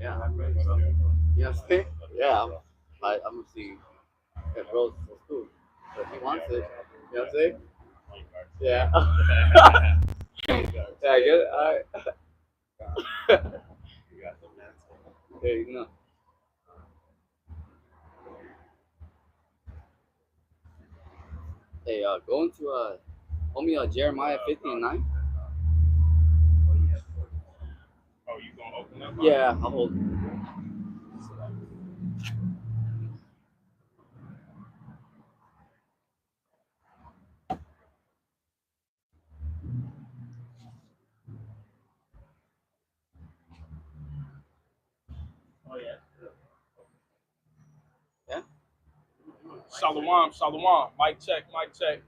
Yeah, I'm ready, bro. You know what I'm saying? Yeah, I'm gonna see if Rose is cool. But he wants it. You know what I'm saying? Yeah. Yeah, I get it. All right. There you go. Hey, going to homie Jeremiah 50 and 9. Oh, you gonna open up? Yeah, I'll hold. Oh yeah. Yeah. Shalom, shalom. Mic check, mic check.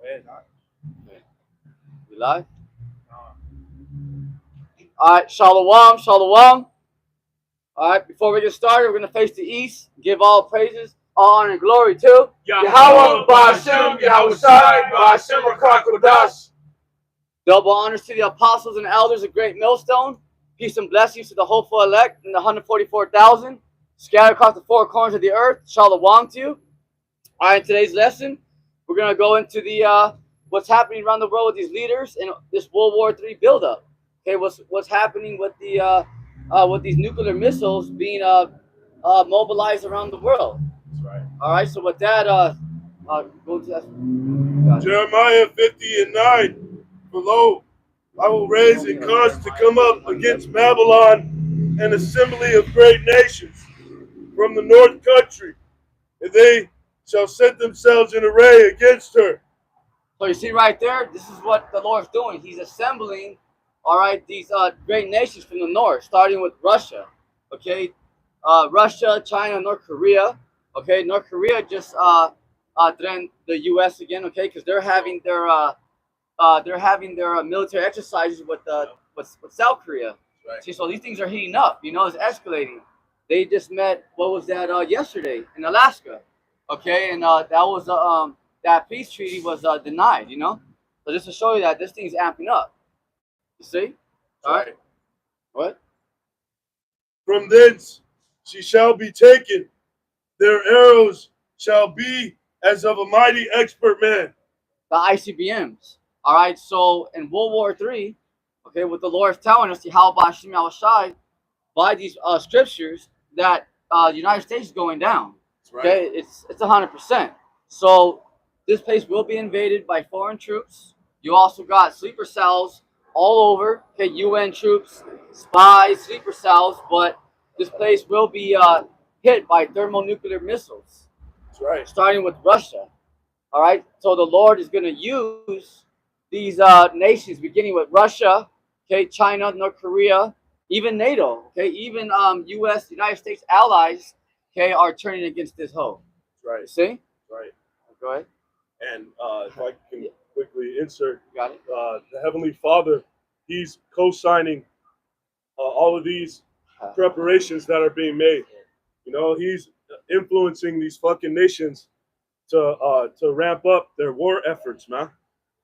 Go ahead, Doc. Okay. We live? All right, shalom, shalom. All right, before we get started, we're going to face the east, give all praises, all honor, and glory to Yahweh, Ba'ashem, Yahweh Shai, Ba'ashem, Rakakodash. double honors to the apostles and elders of Great Millstone. Peace and blessings to the hopeful elect and the 144,000 scattered across the four corners of the earth. Shalom to you. All right, in today's lesson, we're going to go into the what's happening around the world with these leaders and this World War III buildup. Okay, what's happening with with these nuclear missiles being mobilized around the world. That's right. All right, so with that, go to that. Jeremiah 50 and 9. Below, I will raise a cause to come up against Babylon, an assembly of great nations from the north country, and they shall set themselves in array against her. So you see right there, this is what the Lord's doing. He's assembling, all right, these great nations from the north, starting with Russia. Okay, Russia, China, North Korea. Okay, North Korea just threatened the U.S. again. Okay, because they're having their military exercises with South Korea. Right. See, so these things are heating up. You know, it's escalating. They just met. What was that? Yesterday in Alaska. Okay, and that peace treaty was denied. You know, so just to show you that this thing's amping up. You see? All right. What? From thence she shall be taken, their arrows shall be as of a mighty expert man. The ICBMs. All right. So in World War III, okay, what the Lord is telling us, how Bashim al Shai, by these scriptures, that the United States is going down. That's right. Okay, it's 100%. So this place will be invaded by foreign troops. You also got sleeper cells all over. Okay, UN troops, spies, sleeper cells, but this place will be hit by thermonuclear missiles, That's right. starting with Russia. All right, so the Lord is going to use these nations, beginning with Russia, okay, China, North Korea, even NATO, okay, even U.S., United States allies, okay, are turning against this hoe. That's right. You see? That's right. Go ahead. And if I can quickly insert, You got it. the Heavenly Father, He's co-signing all of these preparations that are being made. You know, He's influencing these fucking nations to ramp up their war efforts, man.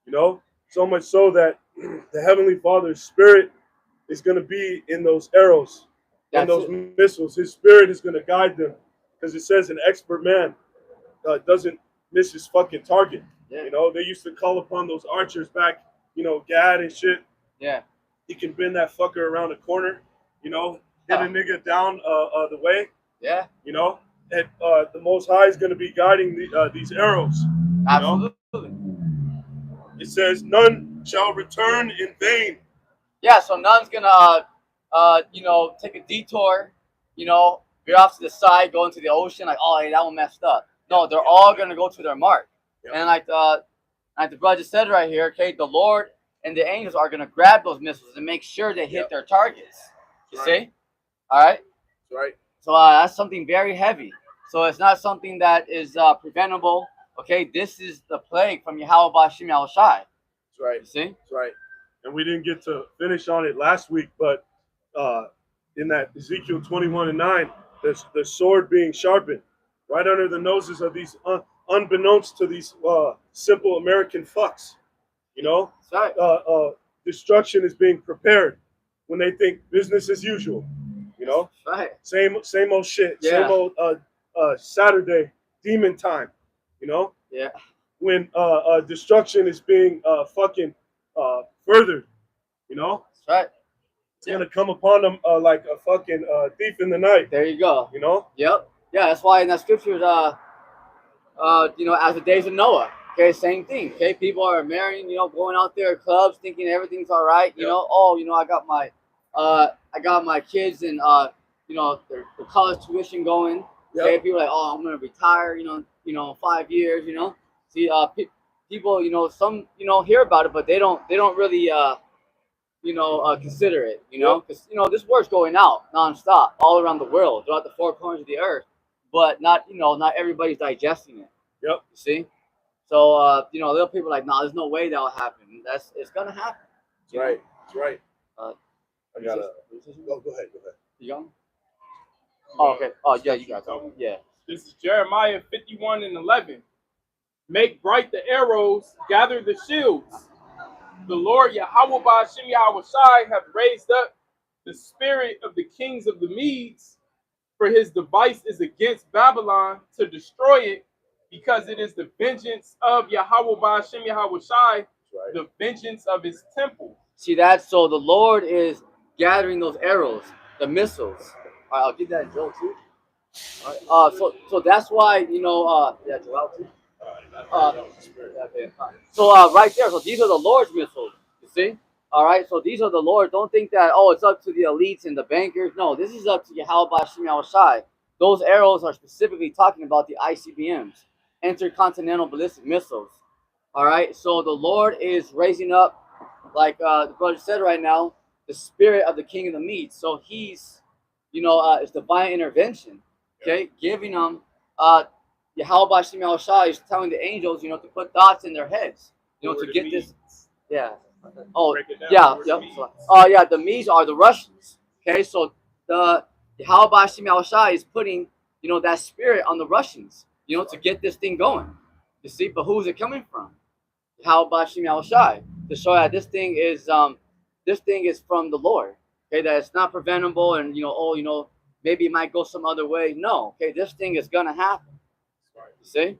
You know, so much so that the Heavenly Father's spirit is going to be in those arrows and those missiles. His spirit is going to guide them, because it says an expert man doesn't miss his fucking target. Yeah. You know, they used to call upon those archers back, you know, Gad and shit. Yeah. He can bend that fucker around the corner, you know, hit a nigga down the way, Yeah. you know. And the Most High is going to be guiding these arrows. Absolutely. It says, none shall return in vain. Yeah. So none's gonna, take a detour, veer off to the side, go into the ocean, like, oh, hey, that one messed up. No, they're all gonna go to their mark. Yeah. And like the brother just said right here, okay, the Lord and the angels are gonna grab those missiles and make sure they hit their targets. You see? All right. That's right. So that's something very heavy. So it's not something that is preventable. Okay, this is the plague from Yahweh Bashim Al Shai. That's right. You see? That's right. And we didn't get to finish on it last week, but in that Ezekiel 21:9, the sword being sharpened right under the noses of these unbeknownst to these simple American fucks. You know, That's right. destruction is being prepared when they think business as usual. You know, That's right. same old shit, Yeah. same old Saturday demon time. You know, Yeah. when destruction is being fucking furthered. You know, That's right. it's gonna come upon them like a fucking thief in the night. There you go. You know. Yep. Yeah, that's why in that scriptures, as the days of Noah. Okay, same thing. Okay, people are marrying, going out there at clubs, thinking everything's all right. You Yep. know, I got my kids and their college tuition going. Okay, Yep. people are like, oh, I'm gonna retire. 5 years. See, people, some hear about it, but they don't really consider it. Because this word's going out nonstop all around the world, throughout the four corners of the earth, but not everybody's digesting it. Yep. You see, so little people are like, nah, there's no way that'll happen. It's gonna happen. That's right. That's right. I gotta go ahead. You going? Oh, okay. Oh, yeah, you got it. Yeah. This is Jeremiah 51:11. Make bright the arrows, gather the shields. The Lord Yahweh Ba'Shem Yahweh Shai have raised up the spirit of the kings of the Medes, for his device is against Babylon to destroy it, because it is the vengeance of Yahweh Ba'Shem Yahweh Shai, the vengeance of his temple. See that? So the Lord is gathering those arrows, the missiles. All right, I'll give that Joel too. All right. So that's why yeah, Joel too. So right there, so these are the Lord's missiles. You see? All right, so these are the Lord. Don't think that it's up to the elites and the bankers. No, this is up to Yahweh Ba'Shem Yahweh Shai. Those arrows are specifically talking about the ICBMs, intercontinental ballistic missiles. All right, so the Lord is raising up, like the brother said right now, the spirit of the King of the Medes. So he's, it's divine intervention. Okay, giving them Yahweh Ba'Shem Yahweh Shai is telling the angels, to put thoughts in their heads, to get this. Yeah. Oh, yeah. Yep. Yeah, the Medes are the Russians. Okay, so the Yahweh Ba'Shem Yahweh Shai is putting, that spirit on the Russians, to get this thing going. You see, but who's it coming from? Yahweh Ba'Shem Yahweh Shai, to show that this thing is from the Lord. Okay, that it's not preventable, and maybe it might go some other way. No, okay, this thing is gonna happen. You see?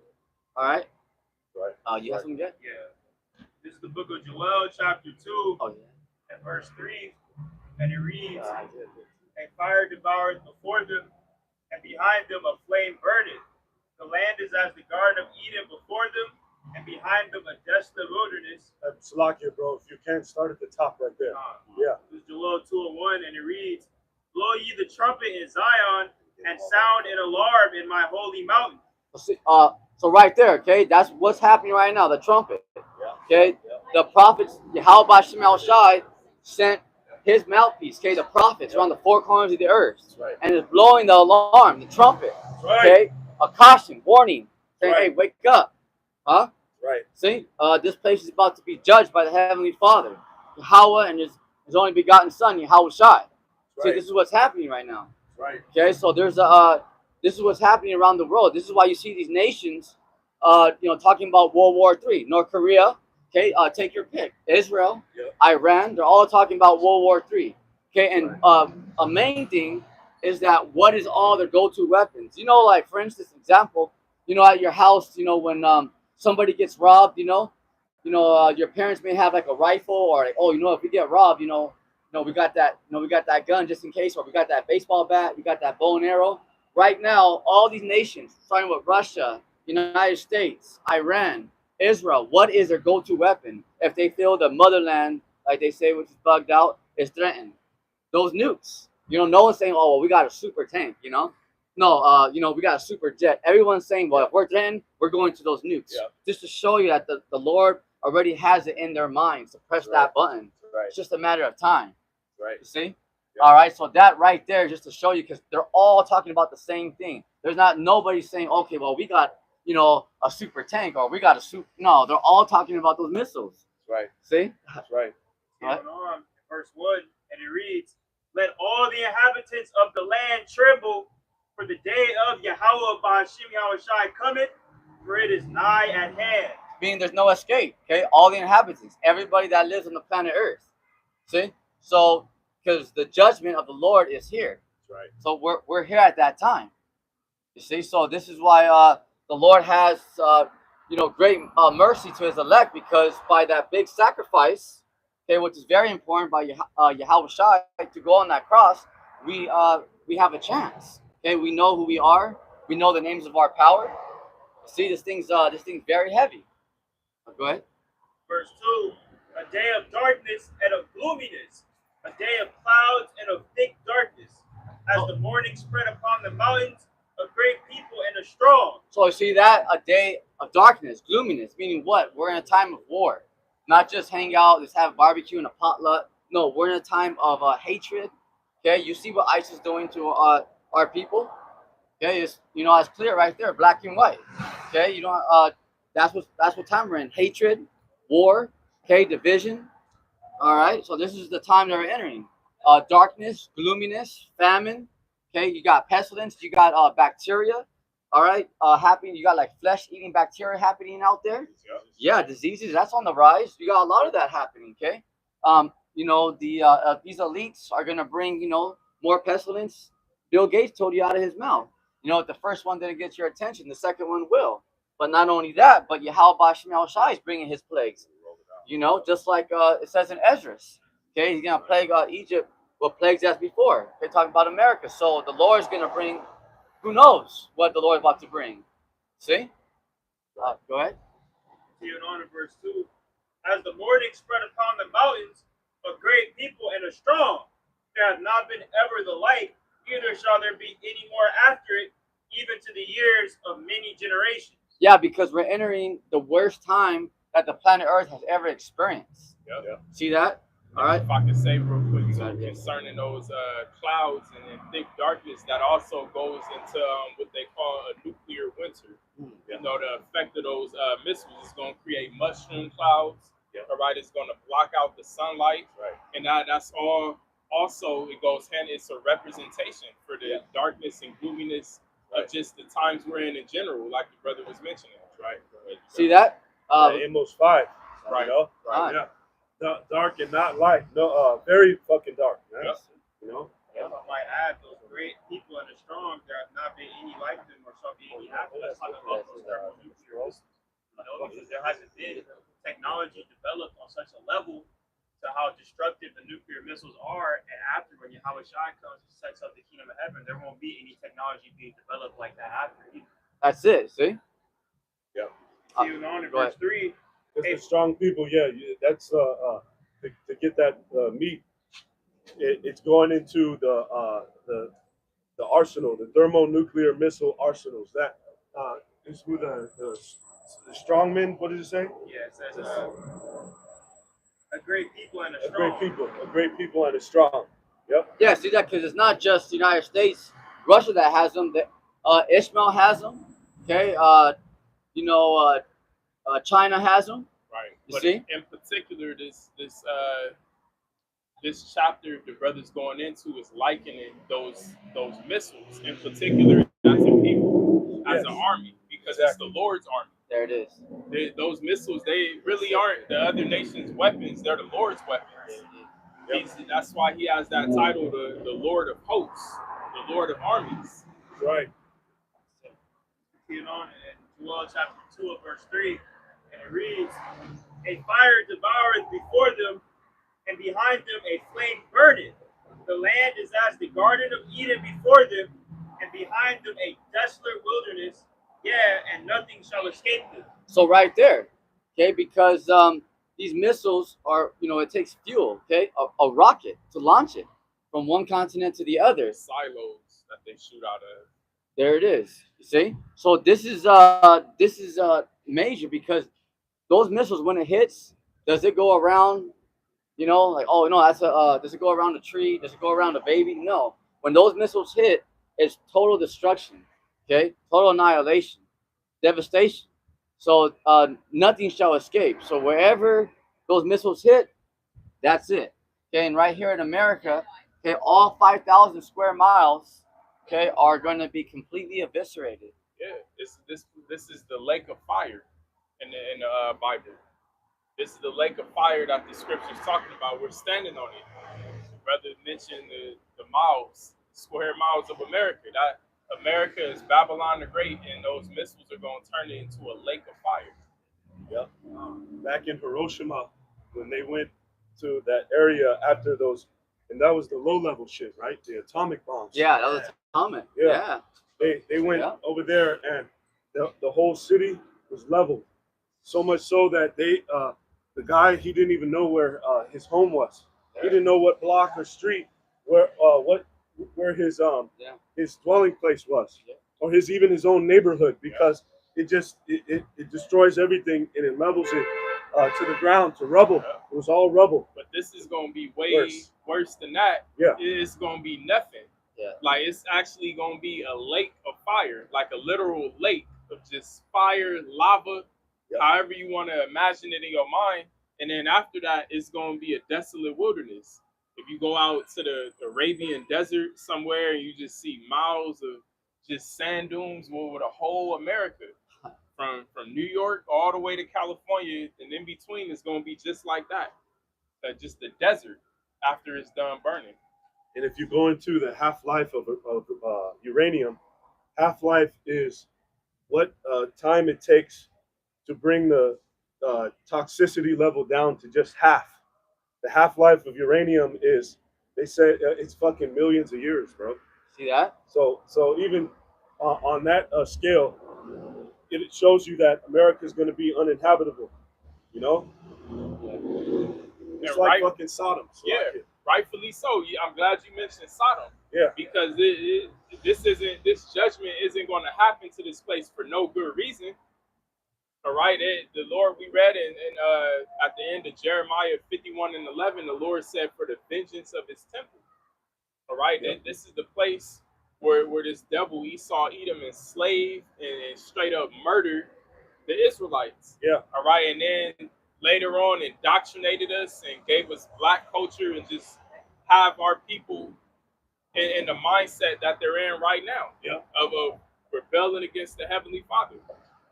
All right. Right. You have something yet? Yeah. This is the book of Joel, chapter 2, Oh yeah. and verse 3. And it reads, I did. "A fire devoureth before them, and behind them a flame burneth. The land is as the Garden of Eden before them, and behind them a desolate wilderness." Salakia, bro, if you can, start at the top right there. Yeah. This is Joel 2:1, and it reads, "Blow ye the trumpet in Zion, and sound an alarm in my holy mountain." So right there, okay, that's what's happening right now. The trumpet. Okay, the prophets, Yahweh Ba'Shem Yahweh Shai sent his mouthpiece. Okay, the prophets around the four corners of the earth, and is blowing the alarm, the trumpet. Okay, a caution, warning, saying, "Hey, wake up, huh?" Right. See, this place is about to be judged by the Heavenly Father, Yahweh, and his only begotten Son, Yahweh Shai. See, this is what's happening right now. Right. Okay, so there's this is what's happening around the world. This is why you see these nations, talking about World War III. North Korea, okay, take your pick. Israel, Iran, they're all talking about World War III. Okay, and a main thing is that what is all their go-to weapons? Like for instance, example, at your house, when somebody gets robbed, your parents may have like a rifle, or like, oh, if we get robbed, we got that gun just in case, or we got that baseball bat, we got that bow and arrow. Right now, all these nations, starting with Russia, United States, Iran, Israel, what is their go-to weapon if they feel the motherland, like they say, which is bugged out, is threatened? Those nukes. No one's saying, oh, well, we got a super tank, No, we got a super jet. Everyone's saying, well, if we're threatened, we're going to those nukes. Just to show you that the Lord already has it in their minds to press that button. It's just a matter of time. Right. You see? All right, so that right there, just to show you, because they're all talking about the same thing. There's not nobody saying, okay, well, we got, a super tank, or we got a super. No, they're all talking about those missiles. Right. See? That's right. Going on, verse 1, and it reads, Let all the inhabitants of the land tremble, for the day of Yahweh by Hashem Yahushai cometh, for it is nigh at hand. Meaning there's no escape. Okay, all the inhabitants, everybody that lives on the planet Earth. See, so because the judgment of the Lord is here. That's right. So we're here at that time. You see, so this is why the Lord has great mercy to His elect, because by that big sacrifice, okay, which is very important by Yahweh Shai to go on that cross, we have a chance. Okay, we know who we are. We know the names of our power. See, this thing's very heavy. Go ahead. Verse 2, a day of darkness and of gloominess, a day of clouds and of thick darkness, as the morning spread upon the mountains, a great people and a strong. So you see that, a day of darkness, gloominess, meaning what? We're in a time of war. Not just hang out, just have barbecue and a potluck. No, we're in a time of hatred. Okay, you see what ICE is doing to our people. Okay, it's it's clear right there, black and white. Okay, that's what time we're in. Hatred, war, okay, division. All right, so this is the time that we're entering. Darkness, gloominess, famine. Okay, you got pestilence, you got bacteria. All right, happening. You got like flesh-eating bacteria happening out there. Yeah, diseases. That's on the rise. You got a lot of that happening. Okay, these elites are gonna bring more pestilence. Bill Gates told you out of his mouth. The first one didn't get your attention, the second one will. But not only that, but Yahweh Shai is bringing his plagues. Just like it says in Esdras. Okay, he's gonna plague Egypt with plagues as before. They're talking about America. So the Lord is gonna bring. Who knows what the Lord is about to bring? See? Go ahead. Continuing on in verse 2, as the morning spread upon the mountains, a great people and a strong, there hath not been ever the like, neither shall there be any more after it, even to the years of many generations. Yeah, because we're entering the worst time that the planet Earth has ever experienced. Yep. See that? All right. If I can say real quick too, concerning those clouds and then thick darkness, that also goes into what they call a nuclear winter. The effect of those missiles is going to create mushroom clouds. All right, it's going to block out the sunlight. Right. And that's all. Also, it goes hand. It's a representation for the darkness and gloominess of just the times we're in general, like the brother was mentioning. Right. See that? Amos 5. Right. Right. Yeah. Dark and not light. No, very fucking dark. Man. I might add, those great people and the strong, there have not been any like them or shall be any after. That's like those thermonuclear missiles. Because there hasn't been technology developed on such a level to how destructive the nuclear missiles are. And after, when Yahweh Shai comes and sets up the kingdom of heaven, there won't be any technology being developed like that after either. That's it. See? Yeah. Continuing on in verse 3. Because the strong people, that's to get that meat. It's going into the arsenal, the thermonuclear missile arsenals. That is who the strongmen. What did it say? Yeah, it says a great people and a A strong. great people and a strong. Yep. Yeah, see that, because it's not just the United States, Russia that has them. Ishmael has them. Okay. China has them. Right. You see? In particular, this chapter the brother's going into is likening those missiles, in particular, as a people, as an army, because it's the Lord's army. There it is. Those missiles, they really aren't the other nation's weapons; they're the Lord's weapons. That's why he has that title, the Lord of Hosts, the Lord of Armies. Right. Continuing on in Joel chapter 2 of verse 3, and it reads, a fire devoureth before them, and behind them a flame burneth. The land is as the garden of Eden before them, and behind them a desolate wilderness, and nothing shall escape them. So right there, okay, because these missiles are, it takes fuel, okay, a rocket to launch it from one continent to the other. Silos that they shoot out of. There it is. You see? So this is major, because those missiles, when it hits, does it go around? Does it go around a tree? Does it go around a baby? No. When those missiles hit, it's total destruction. Okay, total annihilation, devastation. So nothing shall escape. So wherever those missiles hit, that's it. Okay, and right here in America, okay, all 5,000 square miles, okay, are going to be completely eviscerated. Yeah, this is the lake of fire in the Bible. This is the lake of fire that the scripture's talking about. We're standing on it. The brother mentioned the miles, square miles of America. That America is Babylon the Great, and those missiles are going to turn it into a lake of fire. Yep. Back in Hiroshima, when they went to that area after those, and that was the low level shit, right? The atomic bombs. Yeah, that was atomic. Yeah. They went over there, and the whole city was leveled. So much so that the guy, he didn't even know where his home was. He didn't know what block or street where his dwelling place was, or even his own neighborhood, because it destroys everything and it levels it to the ground, to rubble. It was all rubble. But this is going to be way worse than that. Yeah. It's going to be nothing. Yeah. Like, it's actually going to be a lake of fire, like a literal lake of just fire, lava, however you want to imagine it in your mind. And then after that, it's going to be a desolate wilderness. If you go out to the Arabian desert somewhere and you just see miles of just sand dunes with a whole America, from New York all the way to California, and in between it's going to be just like that. Just the desert after it's done burning. And if you go into the half-life of uranium, half-life is what time it takes to bring the toxicity level down to just half. The half-life of uranium is, they say, it's fucking millions of years, bro. See that? So even on that scale, it shows you that America is going to be uninhabitable. You know, it's like fucking Sodom. So yeah, rightfully so. I'm glad you mentioned Sodom. Yeah, because this judgment isn't going to happen to this place for no good reason. All right, the Lord, we read in at the end of Jeremiah 51:11, the Lord said, "For the vengeance of His temple." All right, this is the place where this devil Esau Edom enslaved and straight up murdered the Israelites. Yeah. All right, and then later on indoctrinated us and gave us black culture and just have our people in the mindset that they're in right now. Yeah. Of rebelling against the Heavenly Father.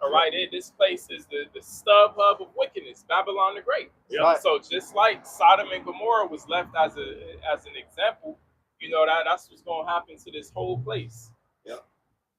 All right, this place is the stub hub of wickedness, Babylon the Great. Yeah. Right. So just like Sodom and Gomorrah was left as an example, you know, that's what's going to happen to this whole place. Yeah.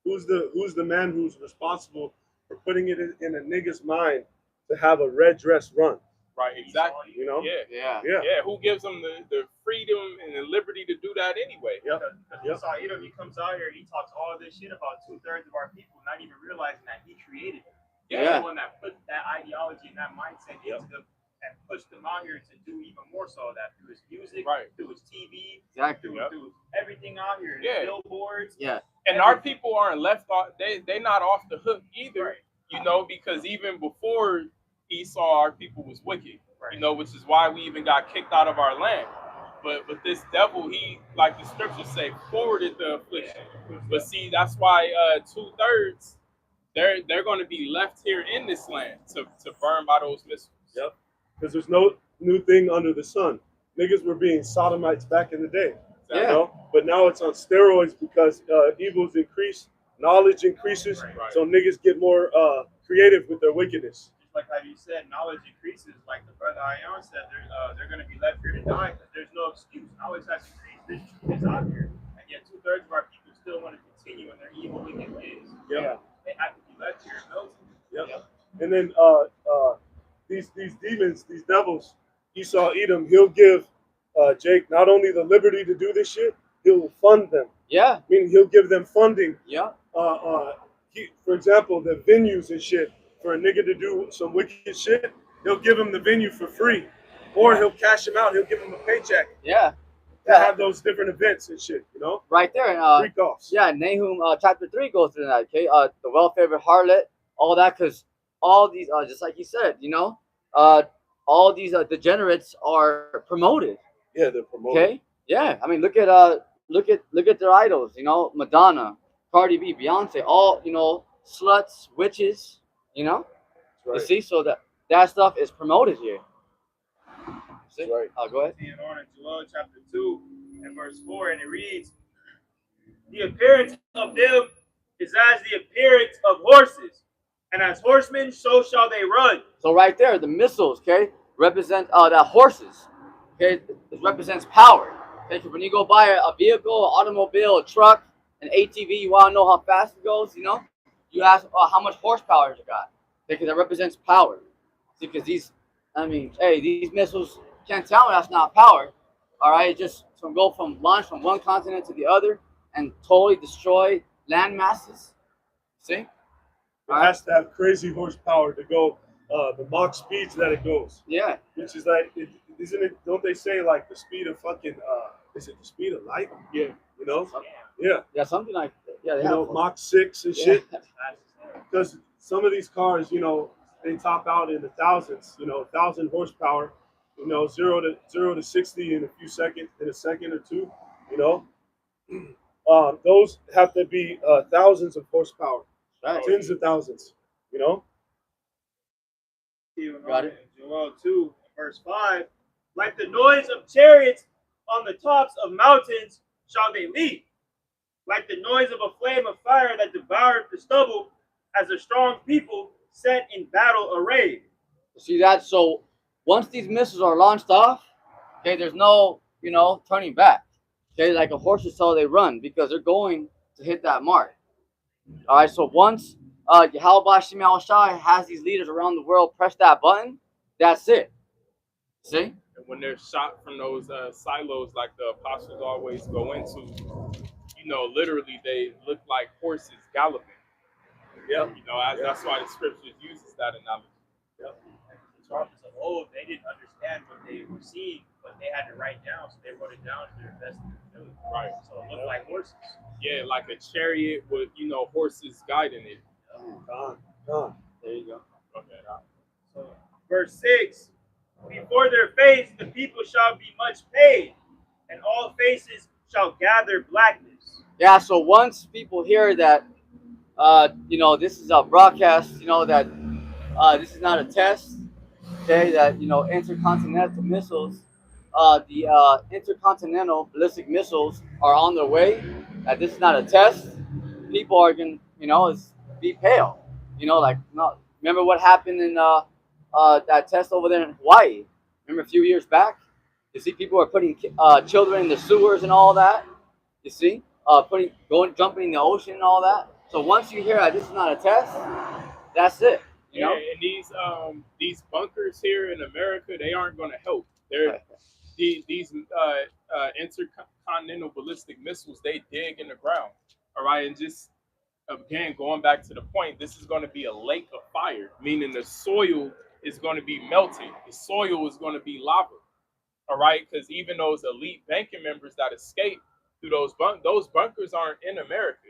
Who's the man who's responsible for putting it in a nigga's mind to have a red dress run? Right, exactly. You know? Yeah. Who gives them the freedom and the liberty to do that anyway? Yeah. Because Esau Edom, he comes out here, he talks all this shit about 2/3 of our people, not even realizing that he created them. He's the one that put that ideology and that mindset into them and pushed them out here to do even more so that through his music, through his TV, through everything out here, billboards. Yeah. And our people aren't left off, they not off the hook either, you know, because even before Esau, our people was wicked, you know, which is why we even got kicked out of our land. But this devil, he, like the scriptures say, forwarded the affliction. But see, that's why 2/3, they're going to be left here in this land to burn by those missiles. Yep. Because there's no new thing under the sun. Niggas were being sodomites back in the day. Yeah. You know? But now it's on steroids because evils increase, knowledge increases, so niggas get more creative with their wickedness. Just like how you said, knowledge increases. Like the brother Ion said, they're going to be left here to die because there's no excuse. Knowledge has increased. This truth is out here, and yet 2/3 of our people still want to continue in their evil, wicked ways. Yeah. They have to be left here and know. Yep. And then these demons, these devils, Esau Edom, he'll give Jake not only the liberty to do this shit, he'll fund them. Yeah. Meaning he'll give them funding. Yeah. For example, the venues and shit, for a nigga to do some wicked shit, he'll give him the venue for free. Or he'll cash him out, he'll give him a paycheck. Yeah. To have those different events and shit, you know? Right there. Freak offs. Yeah, Nahum chapter 3 goes through that, okay? The well-favored harlot, all that, because all these, just like you said, you know, all these degenerates are promoted. Yeah, they're promoted. Okay? Yeah. I mean, look at their idols, you know, Madonna, Cardi B, Beyonce, all, you know, sluts, witches, you know? Right. You see, so that stuff is promoted here. See? Right. Go ahead. In Joel chapter 2, and verse 4, and it reads, "The appearance of them is as the appearance of horses, and as horsemen, so shall they run." So right there, the missiles, okay, represent that horses. Okay, it represents power. Okay, 'cause when you go buy a vehicle, an automobile, a truck, an ATV, you want to know how fast it goes. You know, you ask how much horsepower it got, because it represents power. See, because these, I mean, hey, these missiles can't tell me that's not power. All right, it just go from launch from one continent to the other and totally destroy land masses. See? It has to have crazy horsepower to go the Mach speeds that it goes. Yeah. Which is like, isn't it? Don't they say like the speed of fucking? Is it the speed of light? Yeah. You know? Yeah. Yeah, something like that. Yeah, they You have know, one. Mach 6 and shit. Yeah. Because some of these cars, you know, they top out in the thousands. You know, 1,000 horsepower. You know, zero to 60 in a second or two. You know, those have to be thousands of horsepower, Right. tens of thousands. You know. Got it. Joel 2, verse 5, "Like the noise of chariots on the tops of mountains shall they leap, like the noise of a flame of fire that devoured the stubble, as a strong people set in battle array." See that? So once these missiles are launched off, okay, there's no, turning back. Okay, like a horse is how they run because they're going to hit that mark. All right, so once Yahweh Shem Shai has these leaders around the world press that button, that's it. See? And when they're shot from those silos, like the apostles always go into, literally they look like horses galloping. Yep. That's why the scriptures uses that analogy. Yep. The prophets of old, they didn't understand what they were seeing, but they had to write down, so they wrote it down to their best ability. Right. So it looked like horses. Yeah, like a chariot with, horses guiding it. Gone. There you go. Okay. So verse 6, "Before their face the people shall be much paid, and all faces shall gather blackness." Yeah, so once people hear that, this is a broadcast, that this is not a test, okay, that, intercontinental missiles, the intercontinental ballistic missiles are on their way, that this is not a test, people are going to, be pale. Remember what happened in that test over there in Hawaii? Remember a few years back? You see, people are putting children in the sewers and all that. You see, jumping in the ocean and all that. So once you hear that this is not a test, that's it. You know? And these bunkers here in America, they aren't going to help. These intercontinental ballistic missiles, they dig in the ground. All right, and just again going back to the point, this is going to be a lake of fire, meaning the soil is going to be melted. The soil is going to be lava. All right, because even those elite banking members that escape through those bunkers aren't in America.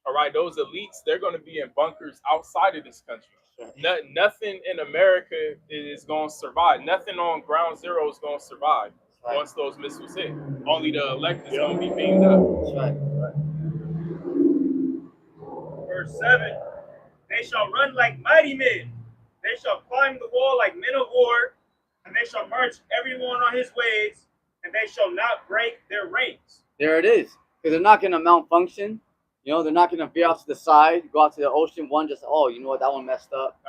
All right, those elites, they're going to be in bunkers outside of this country. Nothing in America is going to survive. Nothing on ground zero is going to survive once those missiles hit. Only the elect is going to be beamed up. That's right. Verse 7, "They shall run like mighty men. They shall climb the wall like men of war, and they shall march everyone on his ways, and they shall not break their ranks." There it is. Because they're not going to malfunction. They're not going to veer off to the side, go out to the ocean. One just, you know what, that one messed up.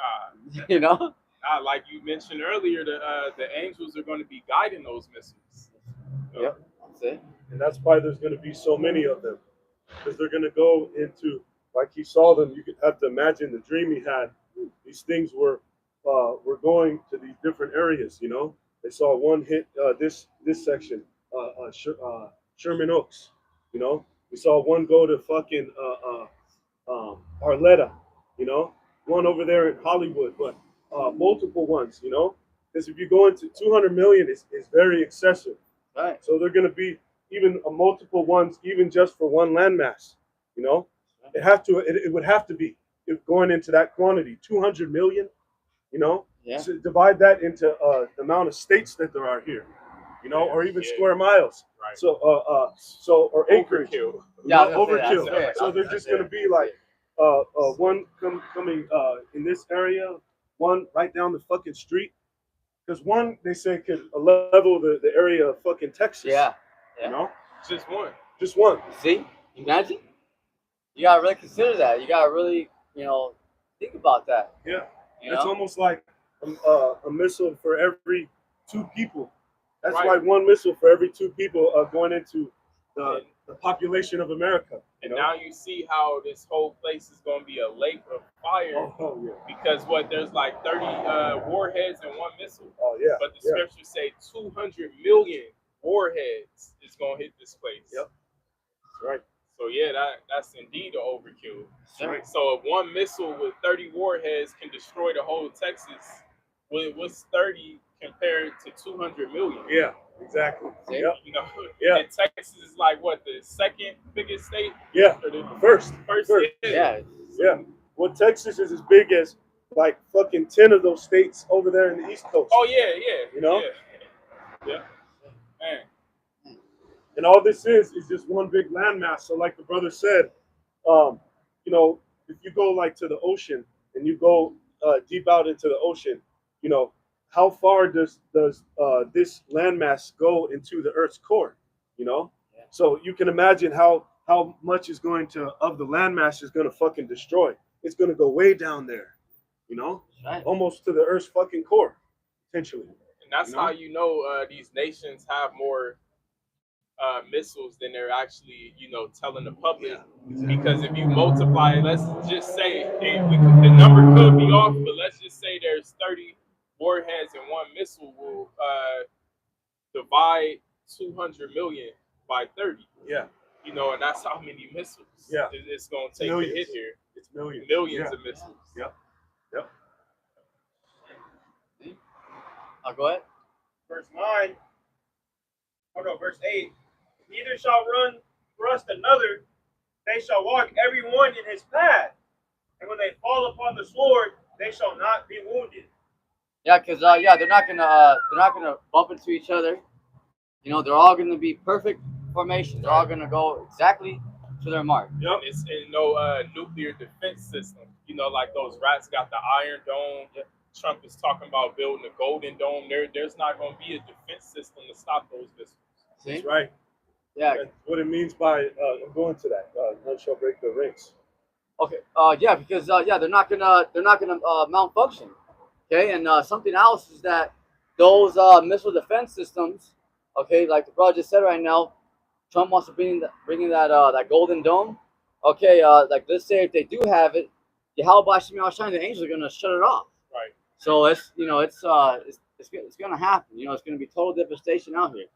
Like you mentioned earlier, the angels are going to be guiding those missiles. Yep, that's it. And that's why there's going to be so many of them, because they're going to go into, like he saw them. You could have to imagine the dream he had. These things were going to these different areas. They saw one hit this section, Sherman Oaks. We saw one go to fucking Arletta. One over there in Hollywood, but multiple ones. Because if you go into 200 million, it's very excessive. Right. So they're going to be even multiple ones, even just for one landmass. It would have to be if going into that quantity, 200 million. Yeah. So divide that into the amount of states that there are here, or even square miles. Right. So or acreage. Overkill. Yeah, Overkill. that's So they're just going to be like one coming in this area, one right down the fucking street. Because one, they say, could level the area of fucking Texas. Yeah. You know? Just one. Just one. See? Imagine. You gotta really consider that. You gotta really, think about that. Yeah. You It's know? almost like a missile for every two people. That's Right. like one missile for every two people going into the population of America. And now you see how this whole place is going to be a lake of fire Oh yeah. because there's like 30 warheads in one missile. Oh yeah. But the scriptures say 200 million warheads is going to hit this place. Yep. That's right. So yeah, that's indeed an overkill. Right. So if one missile with 30 warheads can destroy the whole Texas, what's 30 compared to 200 million? Yeah. Exactly. See? Yep. Yeah. And Texas is like what, the second biggest state? Yeah. Or the First. Yeah. Yeah. Well, Texas is as big as like fucking 10 of those states over there in the East Coast. Oh yeah. You know? Yeah. Man. And all this is just one big landmass. So like the brother said, if you go like to the ocean and you go deep out into the ocean, how far does this landmass go into the Earth's core? Yeah. So you can imagine how much is going to of the landmass is going to fucking destroy. It's going to go way down there, Right. almost to the Earth's fucking core, potentially. And that's how these nations have more missiles than they're actually, telling the public. Because if you multiply, let's just say the number could be off, but let's just say there's 30 warheads and one missile will divide 200 million by 30. Yeah. And that's how many missiles. Yeah. It's going to take Millions. to hit here. It's millions. Millions of missiles. Yep. I'll go ahead. Verse 9. Oh no, verse 8. Neither shall run thrust another, they shall walk every one in his path. And when they fall upon the sword, they shall not be wounded. Yeah, because they're not gonna bump into each other. They're all gonna be perfect formation. They're all gonna go exactly to their mark. Yep. It's in no nuclear defense system. Like those rats got the Iron Dome. Yep. Trump is talking about building a Golden Dome. There's not going to be a defense system to stop those missiles. See? That's right. Yeah. That's what it means by I'm going to that. None shall break the ranks. Okay. Yeah, because they're not gonna malfunction. Okay, and something else is that those missile defense systems. Okay, like the brother just said right now, Trump wants to bring that Golden Dome. Okay, like let's say if they do have it, Yahweh Shai, the angels are gonna shut it off. Right. So it's gonna happen. It's gonna be total devastation out here.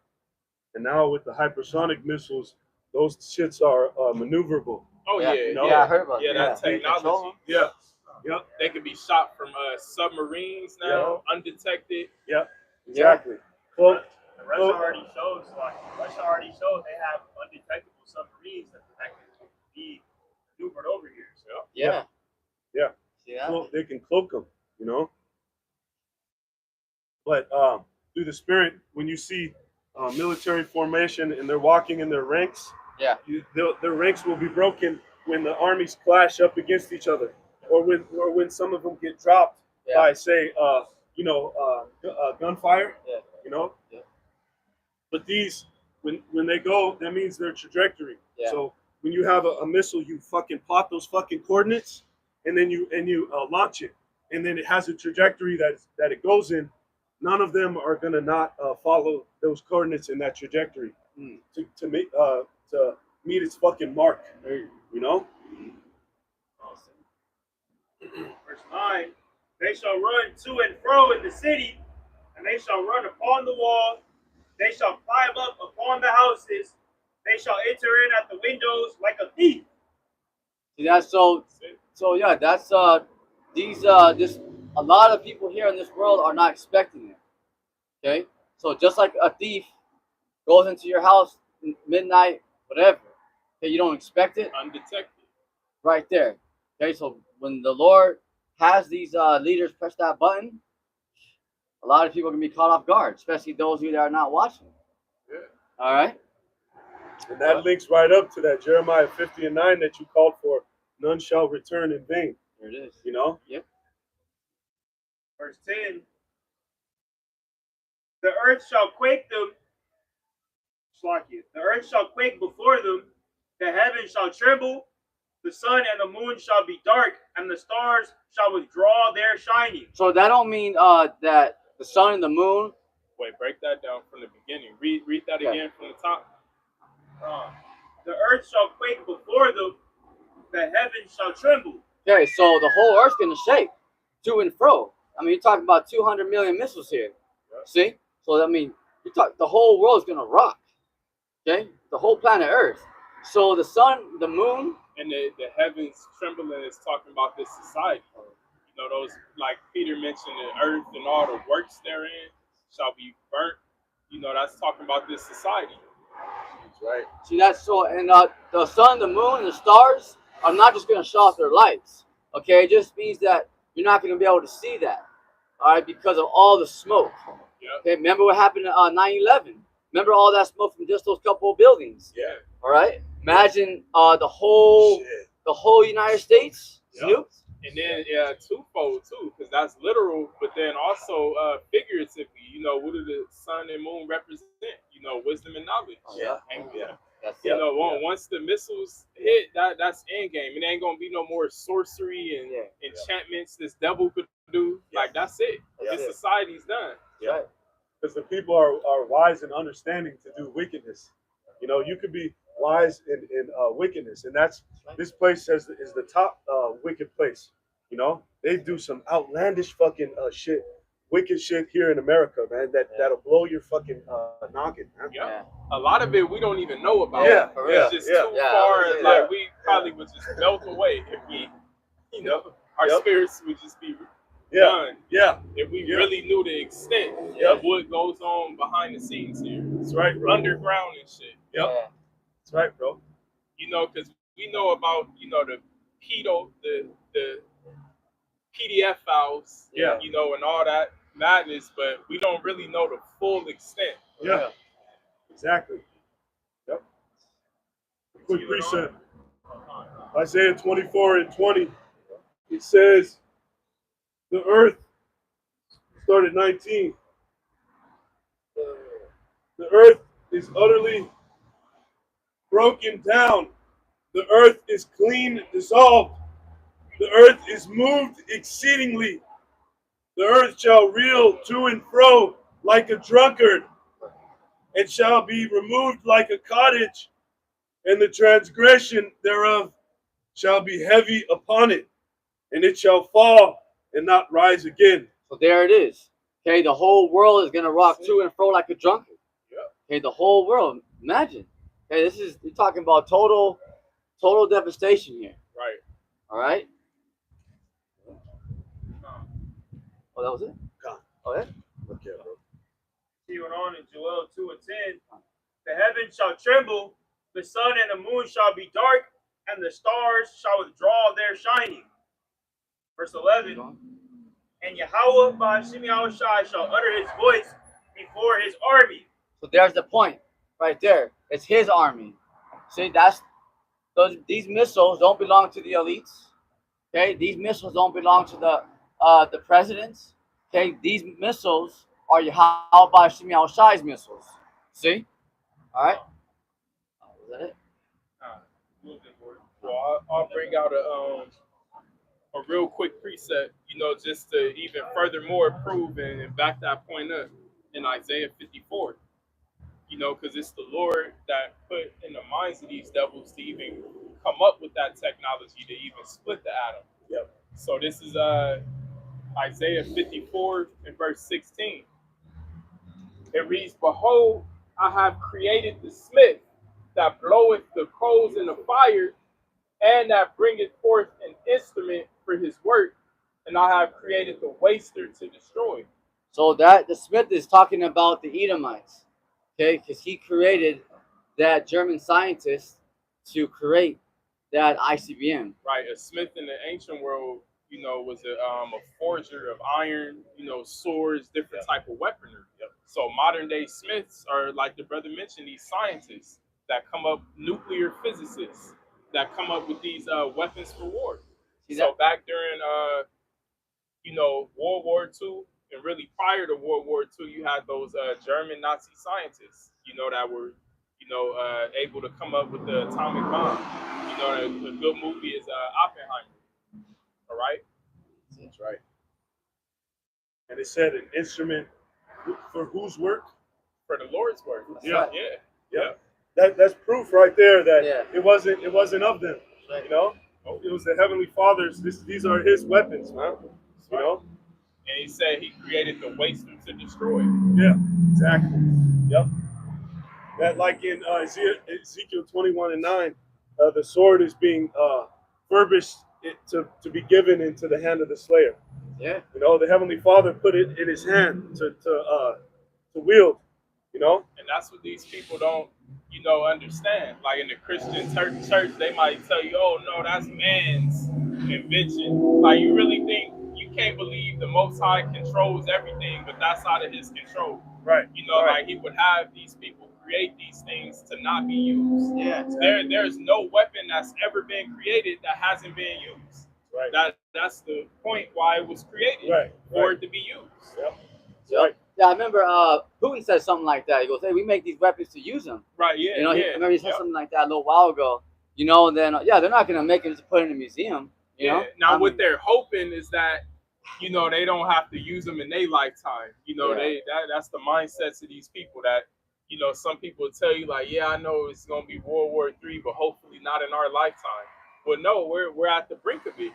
And now with the hypersonic missiles, those shits are maneuverable. Oh Yeah. yeah. Yeah, I heard about that. that. That technology. Yeah. Yep. They can be shot from submarines now, undetected. Yep. Exactly. Well, Russia already shows they have undetectable submarines that can be maneuvered over here. So Yeah. Yeah. Yeah. Well, they can cloak them, But through the spirit, when you see military formation and they're walking in their ranks, their ranks will be broken when the armies clash up against each other, or when some of them get dropped by, say, gunfire. Yeah. Yeah. But these, when they go, that means their trajectory. Yeah. So when you have a missile, you fucking plot those fucking coordinates, and then you launch it, and then it has a trajectory that it goes in. None of them are gonna not follow those coordinates in that trajectory to meet its fucking mark. verse 9, they shall run to and fro in the city, and they shall run upon the wall. They shall climb up upon the houses. They shall enter in at the windows like a thief. Yeah. So yeah, that's just a lot of people here in this world are not expecting it. Okay, so just like a thief goes into your house midnight, whatever. Okay, you don't expect it. Undetected. Right there. Okay, so when the Lord has these leaders press that button, a lot of people are gonna be caught off guard, especially those of you that are not watching. Yeah. All right. And that links right up to that Jeremiah 50:9 that you called for. None shall return in vain. There it is. Yep. Verse 10, the earth shall quake them, Slakia. The earth shall quake before them, the heavens shall tremble, the sun and the moon shall be dark, and the stars shall withdraw their shining. So that don't mean that the sun and the moon. Wait, break that down from the beginning. Read that again from the top. The earth shall quake before them, the heavens shall tremble. Okay, so the whole Earth's gonna shake to and fro. I mean, you're talking about 200 million missiles here. See? So I mean, the whole world's gonna rock. Okay, the whole planet Earth. So the sun, the moon, And the heavens trembling is talking about this society. You know, those, like Peter mentioned, the earth and all the works therein shall be burnt. You know, that's talking about this society. That's right. see that's so, and the sun, the moon, and the stars are not just gonna shut off their lights. Okay, it just means that you're not gonna be able to see that. All right, because of all the smoke. Yep. Okay, remember what happened at 9/11? Remember all that smoke from just those couple of buildings. Yeah. All right. Imagine the whole United States Yeah. nuked. And then twofold too, because that's literal, but then also figuratively. You know, what do the sun and moon represent? You know, wisdom and knowledge. Yeah. And That's you it. know, once the missiles hit, that's end game. It ain't gonna be no more sorcery and enchantments this devil could do. Like that's it. That's This it. society's done. Yeah. Because the people are wise and understanding to do wickedness. You know, you could be wise in wickedness, and this place is the top wicked place. You know, they do some outlandish fucking shit, wicked shit here in America, man. That'll blow your fucking noggin, man. Yeah. A lot of it we don't even know about. Yeah, It's just too Yeah, far. yeah. Like we probably would just melt away if we, you know, our spirits would just be done. Yeah, If we really knew the extent of what goes on behind the scenes here, that's right, bro. underground and shit. Yep, that's right, bro. You know, because we know about the the PDF files, Yeah. you know, and all that madness, but we don't really know the full extent. Yeah, exactly. Yep. Quick precept. Isaiah 24:20. It says, the earth, start at 19. The earth is utterly broken down. The earth is clean, dissolved. The earth is moved exceedingly. The earth shall reel to and fro like a drunkard, and shall be removed like a cottage, and the transgression thereof shall be heavy upon it, and it shall fall and not rise again. So there it is. Okay, the whole world is gonna rock to and fro like a drunkard. Okay, the whole world. Imagine. Okay, you're talking about total devastation here. Right. All right. Oh, that was it. Oh yeah. Okay, bro. He went on in Joel 2:10. The heavens shall tremble, the sun and the moon shall be dark, and the stars shall withdraw their shining. Verse 11. And Yahweh Ba'ashim Yahushai shall utter his voice before his army. So there's the point, right there. It's his army. See, these missiles don't belong to the elites. Okay, these missiles don't belong to the presidents. Okay, these missiles are Yahweh Ba'ashim Yahushai's missiles. See, all right. Is that it? Well, I'll bring out a real quick preset, you know, just to even furthermore prove and back that point up in Isaiah 54. You know, because it's the Lord that put in the minds of these devils to even come up with that technology to even split the atom. Yep. So this is Isaiah 54 and verse 16. It reads, Behold, I have created the smith that bloweth the coals in the fire, and that bringeth forth an instrument for his work, and I have created the waster to destroy. So that the Smith is talking about the Edomites, okay? Because he created that German scientist to create that ICBM. Right, a smith in the ancient world, you know, was a forger of iron, you know, swords, different type of weaponry. So modern day smiths are, like the brother mentioned, these scientists that come up, nuclear physicists that come up with these weapons for war. So back during, you know, World War II, and really prior to World War II, you had those German Nazi scientists, you know, that were able to come up with the atomic bomb. The good movie is Oppenheimer. All right. That's right. And it said an instrument for whose work? For the Lord's work. Yeah. Yeah. That's proof right there that Yeah. it wasn't of them. You know, it was the Heavenly Father's. These are His weapons, man. You know. And he said he created the waster to destroy. Yeah, exactly. Yep. That like in Ezekiel 21:9, the sword is being furbished to be given into the hand of the slayer. Yeah. You know, the Heavenly Father put it in His hand to wield. You know. And that's what these people don't, understand. Like in the Christian church, they might tell you, "Oh no, that's man's invention." Like you really think you can't believe the Most High controls everything, but that's out of His control. Right. Right. Like He would have these people create these things to not be used. Yeah. There's no weapon that's ever been created that hasn't been used. Right. That's the point why it was created. Right. For it to be used. Yep. Yep. Right. Yeah, I remember Putin said something like that. He goes, "Hey, we make these weapons to use them." Right. Yeah. I remember he said something like that a little while ago. Then they're not gonna make it just put it in a museum. You know. Now what they're hoping is that they don't have to use them in their lifetime. That's the mindsets of these people that some people will tell you like, yeah, I know it's gonna be World War III, but hopefully not in our lifetime. Well, no, we're at the brink of it.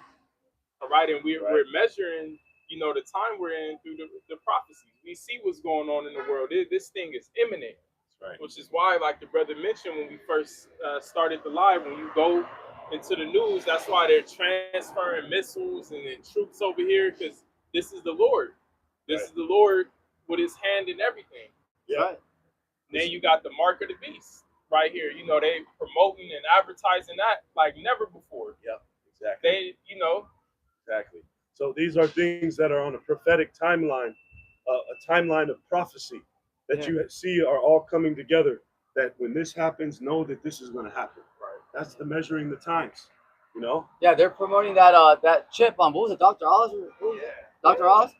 All right, and we're measuring the time we're in through the prophecies. We see what's going on in the world. This thing is imminent. Right. Which is why, like the brother mentioned when we first started the live, when you go into the news, that's why they're transferring missiles and troops over here, because this is the Lord. This is the Lord with His hand in everything. Yeah. Right. Then you got the mark of the beast right here. They promoting and advertising that like never before. Yeah, exactly. Exactly. So these are things that are on a prophetic timeline, a timeline of prophecy that you see are all coming together. That when this happens, know that this is going to happen. Right. That's the measuring the times. Yeah, they're promoting that chip on, what was it, Dr. Oz? Dr. Oz?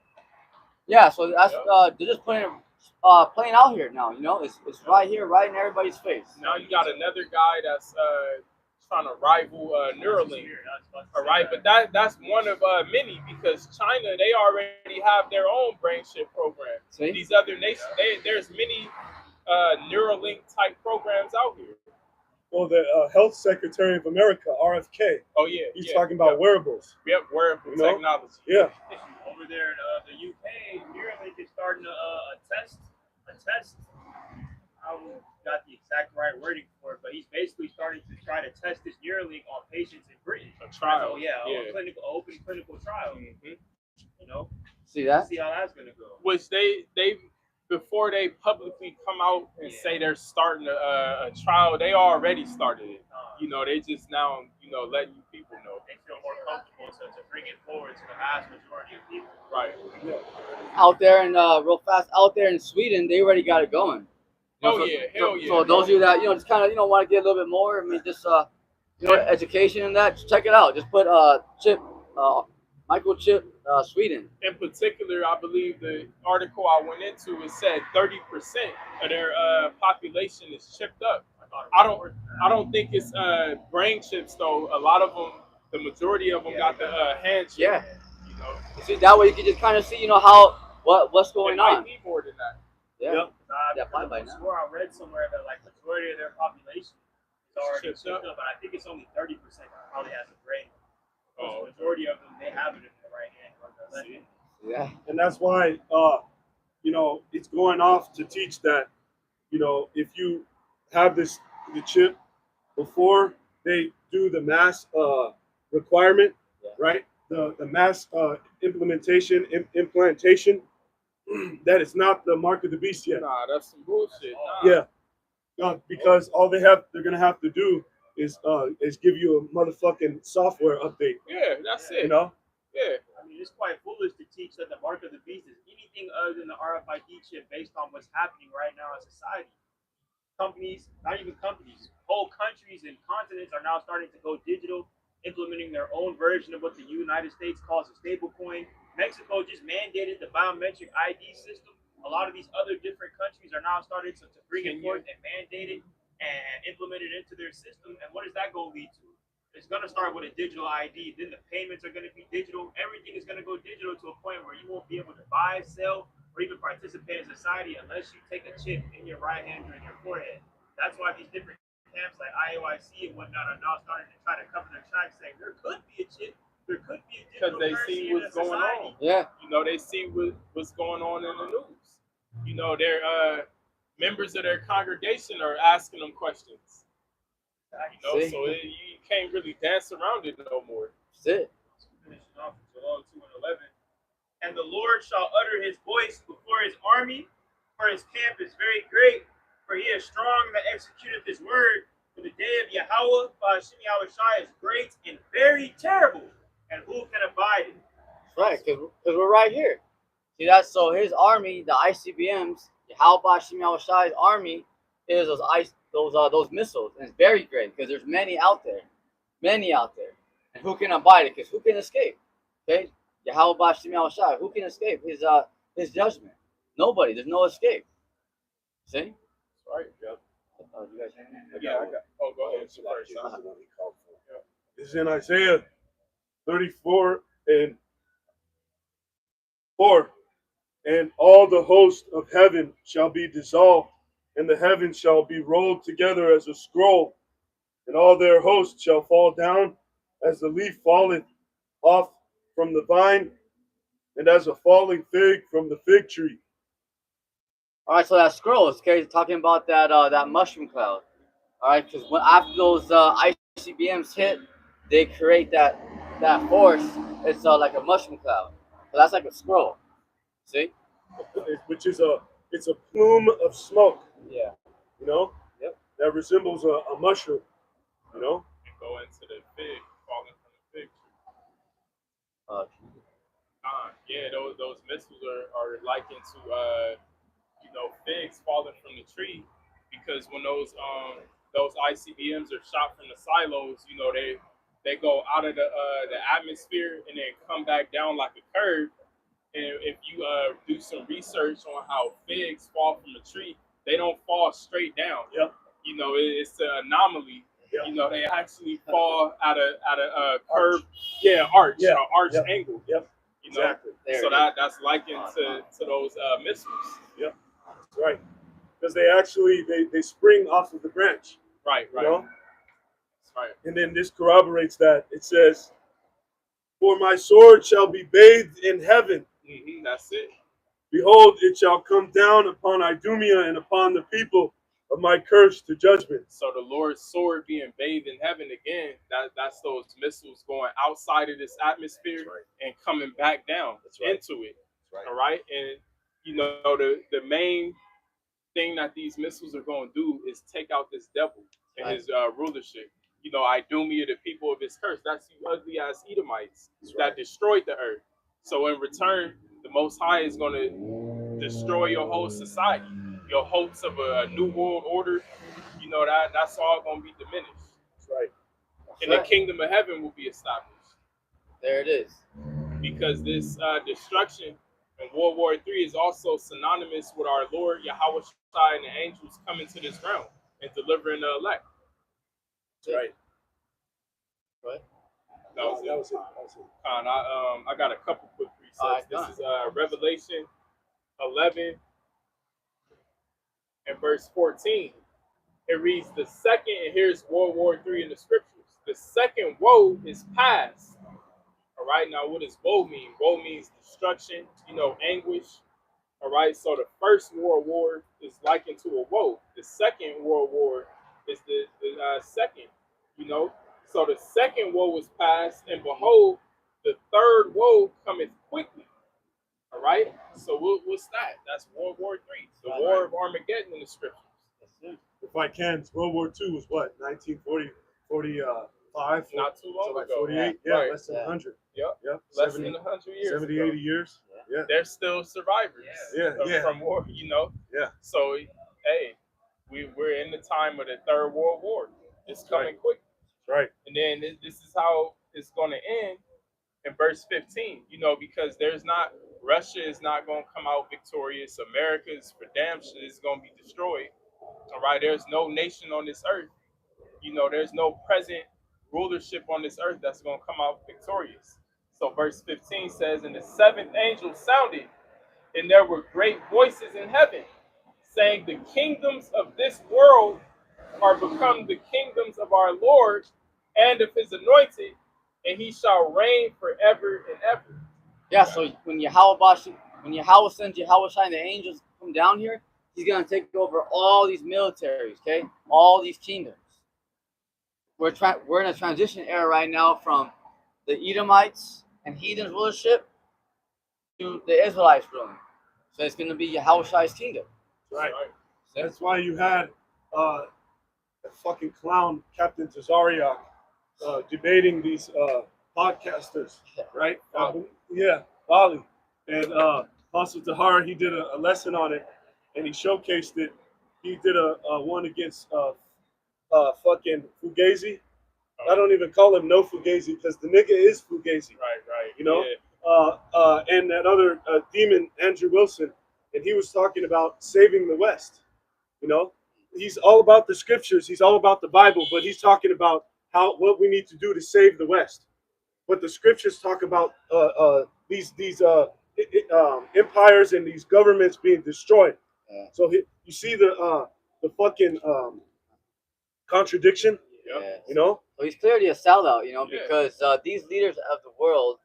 Yeah, so that's they're just playing out here now. It's right here, right in everybody's face. Now you got another guy that's trying to rival Neuralink. All right, but that's one of many, because China, they already have their own brain chip program. See? These other nations, there's many Neuralink type programs out here. Well, the Health Secretary of America, RFK. Oh yeah, he's talking about wearables. Yep, wearable technology. Yeah. Over there in the UK, Neuralink is starting a test. I don't got the exact right wording for it, but he's basically starting to try to test this Neuralink on patients in Britain. A trial. Open clinical trial. Mm-hmm. See that? See how that's gonna go. Which they before they publicly come out and say they're starting a trial, they already started it. They just now letting you people know. They feel more comfortable to bring it forward to the vast majority of people. Right. Out there in real fast, out there in Sweden, they already got it going. Hell yeah. So those of you that just kind of want to get a little bit more, I mean, just education in that, just check it out. Just put microchip Sweden. In particular, I believe the article I went into, it said 30% of their population is chipped up. I don't think it's brain chips though. A lot of them, the majority of them got the hand chip. Yeah. See, that way you can just kind of see, what's going on. It might be more than that. Yeah. I swore I read somewhere that like majority of their population is already chipped up, but I think it's only 30% probably has a brain. The majority of them, they have it in their right hand or their left hand. Yeah. And that's why it's going off to teach that if you have the chip before they do the mass requirement, right? The mass implantation, that it's not the mark of the beast yet. Nah, that's some bullshit. Yeah, because all they're gonna have to do is give you a motherfucking software update. Yeah, that's it. Yeah. I mean, it's quite foolish to teach that the mark of the beast is anything other than the RFID chip based on what's happening right now in society. Companies, not even companies, whole countries and continents are now starting to go digital, implementing their own version of what the United States calls a stablecoin. Mexico just mandated the biometric ID system. A lot of these other different countries are now starting to bring it forth and mandate it. and implement it into their system. And what does that go lead to? It's going to start with a digital ID. Then the payments are going to be digital. Everything is going to go digital to a point where you won't be able to buy, sell, or even participate in society unless you take a chip in your right hand or in your forehead. That's why these different camps like IOIC and whatnot are now starting to try to cover their tracks, saying there could be a chip, there could be a Because digital they currency see in a what's going society. on. Yeah. You know, they see what's going on in the news. You know, their members of their congregation are asking them questions. You know, See? so you can't really dance around it no more. That's it. Finishing off with Joel 2 and 11. And the Lord shall utter his voice before his army, for his camp is very great, for he is strong that executeth his word. For the day of Yahweh, Hashem Yahushai, is great and very terrible, and who can abide it? That's right, because we're right here. See, that's so his army, the ICBMs, Yahweh Shem Yahushai's army is those missiles. And it's very great because there's many out there. Many out there. And who can abide it? Because who can escape? Okay? Yahweh Shem Yahushai. Who can escape his judgment? Nobody. There's no escape. See? Right? Yeah. You guys hear me? Yeah, I got. Oh, go ahead. You first. This is in Isaiah 34 and 4. And all the host of heaven shall be dissolved, and the heavens shall be rolled together as a scroll, and all their hosts shall fall down as the leaf falleth off from the vine, and as a falling fig from the fig tree. All right, so that scroll is talking about that mushroom cloud. All right, because after those ICBMs hit, they create that force. It's like a mushroom cloud. So that's like a scroll. See? Which is it's a plume of smoke, Yeah. you know, Yep. that resembles a mushroom, you know. And go into the fig, falling from the fig tree. Yeah, those missiles are likened to figs falling from the tree, because when those ICBMs are shot from the silos, you know, they go out of the atmosphere and then come back down like a curve. And if you do some research on how figs fall from a tree, they don't fall straight down. Yep. You know, it's an anomaly. Yep. You know, they actually fall at a curve, arch, Yeah. arch Yep. angle. Yep. You know, Exactly. so that's likened to those missiles. Yep. That's right. Because they actually they spring off of the branch. Right. You know? That's right. And then this corroborates that. It says, "For my sword shall be bathed in heaven. Mm-hmm, that's it. Behold, it shall come down upon Idumea and upon the people of my curse to judgment." So the Lord's sword being bathed in heaven again, that's those missiles going outside of this atmosphere and coming back down into it. Right. All right. And you know, the main thing that these missiles are going to do is take out this devil and his rulership. You know, Idumea, the people of his curse, that's the ugly ass Edomites that destroyed the earth. So in return, the Most High is going to destroy your whole society, your hopes of a new world order. You know, that's all going to be diminished. That's right. And the kingdom of heaven will be established. There it is. Because this destruction in World War III is also synonymous with our Lord Yahweh Shai and the angels coming to this realm and delivering the elect. That's right. Right. That was it. Khan, I got a couple quick presets. This is Revelation 11 and verse 14. It reads, the second, and here's World War III in the scriptures. The second woe is past. All right, now what does woe mean? Woe means destruction, you know, anguish. All right, so the first World War is likened to a woe. The second World War is the second, you know. So the second woe is past, and behold, the third woe cometh quickly. All right, so what's that? That's World War III, the War of Armageddon in the scriptures. If I can, World War II was what, 1945? Not too long like ago. 48? Yeah, Right. less than 100. Yep. Yep. Less 70, than 100 years 70, ago. 80 years. Yeah. They're still survivors. From war, you know. Yeah. So, hey, we're in the time of the Third World War. It's coming quick. That's right. And then this is how it's going to end in verse 15. You know, because Russia is not going to come out victorious. America is for damn sure is going to be destroyed. All right, there's no nation on this earth. There's no present rulership on this earth that's going to come out victorious. So verse 15 says, and the seventh angel sounded, and there were great voices in heaven, saying, the kingdoms of this world are become the kingdoms of our Lord and of his anointed, and he shall reign forever and ever. Yeah, so when Yahweh sends Yahweh and the angels come down here, he's gonna take over all these militaries, okay? All these kingdoms. We're in a transition era right now from the Edomites and heathens rulership to the Israelites ruling. So it's gonna be Yahweh's kingdom. Right. That's why you had that fucking clown, Captain Tazariak, debating these podcasters, right? Yeah, Bali. And Apostle Tahar, he did a lesson on it, and he showcased it. He did a one against fucking Fugazi. I don't even call him no Fugazi because the nigga is Fugazi. Right. You know? Yeah. And that other demon, Andrew Wilson, and he was talking about saving the West. You know? He's all about the scriptures. He's all about the Bible, but he's talking about what we need to do to save the West. But the scriptures talk about these empires and these governments being destroyed. Yeah. So you see the fucking contradiction. Yeah. You know. So he's clearly a sellout, Yeah. because these leaders of the world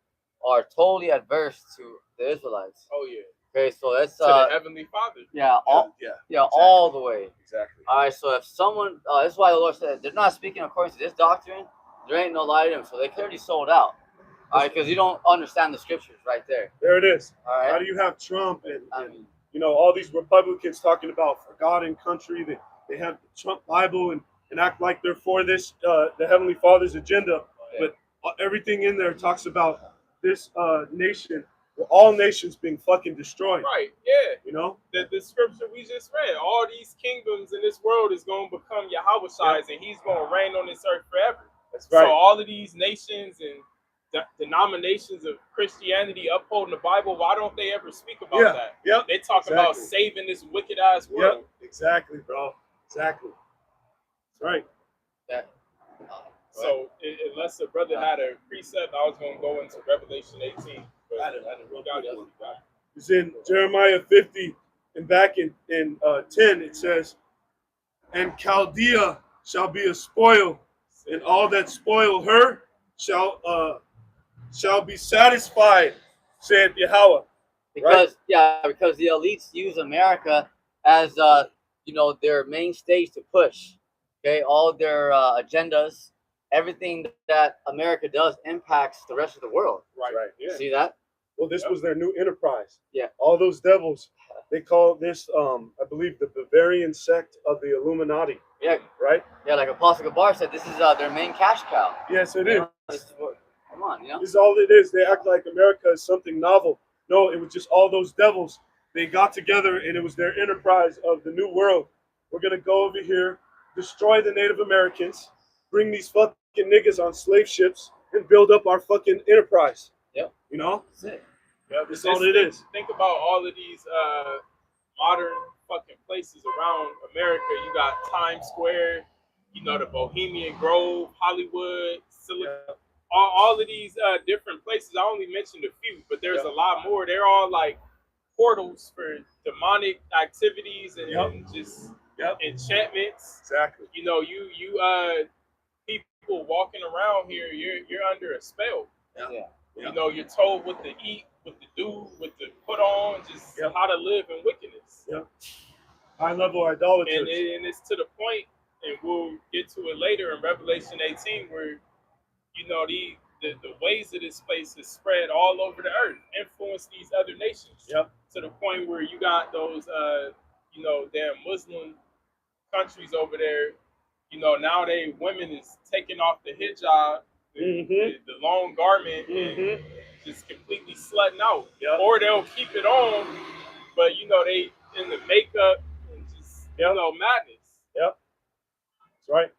are totally adverse to the Israelites. Oh yeah. Okay, so that's To the Heavenly Father. Exactly. all the way. Exactly. All right, so if someone, this is why the Lord said they're not speaking according to this doctrine, there ain't no light in them. So they clearly sold out. All right, because you don't understand the scriptures right there. There it is. All right. How do you have Trump and all these Republicans talking about forgotten country? They have the Trump Bible and act like they're for this the Heavenly Father's agenda, but everything in there talks about this nation, all nations being fucking destroyed. Right. Yeah. You know. The scripture we just read, all these kingdoms in this world is going to become Yahweh's, and he's going to reign on this earth forever. That's right. So all of these nations and denominations of Christianity upholding the Bible, why don't they ever speak about that? Yep. They talk about saving this wicked ass world. Yep. Exactly, bro. Exactly. That's right. So unless the brother had a precept, I was going to go into Revelation 18. But I didn't. It's It's in Jeremiah 50, and back in 10 it says, "And Chaldea shall be a spoil, and all that spoil her shall be satisfied," saith Yahweh. Because because the elites use America as their main stage to push. Okay, all their agendas, everything that America does impacts the rest of the world. Right. Yeah. See that? Well, this was their new enterprise. Yeah. All those devils, they call this, I believe, the Bavarian sect of the Illuminati. Yeah. Right? Yeah, like Apostle Gabar said, this is their main cash cow. Yes, it is. Come on, This is all it is. They act like America is something novel. No, it was just all those devils. They got together, and it was their enterprise of the new world. We're going to go over here, destroy the Native Americans, bring these fucking niggas on slave ships, and build up our fucking enterprise. Yep. You know? That's it. Yeah, that's all it is. Think about all of these modern fucking places around America. You got Times Square, the Bohemian Grove, Hollywood, Silicon. All of these different places. I only mentioned a few, but there's a lot more. They're all like portals for demonic activities and just enchantments. Exactly. You people walking around here, you're under a spell. Yeah. You're told what to eat, what to do, what to put on, just how to live in wickedness. Yep. High level idolatry. And it's to the point, and we'll get to it later in Revelation 18, where the ways of this place is spread all over the earth, influence these other nations. Yep. To the point where you got those damn Muslim countries over there. Now women is taking off the hijab, the long garment, and just completely slutting out. Yep. Or they'll keep it on, but they in the makeup and just madness. Yep. That's right.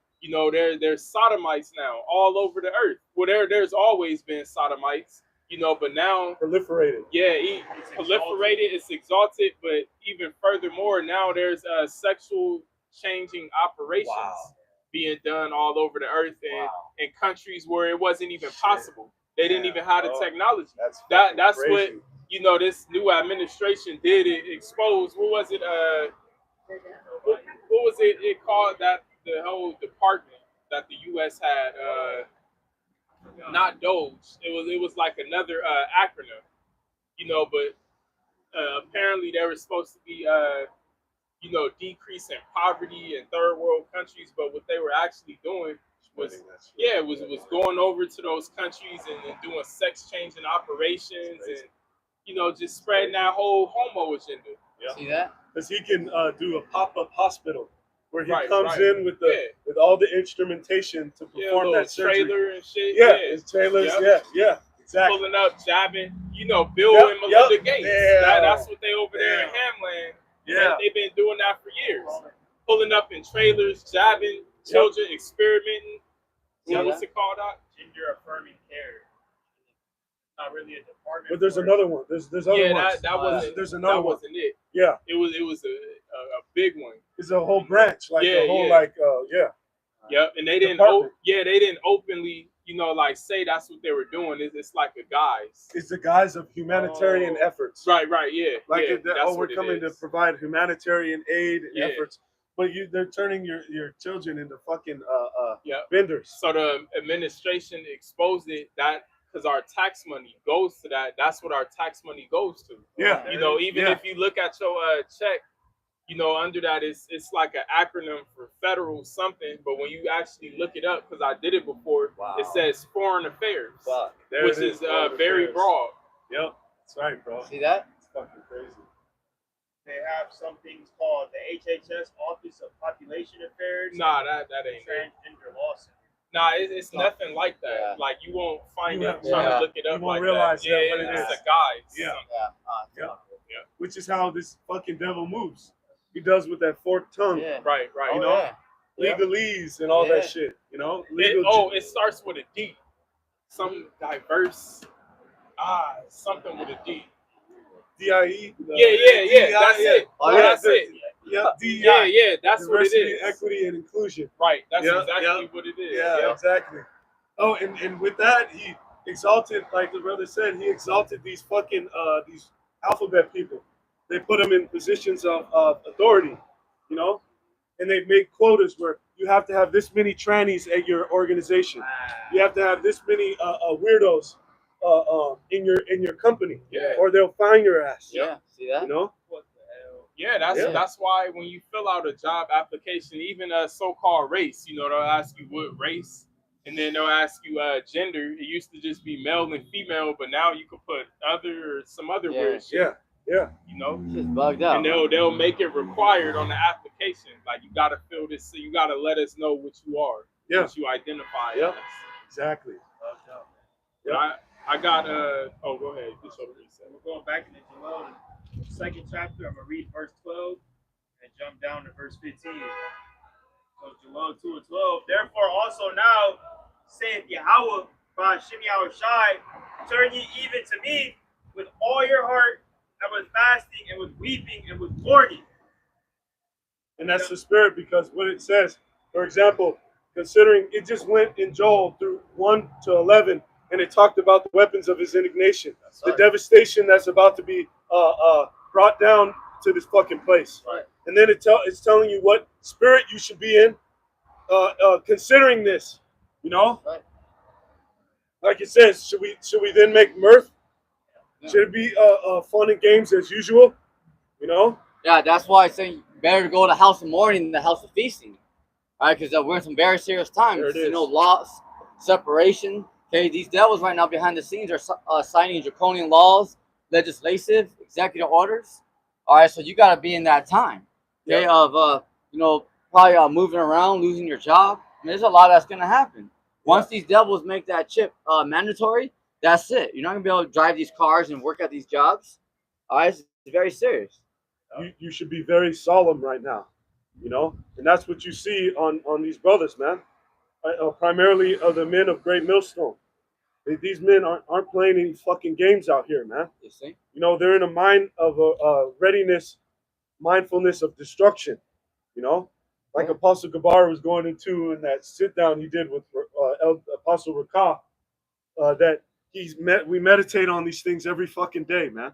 There's sodomites now all over the earth. Well, there's always been sodomites, but now proliferated. Yeah, it's proliferated. It's exalted, but even furthermore, now there's sexual changing operations being done all over the earth and in countries where it wasn't even possible. They didn't even have the technology. That's crazy. what this new administration did. It exposed what was it? What was it? It called that the whole department that the U.S. had. Not Doge. It was like another acronym. But apparently they were supposed to be decrease in poverty in third world countries, but what they were actually doing was was going over to those countries and doing sex changing operations and just spreading that whole homo agenda. See that? Because he can do a pop-up hospital where he Right, comes right. in with with all the instrumentation to perform little that surgery. trailer and shit. His trailers. Yep. Yeah, exactly. Pulling up, jabbing. Bill and Melinda Gates. Damn. That's what they over there in Hamland. Yeah. They've been doing that for years. Pulling up in trailers, jabbing children, experimenting. What's it called? Gender affirming care. Not really a department. But there's another one. There's other ones. that wasn't. There's another that one. wasn't it. Yeah. It was a big one. It's a whole branch, like a whole Yep, and they didn't. They didn't openly, say that's what they were doing. It's like a guise. It's the guise of humanitarian efforts. Right, yeah. Like that's we're coming to provide humanitarian aid efforts, but they're turning your children into fucking vendors. So the administration exposed it that because our tax money goes to that. That's what our tax money goes to. Yeah. Even if you look at your check, under that it's like an acronym for federal something, but when you actually look it up, because I did it before, it says foreign affairs, which is very broad. Yep, that's right, bro. See that? It's fucking crazy. They have some things called the HHS Office of Population Affairs. Nah, that ain't it. Transgender Law Center. Nah, it's nothing like that. Yeah. Like you won't find it Yeah. trying to look it up You won't like realize that. what it it's is. a guise. Yeah. Yeah. Which is how this fucking devil moves. He does with that forked tongue. Yeah. Right. You know? Legalese and all that shit. It starts with a D. Some diverse. Something with a D. DIE. Yeah. That's it. Oh, That's it. DEI. Yeah. That's Diversity, what it is. equity, and inclusion. Right. That's exactly what it is. Yeah, exactly. Oh, and with that, he exalted, like the brother said, he exalted these fucking these alphabet people. They put them in positions of authority, and they make quotas where you have to have this many trannies at your organization. You have to have this many weirdos in your company, or they'll fine your ass. Yeah. See that? What the hell? Yeah, that's why when you fill out a job application, even a so-called race, they'll ask you what race, and then they'll ask you gender. It used to just be male and female, but now you can put other or some other weird shit. Yeah. It's bugged out. And they'll make it required on the application. Like you gotta fill this, so you gotta let us know what you are, what you identify as. Exactly. I got go ahead. We're going back into Joel, the second chapter. I'm gonna read verse 12 and jump down to verse 15. So Joel 2:12. Therefore also now saith Yahweh by Shem Shai, turn ye even to me with all your heart, and with fasting, and with weeping, and with mourning. And that's the spirit, because what it says, for example, considering it just went in Joel through 1 to 11, and it talked about the weapons of his indignation, the devastation that's about to be brought down to this fucking place. Right. And then it's telling you what spirit you should be in, considering this, Right. Like it says, should we then make mirth? Yeah. Should it be fun and games as usual? Yeah, that's why I say better to go to the house of mourning than the house of feasting. All right, because we're in some very serious times. There it is. Loss, separation. Okay, these devils right now behind the scenes are signing draconian laws, legislative, executive orders. All right, so you got to be in that time. Okay, of probably moving around, losing your job. I mean, there's a lot that's gonna happen. Once these devils make that chip mandatory, that's it. You're not gonna be able to drive these cars and work at these jobs. All right, it's very serious. You should be very solemn right now, and that's what you see on these brothers, man. Primarily the men of Great Millstone. These men aren't playing any fucking games out here, man. You see? They're in a mind of readiness, mindfulness of destruction. like Apostle Gabar was going into in that sit down he did with Apostle Rakah, that we meditate on these things every fucking day, man.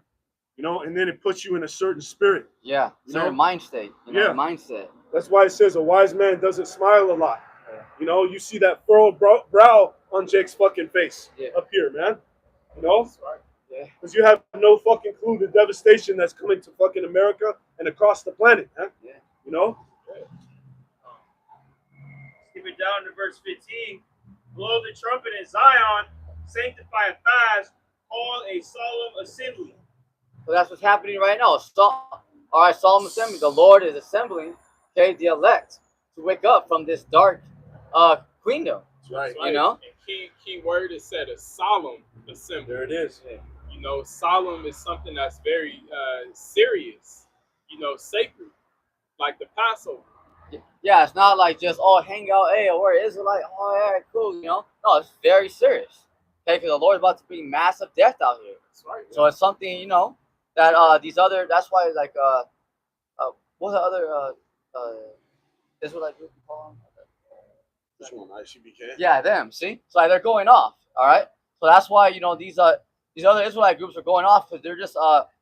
You know, and then it puts you in a certain spirit. Yeah, certain mind state. Mindset. That's why it says a wise man doesn't smile a lot. You know, you see that furrowed brow on Jake's fucking face up here, man. You know? Because you have no fucking clue the devastation that's coming to fucking America and across the planet, man. Yeah. You know? Skip it down to verse 15. Blow the trumpet in Zion, sanctify a fast, call a solemn assembly. So that's what's happening right now. All right, solemn assembly. The Lord is assembling, okay, the elect to wake up from this dark queendom. That's right. You know? And key word is said a solemn assembly. There it is. You know, solemn is something that's very serious, you know, sacred, like the Passover. Yeah, it's not like just, hang out, hey, we're Israelite, yeah, cool, you know? No, it's very serious, okay, because the Lord's about to bring massive death out here. That's right. So it's something, you know, that these other, that's why, like, what's the other Israelite group you call them? Which one? ICBK? Yeah, them, see? So like, they're going off, all right? So that's why, you know, these other Israelite groups are going off because they're just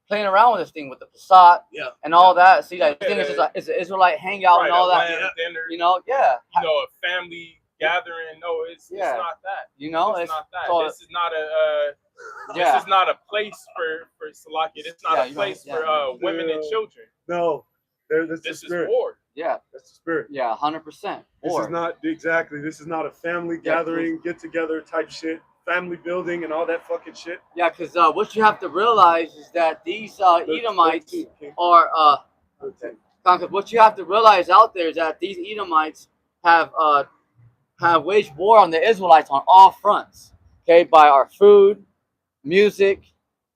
playing around with this thing with the Passat and all that. See, like, the thing is just it's an Israelite hangout and all that. Dinner, you know, a family gathering. No, it's not that. You know, it's not that. So, this is not a this is not a place for Salakia. It's not a place for women and children. No, this is war. Yeah, that's the spirit. Yeah, 100%. This is not exactly. This is not a family gathering, get together type shit. Family building and all that fucking shit. Yeah, because what you have to realize is that these Edomites are what you have to realize out there is that these Edomites have waged war on the Israelites on all fronts. Okay, by our food, music,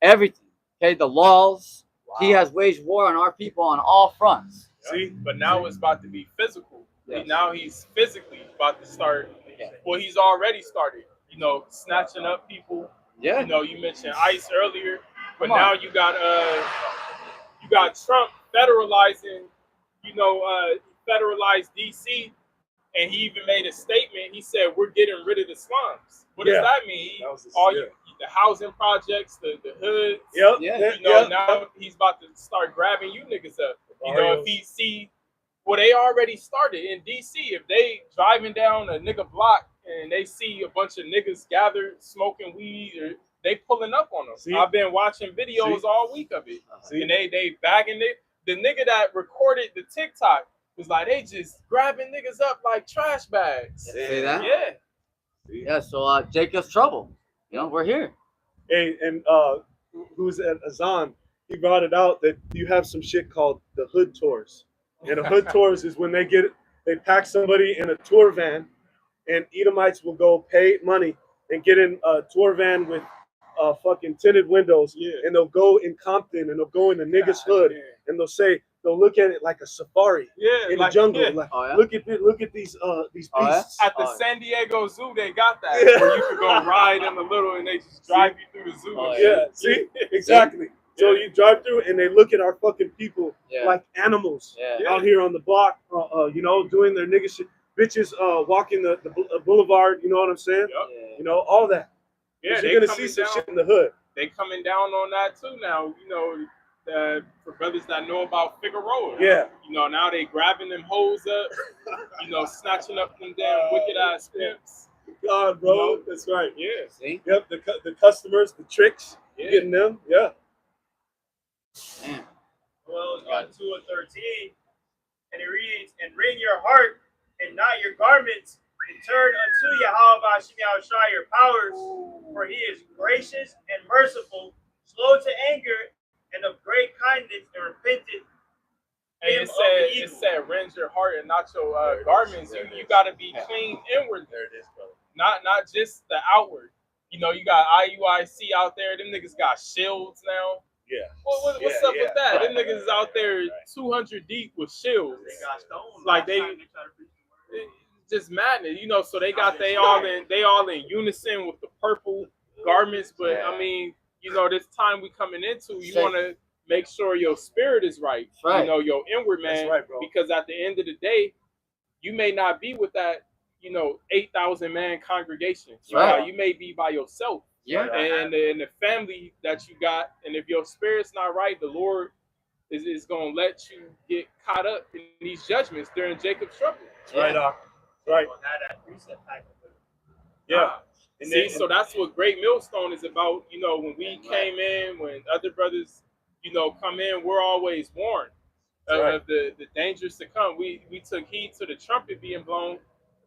everything. Okay, the laws. Wow. He has waged war on our people on all fronts. See, but now it's about to be physical. Yes. Now he's physically about to start. Yeah. Well, he's already started. You know, snatching up people. Yeah. You know, you mentioned ICE earlier, but now you got Trump federalizing. You know, federalized DC, and he even made a statement. He said, "We're getting rid of the slums." What does that mean? The housing projects, the hoods. Yep. Yeah. You know, now he's about to start grabbing you niggas up. You know, if he see, well, they already started in DC. If they driving down a nigga block and they see a bunch of niggas gathered smoking weed, or they pulling up on them. See? I've been watching videos all week of it. And they bagging it. The nigga that recorded the TikTok was like, they just grabbing niggas up like trash bags. See that? Yeah. Yeah, so Jacob's trouble. You know, we're here. Hey, and who's at Azan, he brought it out that you have some shit called the hood tours. And a hood tours is when they pack somebody in a tour van, and Edomites will go pay money and get in a tour van with fucking tinted windows, and they'll go in Compton and they'll go in the niggas hood, and they'll look at it like a safari in the jungle. Yeah. Like, look at these beasts. At the San Diego Zoo, they got that where you could go ride in the little, and they just drive you through the zoo. See, exactly. So you drive through, and they look at our fucking people like animals out here on the block, you know, doing their nigga shit. Bitches walking the boulevard, you know what I'm saying? Yep. You know, all that. Yeah, you're gonna see some shit in the hood. They coming down on that too now. You know, for brothers that know about Figueroa. Yeah. You know, now they grabbing them hoes up. You know, snatching up them damn wicked ass pimps. God, bro, you know? that's right. Yeah. See? Yep, the customers, the tricks, getting them. Yeah. Damn. Well, it's got 2 and 13, and it reads, "And wring your heart and not your garments, and turn unto Yahweh Hashem Yahushua your powers, for he is gracious and merciful, slow to anger, and of great kindness, and repentant." And it said, "Rend your heart and not your garments." You got to be clean inward. There it is, brother. Not just the outward. You know, you got IUIC out there. Them niggas got shields now. Yeah. Well, what's up with that? Them niggas is out there 200 deep with shields. They got stones. Like just madness, you know. So they got they all in unison with the purple garments. But I mean, you know, this time we coming into, you want to make sure your spirit is right. You know, your inward man. That's right, bro. Because at the end of the day, you may not be with that, 8,000 man congregation. Right. You may be by yourself. Yeah. And the family that you got, and if your spirit's not right, the Lord is going to let you get caught up in these judgments during Jacob's trouble. That's right, Doc. Right. Had that precept pack with it. Yeah. And See, then, so that's what Great Millstone is about. When we came in, when other brothers, come in, we're always warned Right. of the dangers to come. We took heed to the trumpet being blown,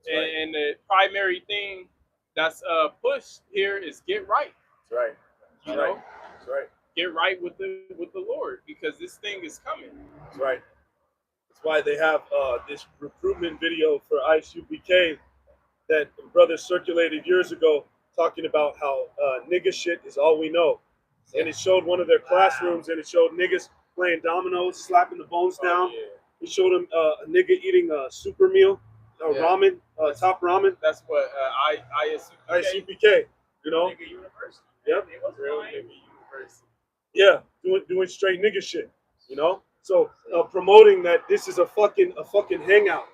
right. and the primary thing that's pushed here is get right. That's right. You know, That's right. get right with the Lord, because this thing is coming. That's right. That's why they have this recruitment video for ISUPK that brothers circulated years ago, talking about how nigga shit is all we know. And it showed one of their classrooms, and it showed niggas playing dominoes, slapping the bones down. Yeah. It showed them a nigga eating a super meal, ramen, top ramen. That's what ISUPK, you know? Nigga University. Yep. It was Real fine. nigga university. Yeah, doing straight nigga shit, you know? So promoting that this is a fucking hangout,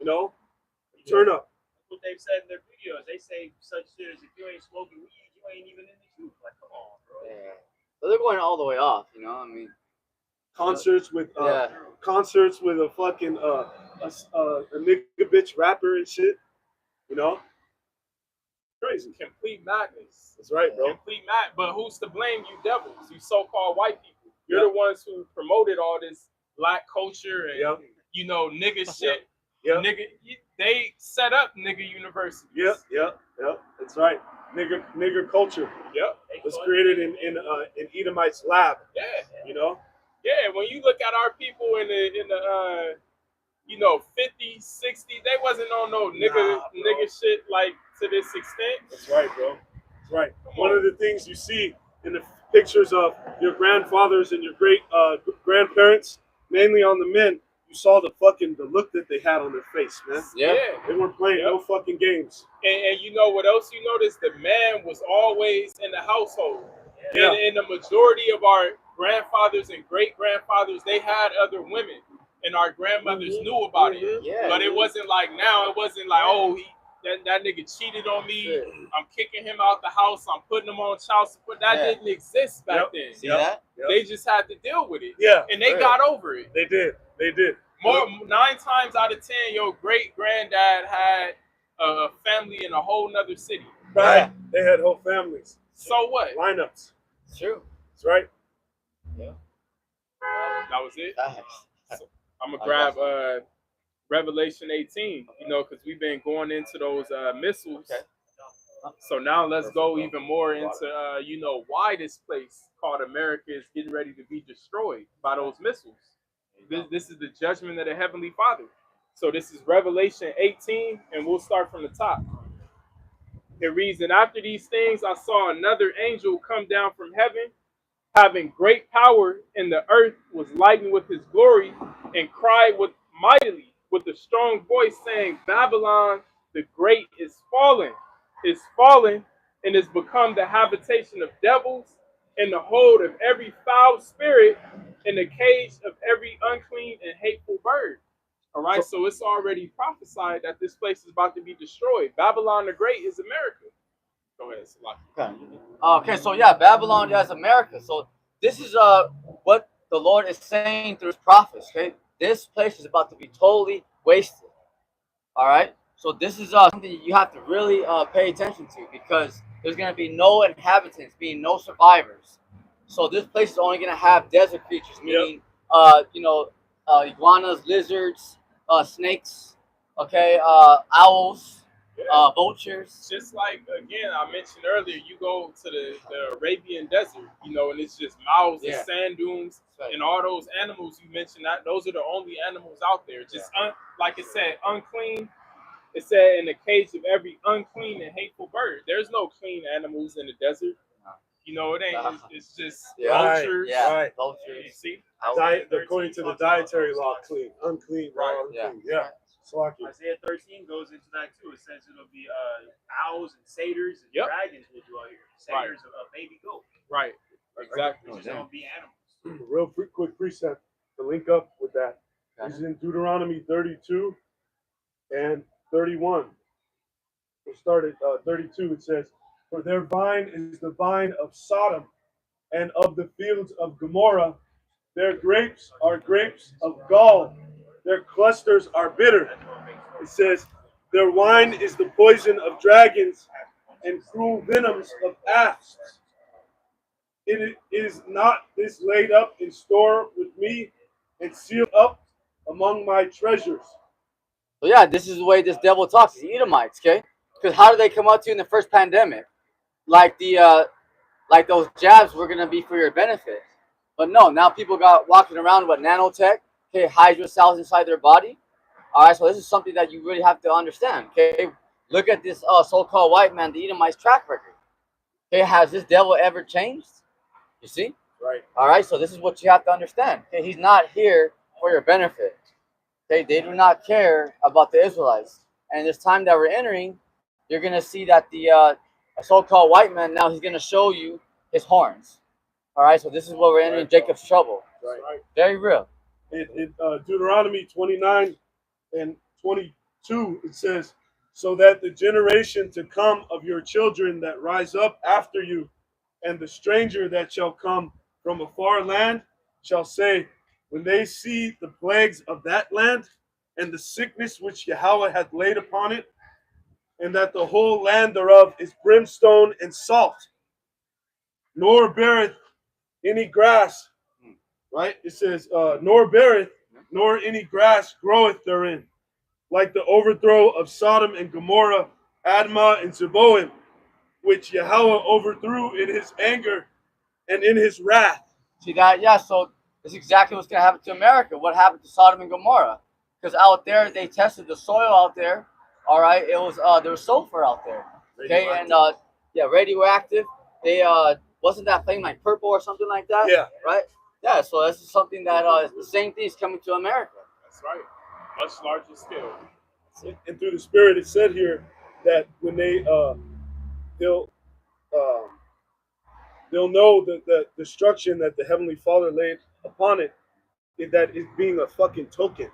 you know? Turn up. That's what they've said in their videos. They say such shit as, if you ain't smoking weed, you ain't even in the truth. Like, come on, bro. Yeah. So they're going all the way off, I mean. Concerts with a fucking a nigga bitch rapper and shit, you know? Crazy. Complete madness. That's right, bro. Complete mad. But who's to blame, you devils, you so-called white people? You're the ones who promoted all this black culture and nigga shit. Yep. Nigga, they set up nigga universities. Yep. That's right. Nigger culture. Yep. Was created in Edomite's lab. Yeah. You know? Yeah, when you look at our people in the 50s, 60s, they wasn't on no nigga shit like to this extent. That's right, bro. That's right. One of the things you see in the pictures of your grandfathers and your great grandparents, mainly on the men, you saw the look that they had on their face, man. Yeah. They weren't playing no fucking games. And you know what else you noticed? The man was always in the household. Yeah. And the majority of our grandfathers and great grandfathers, they had other women, and our grandmothers knew about it. Yeah. But it wasn't like now. It wasn't like, oh, that nigga cheated on me. I'm kicking him out the house. I'm putting him on child support. That didn't exist back then. See that? They just had to deal with it. Yeah. And they got over it. They did. 9 times out of 10, your great granddad had a family in a whole nother city. Right. Yeah. They had whole families. So what? Lineups. It's true. That's right. That was it. Facts. I'm gonna grab Revelation 18, because we've been going into those missiles. Okay. So now let's go even more into why this place called America is getting ready to be destroyed by those missiles. This is the judgment of the Heavenly Father. So this is Revelation 18, and we'll start from the top. It reads, "And after these things I saw another angel come down from heaven, having great power, and the earth was lightened with his glory, and cried mightily with a strong voice, saying, Babylon the great is fallen, and is become the habitation of devils, and the hold of every foul spirit, and the cage of every unclean and hateful bird." All right, so it's already prophesied that this place is about to be destroyed. Babylon the Great is America. Go ahead, Salaki. Okay, so Babylon is America. So this is what the Lord is saying through his prophets. Okay, this place is about to be totally wasted. All right, so this is something you have to really pay attention to, because there's gonna be no inhabitants, being no survivors. So this place is only gonna have desert creatures, meaning iguanas, lizards, snakes, owls, vultures. Just like, again, I mentioned earlier, you go to the Arabian desert, and it's just mouths and sand dunes, and all those animals you mentioned, that those are the only animals out there. Just like it said, unclean. It said, in the cage of every unclean and hateful bird. There's no clean animals in the desert. It ain't. It's just vultures. Right. Vultures. You see? According to the dietary law, clean, unclean, Right. unclean. Yeah. Slaki. Isaiah 13 goes into that too. It says it'll be owls and satyrs and dragons will dwell here. Satyrs of a baby goat. Right. Exactly. Which is going to be animals. Real quick precept to link up with that. This is in Deuteronomy 32, and 31. We'll start at 32. It says, "For their vine is the vine of Sodom, and of the fields of Gomorrah. Their grapes are grapes of gall. Their clusters are bitter." It says, "Their wine is the poison of dragons and cruel venoms of asps. It is not this laid up in store with me and sealed up among my treasures." So yeah, this is the way this devil talks. He's Edomites, okay? Because how did they come out to you in the first pandemic? Like like those jabs were gonna be for your benefit. But no, now people got walking around with nanotech, okay, Hydra cells inside their body. All right, so this is something that you really have to understand, okay? Look at this so-called white man, the Edomite's track record. Okay, has this devil ever changed? You see? Right. All right, so this is what you have to understand. Okay, he's not here for your benefit. Okay, they do not care about the Israelites. And this time that we're entering, you're gonna see that the so-called white man now he's gonna show you his horns. All right, so this is what we're entering Jacob's trouble. Right. Very real. In Deuteronomy 29 and 22, it says, "So that the generation to come of your children that rise up after you, and the stranger that shall come from a far land, shall say, when they see the plagues of that land, and the sickness which Yahweh hath laid upon it, and that the whole land thereof is brimstone and salt, nor beareth any grass," right? It says, "Nor beareth, nor any grass groweth therein, like the overthrow of Sodom and Gomorrah, Admah and Zeboim, which Yahweh overthrew in his anger and in his wrath." See that? Yeah, so that's exactly what's gonna happen to America. What happened to Sodom and Gomorrah? Because out there they tested the soil out there. All right, it was there was sulfur out there. Okay, and yeah, radioactive. They wasn't that thing like purple or something like that? Yeah. Right. Yeah. So this is something that the same thing is coming to America. That's right. Much larger scale. And through the Spirit, it said here that when they'll um, they'll know that the destruction that the Heavenly Father laid upon it, that is being a fucking token,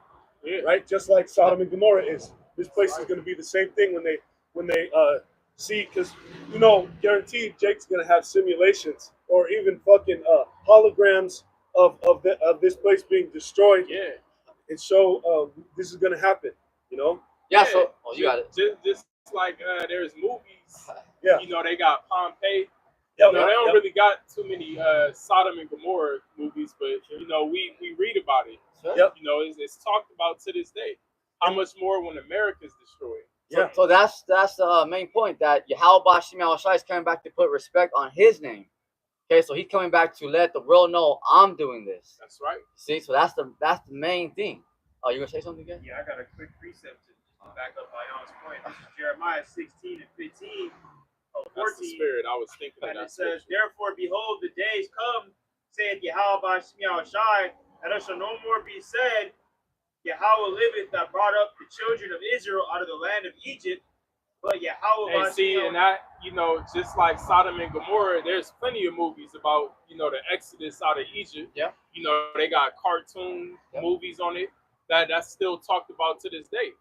right? Just like Sodom and Gomorrah is. This place is going to be the same thing when they see, because guaranteed Jake's going to have simulations or even fucking holograms of this place being destroyed. Yeah. And so this is going to happen, you know. Yeah. So you got it. Just like there's movies. Yeah. They got Pompeii. Yep, They don't really got too many Sodom and Gomorrah movies, but we read about it. Sure. Yep. It's talked about to this day. How much more when America's destroyed? Yeah. So that's the main point, that Yahweh Bashim Yahushai is coming back to put respect on his name. Okay, so he's coming back to let the world know I'm doing this. That's right. See, so that's the main thing. Oh, you gonna say something again? Yeah, I got a quick precept to back up Ion's point. This is Jeremiah 16 and 15. That's the 14. spirit. I was thinking of And that. it says, scripture. "Therefore, behold, the days come, saith Yahweh by Shai, that it shall no more be said, Yahweh liveth that brought up the children of Israel out of the land of Egypt, but Yahweh And see, and that, just like Sodom and Gomorrah, there's plenty of movies about, the Exodus out of Egypt. Yeah. They got cartoon movies on it that's still talked about to this day.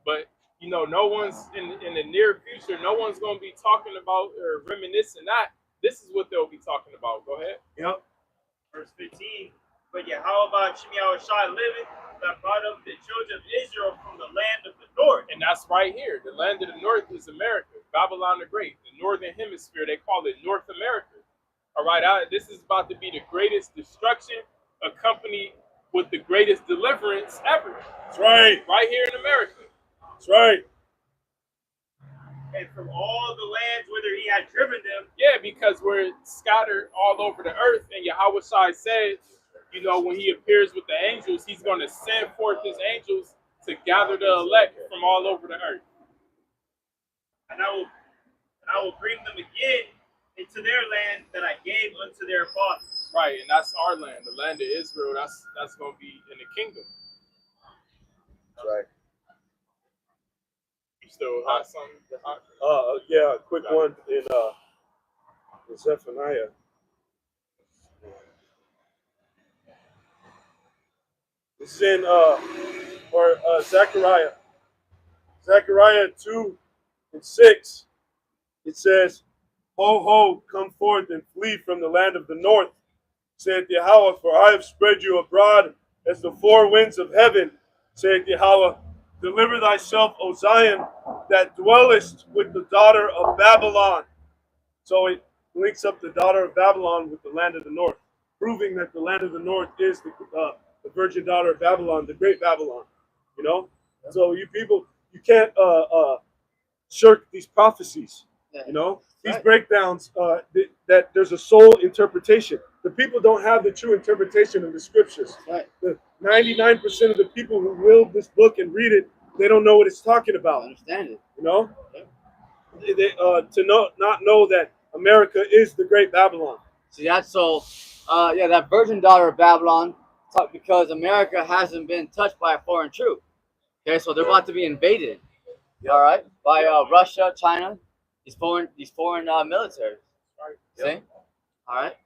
But, no one's in the near future, no one's going to be talking about or reminiscing that. This is what they'll be talking about. Go ahead. Yep. Verse 15. But Yahweh by Shai liveth that brought up the children of Israel from the land of the north. And that's right here. The land of the north is America, Babylon the Great. The northern hemisphere, they call it North America. All right, this is about to be the greatest destruction, accompanied with the greatest deliverance ever. That's right. Right here in America. That's right. And from all the lands whither he had driven them. Yeah, because we're scattered all over the earth. And Yahweh Shai said, when he appears with the angels, he's going to send forth his angels to gather the elect from all over the earth. And I will bring them again into their land that I gave unto their fathers. Right, and that's our land, the land of Israel. That's going to be in the kingdom. That's right. You still have something? Yeah, a quick one in Zephaniah. This is in Zechariah Zechariah 2:6, it says, Ho, ho, come forth and flee from the land of the north, saith Yahweh, for I have spread you abroad as the four winds of heaven, saith Yahweh. Deliver thyself, O Zion, that dwellest with the daughter of Babylon. So it links up the daughter of Babylon with the land of the north, proving that the land of the north is the virgin daughter of Babylon, the great Babylon. You know? So you people, you can't shirk these prophecies. You know? These breakdowns, that there's a soul interpretation. The people don't have the true interpretation of the scriptures. The 99% of the people who wield this book and read it, they don't know what it's talking about. Understand it. You know? To not know that America is the great Babylon. See, that's so, that virgin daughter of Babylon, because America hasn't been touched by a foreign troop. Okay, so they're about to be invaded. All right, by Russia, China, these foreign militaries. See? All right.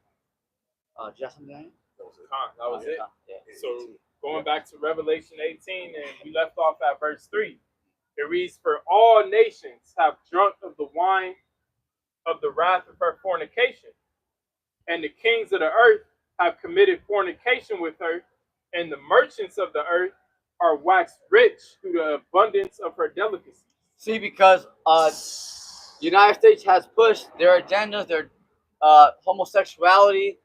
Just something? That was it. Yeah. So going back to Revelation 18, and we left off at verse 3. It reads, for all nations have drunk of the wine of the wrath of her fornication, and the kings of the earth have committed fornication with her, and the merchants of the earth are waxed rich through the abundance of her delicacies. See, because the United States has pushed their agendas, their homosexuality,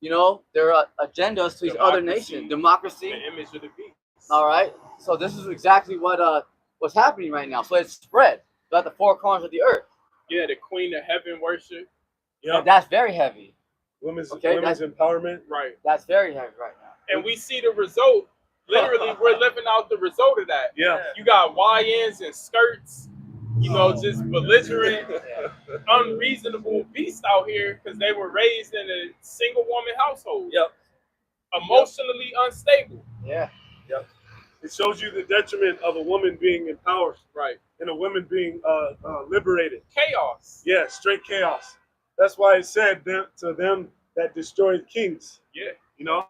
you know, their agendas to these other nations. Democracy. The image of the beast. All right. So this is exactly what's happening right now. So it's spread throughout the four corners of the earth. Yeah, the Queen of Heaven worship. Yeah, that's very heavy. Women's empowerment. Right. That's very heavy right now. And we see the result. Literally, we're living out the result of that. Yeah. You got YNs and skirts, you know, just belligerent, unreasonable beasts out here because they were raised in a single woman household. Yep. Emotionally unstable. Yeah. Yep. It shows you the detriment of a woman being empowered. Right. And a woman being liberated. Chaos. Yeah, straight chaos. That's why it said to them that destroyed kings. Yeah. You know?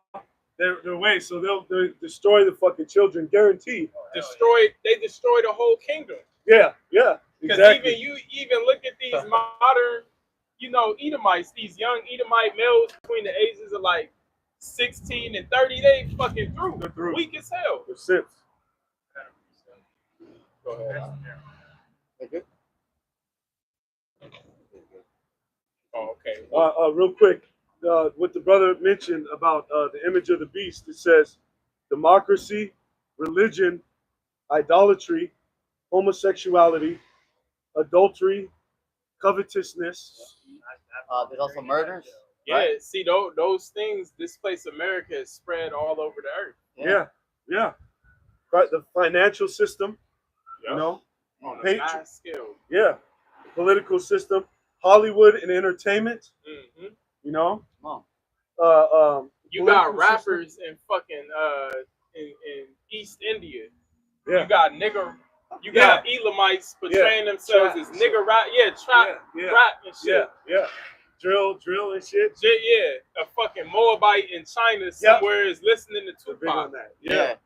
Their way, so they'll destroy the fucking children, guaranteed. They destroy the whole kingdom. Yeah, Because even look at these modern, you know, Edomites, these young Edomite males between the ages of like 16 and 30, they fucking through. They're through. Weak as hell. They're simps. Go ahead. Oh, okay. Real quick. What the brother mentioned about the image of the beast, it says democracy, religion, idolatry, homosexuality, adultery, covetousness. There's also murders. Yeah, right? see, those things displace America is spread all over the earth. Yeah. Right, the financial system, you know, on a mass scale. Yeah, the political system, Hollywood and entertainment. Mm-hmm. You know, you got rappers in fucking in East India. Yeah. You got you got Elamites portraying themselves as nigger rap. Trap and shit. Yeah. Drill and shit. Yeah, a fucking Moabite in China somewhere is listening to Tupac. Yeah.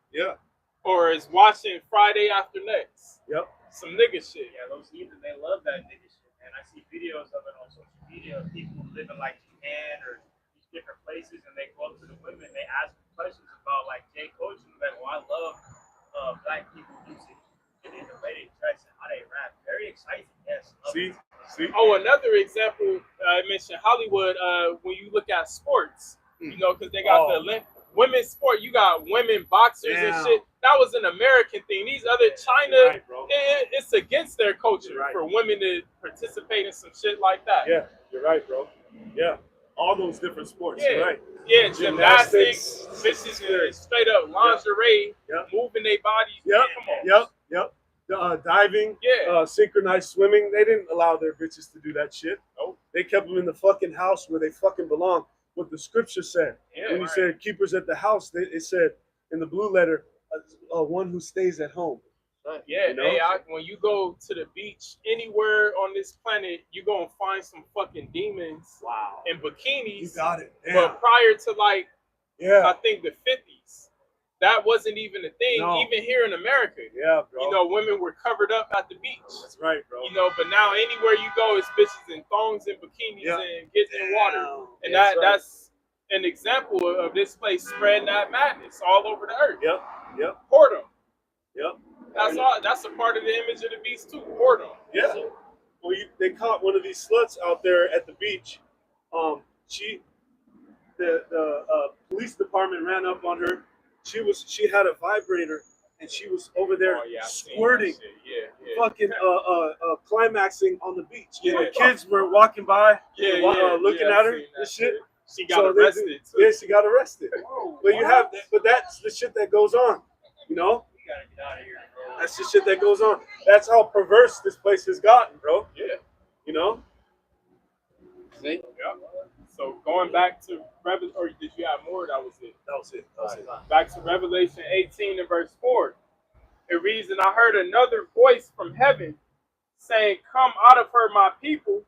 Or is watching Friday After Next. Yep. Some nigga shit. Yeah, those heathen, they love that nigga shit, man. I see videos of it on social media of people living like Japan or these different places, and they go up to the women, they ask them questions about like J. Coach, and like, well, I love black people music and in the way they dress and how they rap. Very exciting, yes. See. Oh, another example I mentioned Hollywood. When you look at sports, you know, because they got the women's sport. You got women boxers and shit. That was an American thing. These other China, it's against their culture for women to participate in some shit like that. Yeah, you're right, bro. Yeah, all those different sports. Yeah, You're right. Yeah, gymnastics, bitches in straight up lingerie, moving their bodies. Yep. Come on. Yep. Diving. Synchronized swimming. They didn't allow their bitches to do that shit. Nope. They kept them in the fucking house where they fucking belong. What the scripture said. When you said keepers at the house, it said in the blue letter, one who stays at home. Yeah, you know? when you go to the beach anywhere on this planet, you're going to find some fucking demons in bikinis. You got it. Yeah. But prior to I think the 50s, that wasn't even a thing, No. even here in America. Yeah, bro. You know, women were covered up at the beach. That's right, bro. You know, but now anywhere you go, it's bitches in thongs and bikinis Yeah. and getting in water. And That's right. that's an example of this place spreading that madness all over the earth. Yep. Yep. Whoredom. Yep. That's all. That's a part of the image of the beast too. Whoredom. Yeah. Well, they caught one of these sluts out there at the beach. The police department ran up on her. She had a vibrator and she was over there Oh, yeah, I've seen that squirting, shit. Yeah. fucking climaxing on the beach. Yeah, the kids were walking by, looking at her and shit. She got arrested. Too. Yeah, she got arrested. But that's the shit that goes on, you know. We gotta get out of here, bro. That's the shit that goes on. That's how perverse this place has gotten, bro. Yeah. You know. See? Yeah. So going back to Revelation, or did you have more? That was it. That was it. That was it. Back to Revelation 18 and verse 4. It reads, and I heard another voice from heaven saying, come out of her, my people,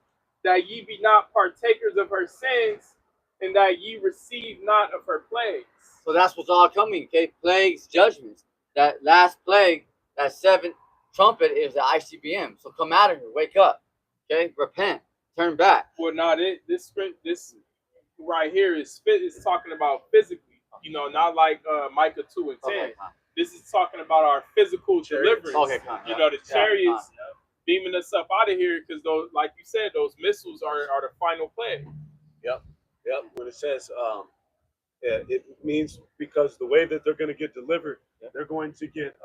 that ye be not partakers of her sins, and that ye receive not of her plagues. So that's what's all coming, okay? Plagues, judgments. That last plague, that seventh trumpet is the ICBM. So come out of here, wake up, okay? Repent, turn back. Well, not it. This right here is talking about physically, you know, not like Micah 2 and 10. Okay, This is talking about our physical deliverance. Okay, you know, the chariots beaming us up out of here because those, like you said, those missiles are the final plague. Yep. When it says, it means because the way that they're going to get delivered, they're going to get,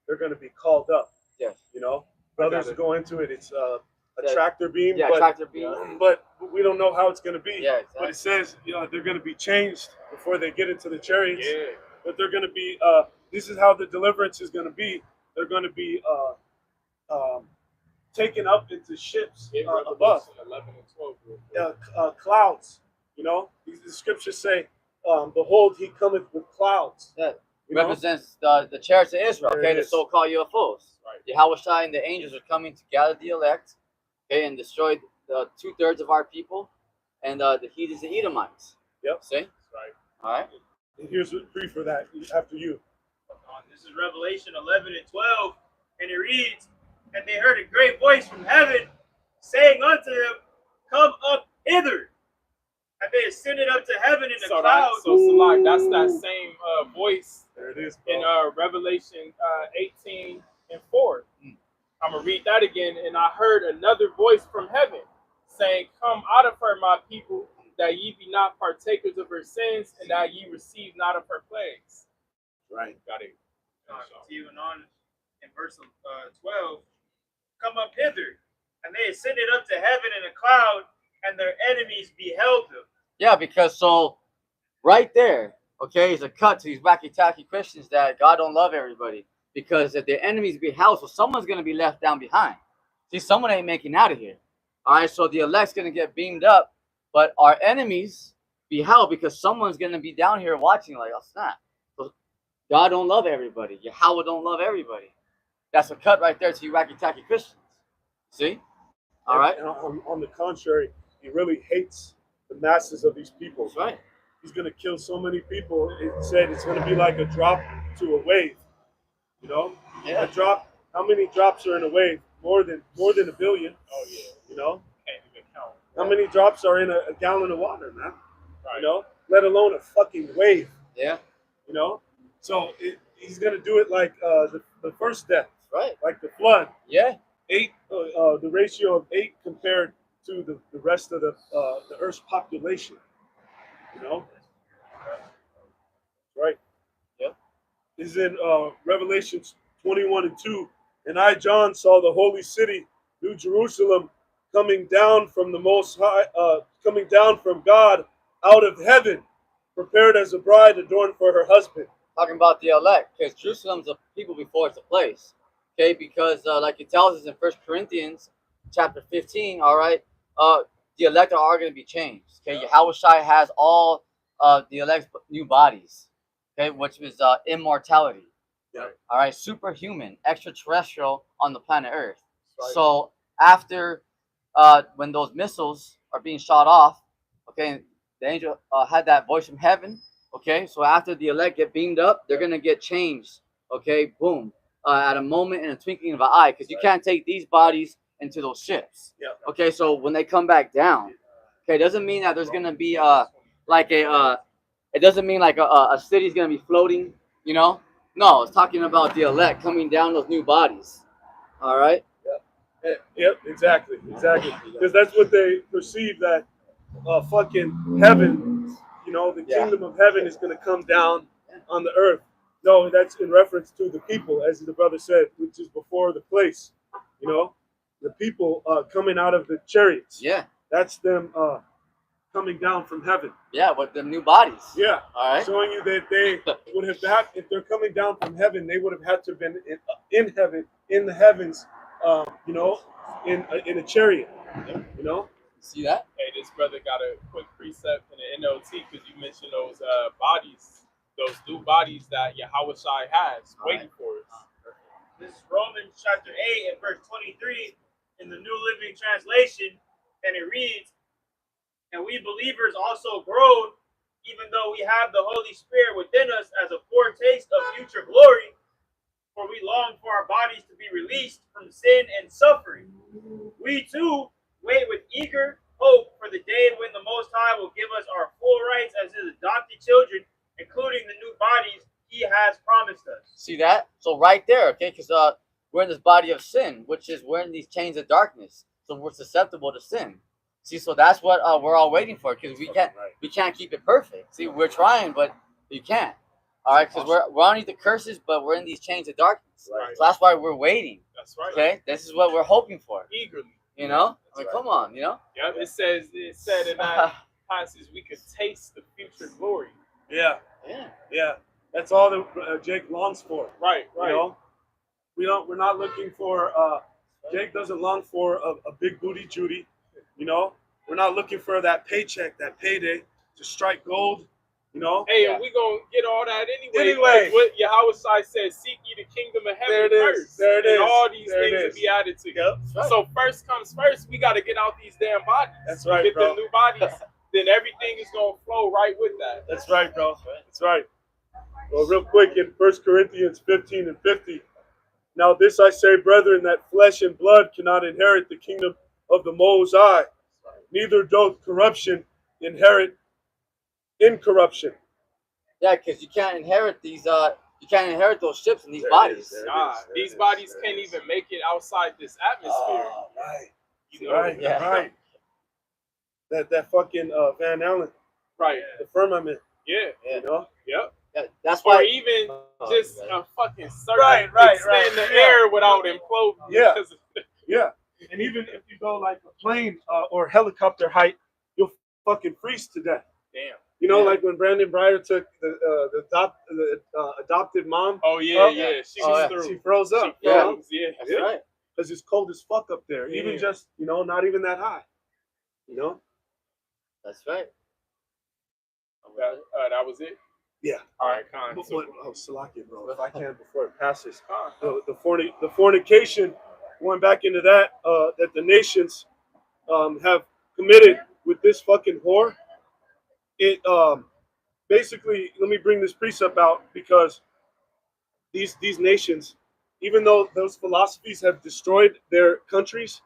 they're going to be called up. Yes. You know, brothers go into it. It's a tractor beam. Yeah, but, tractor beam. But we don't know how it's going to be. Yeah, exactly. But it says, you know, they're going to be changed before they get into the chariots. Yeah. But they're going to be, this is how the deliverance is going to be. They're going to be taken up into ships above. 11 and 12. Clouds, you know. The scriptures say, behold, he cometh with clouds. Yeah. You know? Represents the chariots of Israel, There okay? it The is. so-called UFOs. Right. Yahweh and the angels are coming to gather the elect, okay, and destroy the 2/3 of our people, and the heathens, the Edomites. Yep. See? Right. All right. And here's a brief for that after you. This is Revelation 11 and 12, and it reads, and they heard a great voice from heaven, saying unto them, come up hither. And they ascended up to heaven in the clouds. Salak, that's that same voice There it is, in bro. Revelation 18 and 4. I'm going to read that again. And I heard another voice from heaven saying, come out of her, my people, that ye be not partakers of her sins, and that ye receive not of her plagues. Right. Got it. Continuing on in verse 12, come up hither. And they ascended up to heaven in a cloud, and their enemies beheld them. Yeah, because so right there, okay, is a cut to these wacky-tacky Christians that God don't love everybody. Because if their enemies be held, so someone's going to be left down behind. See, someone ain't making out of here. All right, so the elect's going to get beamed up, but our enemies be held because someone's going to be down here watching like, oh, snap. So God don't love everybody. Yahweh don't love everybody. That's a cut right there to you wacky-tacky Christians. See? All right? And on the contrary, he really hates the masses of these people. That's right. He's going to kill so many people. It said it's going to be like a drop to a wave. You know? Yeah. A drop. How many drops are in a wave? More than a billion. Oh, yeah. You know? Can't even count. How many drops are in a gallon of water, man? Right. You know? Let alone a fucking wave. Yeah. You know? So he's going to do it like the first death. Right. Like the flood. Yeah. 8, the ratio of 8 compared to the rest of the Earth's population. You know? Right? Yep. This is in Revelation 21 and 2. And I, John, saw the holy city, New Jerusalem, coming down from the Most High, coming down from God out of heaven, prepared as a bride adorned for her husband. Talking about the elect, because Jerusalem's a people before it's a place. Okay, because like it tells us in 1 Corinthians chapter 15, all right, the elect are going to be changed. Okay, Yahweh Shai has all the elect's new bodies, okay, which is immortality. Yeah. All right, superhuman, extraterrestrial on the planet Earth. Right. So after when those missiles are being shot off, okay, the angel had that voice from heaven, Okay, so after the elect get beamed up, they're gonna get changed. Okay, boom, at a moment in a twinkling of an eye, because you can't take these bodies into those ships. Yeah. Okay, so when they come back down, okay, doesn't mean that there's gonna be like a it doesn't mean like a city's gonna be floating. You know, no, it's talking about the elect coming down those new bodies. All right. Yep, exactly. Because that's what they perceive, that fucking heaven, the kingdom of heaven is going to come down on the earth. No, that's in reference to the people, as the brother said, which is before the place. The people coming out of the chariots. Yeah. That's them coming down from heaven. Yeah, with the new bodies. Yeah. All right. Showing you that they would have had, if they're coming down from heaven, they would have had to have been in heaven, in the heavens, in a chariot. See that? Hey, this brother got a quick precept in the NLT because you mentioned those bodies, those new bodies that Yahweh Shai has waiting for us. This is Romans chapter 8 and verse 23 in the New Living Translation, and it reads, "And we believers also groan, even though we have the Holy Spirit within us as a foretaste of future glory, for we long for our bodies to be released from sin and suffering. We too wait with eager hope for the day when the Most High will give us our full rights as His adopted children, including the new bodies He has promised us." See that? So right there, okay, because we're in this body of sin, which is we're in these chains of darkness, so we're susceptible to sin. See, so that's what we're all waiting for, because we can't keep it perfect. See, we're trying, but you can't. All right, because we're underneath the curses, but we're in these chains of darkness. Right. So that's why we're waiting. That's right. Okay, this is what we're hoping for. Eagerly. You know, That's I mean, right. come on, you know. Yeah, it said in that passage we could taste the future glory. Yeah. Yeah. That's all that Jake longs for. Right. We're not looking for. Jake doesn't long for a big booty Judy. We're not looking for that paycheck, that payday to strike gold. Hey, and we gonna get all that anyway. What Yahweh Shai said, "Seek ye the kingdom of heaven first, There it and is. all these There it things will is. be added to you." Yep. Right. So first comes first, we got to get out these damn bodies. That's right, Get bro. them new bodies, then everything is gonna flow right with that. That's right, bro. That's right. Well, real quick in 1 Corinthians 15 and 50. "Now this I say, brethren, that flesh and blood cannot inherit the kingdom of the Most High, neither doth corruption inherit incorruption." Yeah, because you can't inherit these. You can't inherit those ships and these bodies. These bodies can't even make it outside this atmosphere. Right. You know? Right. Yeah. Right. That fucking Van Allen, Right. the firmament. Yeah. Yep. Yeah, that's Or why. even just a fucking circle Right. in the air without imploding. Yeah. Because Yeah. And even if you go like a plane or helicopter height, you'll fucking freeze to death. damn. Like when Brandon Breyer took the adopted mom. Oh yeah, Oh, yeah. She Oh, was yeah. through. She froze up. She froze, yeah. That's Yeah. right. Because it's cold as fuck up there. Yeah. Even just, not even that high. That's right. That was it. Yeah. All right, Khan. Salakia, bro. If I can before it passes. Khan. The fornication, going back into that, that the nations have committed with this fucking whore. It basically, let me bring this precept out, because these nations, even though those philosophies have destroyed their countries,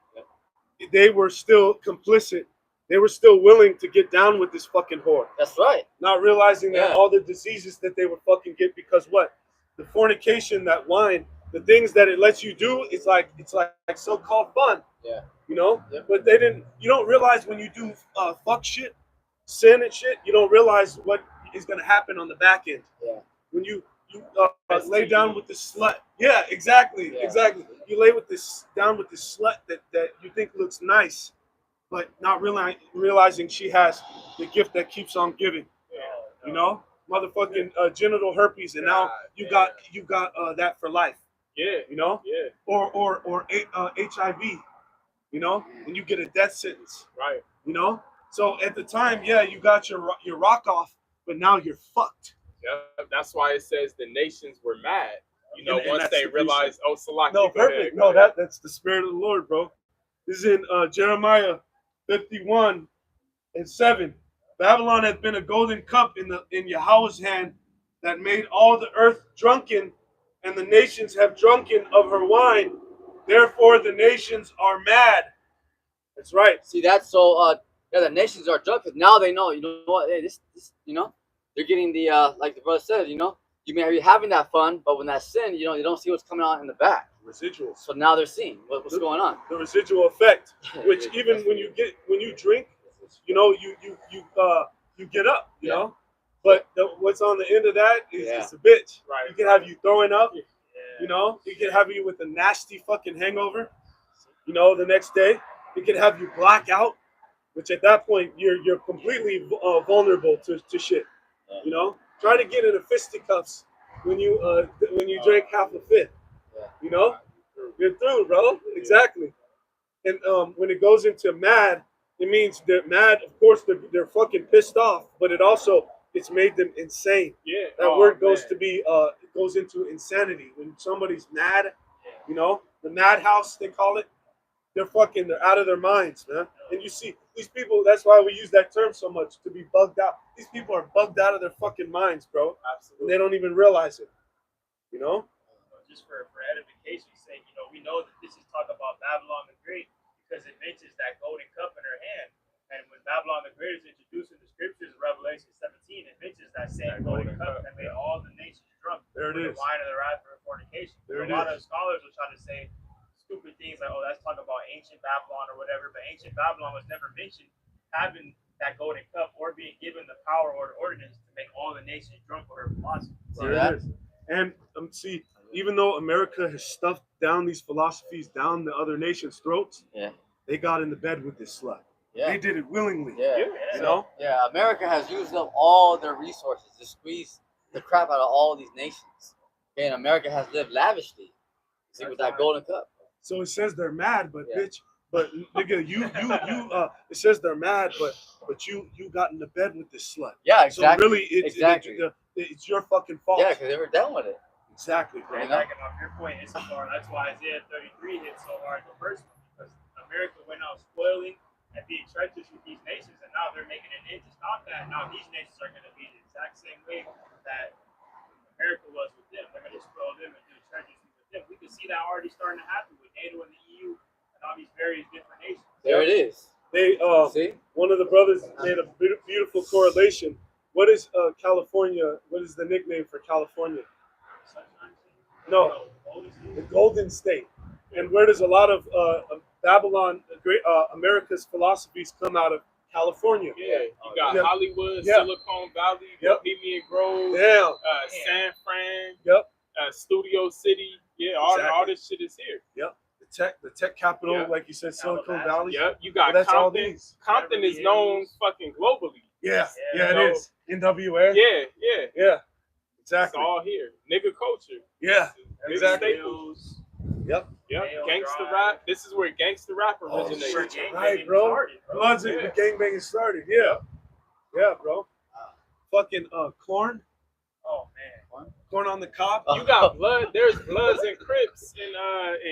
they were still complicit. They were still willing to get down with this fucking whore, That's right. not realizing that Yeah. all the diseases that they would fucking get, because what? The fornication, that wine, the things that it lets you do, it's like so-called fun. Yeah. Yep. But you don't realize when you do fuck shit, sin and shit, you don't realize what is going to happen on the back end. Yeah. When you lay down with this slut. Yeah, exactly. You lay down with this slut that you think looks nice, but not realizing she has the gift that keeps on giving. Motherfucking genital herpes, and now you got that for life. Yeah. Yeah. Or HIV. And you get a death sentence. Right. So at the time, yeah, you got your rock off, but now you're fucked. Yeah. That's why it says the nations were mad. And Once that's they the realized, Salaki. No, go ahead, perfect. go No, ahead. that's the spirit of the Lord, bro. This is in Jeremiah 51 and 7. Babylon has been a golden cup in Yahweh's hand that made all the earth drunken, and the nations have drunken of her wine. Therefore, the nations are mad. That's right. See that? So yeah, the nations are drunk because now they know. You know what? Hey, this they're getting the like the brother said. You may be having that fun, but when that sin, you don't see what's coming out in the back. Residuals. So now they're seeing what's going on. The residual effect, which even when you drink, you get up, you know. But what's on the end of that is it's a bitch. Right. It can have you throwing up, you know. It can have you with a nasty fucking hangover, the next day. It can have you black out, which at that point you're completely vulnerable to shit. Try to get into fisticuffs when you drink half a fifth. You're through, bro. Exactly. And when it goes into mad, it means they're mad. Of course, they're fucking pissed off, but it's made them insane. Yeah. That word goes it goes into insanity. When somebody's mad, the madhouse they call it. They're out of their minds, man. And you see these people. That's why we use that term so much, to be bugged out. These people are bugged out of their fucking minds, bro. Absolutely. And they don't even realize it. Just for edification's sake, we know that this is talk about Babylon the Great because it mentions that golden cup in her hand. And when Babylon the Great is introduced in the scriptures, Revelation 17, it mentions that same golden cup that made all the nations drunk. There it is. The wine of the wrath of fornication. There A lot of scholars will try to say stupid things like, oh, that's talking about ancient Babylon or whatever, but ancient Babylon was never mentioned having that golden cup or being given the power or the ordinance to make all the nations drunk with her philosophy. There it is. And see, even though America has stuffed down these philosophies down the other nations' throats, they got in the bed with this slut. They did it willingly. Yeah, America has used up all their resources to squeeze the crap out of all these nations. Okay, and America has lived lavishly. See, with that golden cup. So it says they're mad, but bitch, but nigga, you it says they're mad, but you got in the bed with this slut. Yeah, exactly. So really, it's your fucking fault. Yeah, because they were done with it. Exactly, bro. And backing off your point, Issachar, that's why Isaiah 33 hit so hard the first one, because America went out spoiling and being treacherous with these nations, and now they're making an end to stop that. Now these nations are going to be the exact same way that America was with them. They're going to spoil them and do treacherously with them. We can see that already starting to happen with NATO and the EU and all these various different nations. There it is. They see, one of the brothers made a beautiful correlation. What is California? What is the nickname for California? No, the Golden State. And where does a lot of Babylon, America's philosophies come out of? California. Yeah, you got Hollywood, Yeah. Silicon Valley, Bohemian Grove, Yeah. San Fran, Yep. Studio City. Yeah, all this shit is here. Yep. The tech capital, Yeah. like you said, Silicon Valley. Yep, you got That's all Compton. these. Compton is known fucking globally. Yeah, Yeah, it is. NWA. Yeah, Yeah. it's Exactly. all here. Nigga culture. Yeah. Nigga Exactly. staples. Yep. Yep, Nail gangster drive. rap. This is where gangster rap Oh, originated. shit. Right, bro. Bloods Yeah. the gangbanging started. Yeah. Yeah, bro. Fucking corn. Oh man. Corn on the cob. You got blood. There's Bloods and Crips in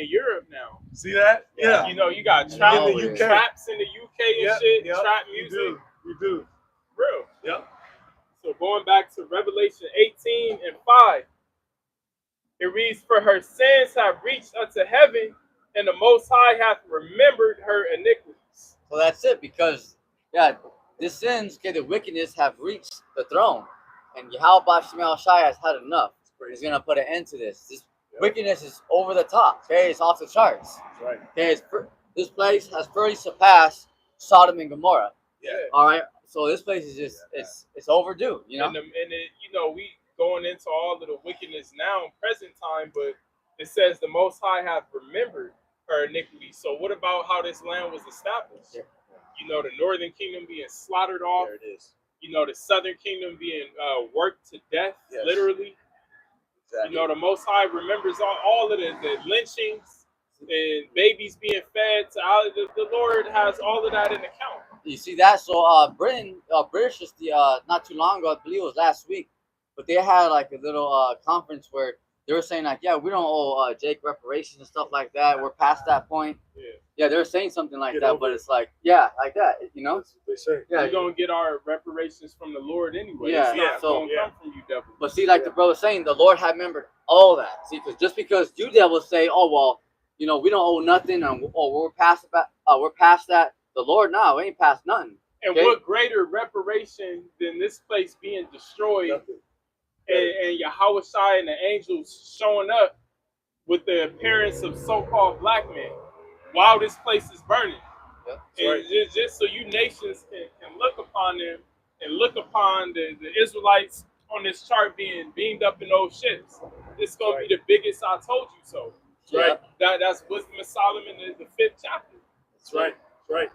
Europe now. See that? Yeah. You know, you got In trap, the UK. traps in the UK and shit. Yep. Trap You music. do. You do. Real. Yep. So going back to Revelation 18 and 5, it reads, "For her sins have reached unto heaven, and the Most High hath remembered her iniquities." So that's it, because the sins, the wickedness have reached the throne, and Yahweh Shemel Shai has had enough. He's gonna put an end to this. This wickedness is over the top. Okay, it's off the charts. That's right. Okay, this place has fully surpassed Sodom and Gomorrah. Yeah. All right, so this place is just it's overdue. You know. And you know, we going into all of the wickedness now in present time, but it says the Most High hath remembered her iniquity. So what about how this land was established? Yeah. You know, the northern kingdom being slaughtered off. There it is. You know, the southern kingdom being worked to death, Yes. literally. Exactly. You know, the Most High remembers all of the lynchings and babies being fed. The Lord has all of that in account. You see that? So British just not too long ago, I believe it was last week, but they had like a little conference where they were saying like, yeah, we don't owe Jake reparations and stuff like that. We're past that point. Yeah. Yeah, they were saying something like Get that, over but it. it's like, yeah, like that, you know? That's what they say. Yeah, We're gonna get our reparations from the Lord anyway. Yeah, It's not yeah, gonna yeah. come from you, devil. but see, like the brother was saying, the Lord had remembered all that. See, because just because you devils say, oh well, you know, we don't owe nothing, and we're past that. The Lord now ain't past nothing. And Okay? what greater reparation than this place being destroyed Nothing. and Yahweh Shai and the angels showing up with the appearance of so-called black men while this place is burning? Yep. And Right. just so you nations can look upon them and look upon the Israelites on this chart being beamed up in those ships. It's going Right. to be the biggest I told you so. Right. That's Wisdom of Solomon, the 5th chapter. That's right. That's right.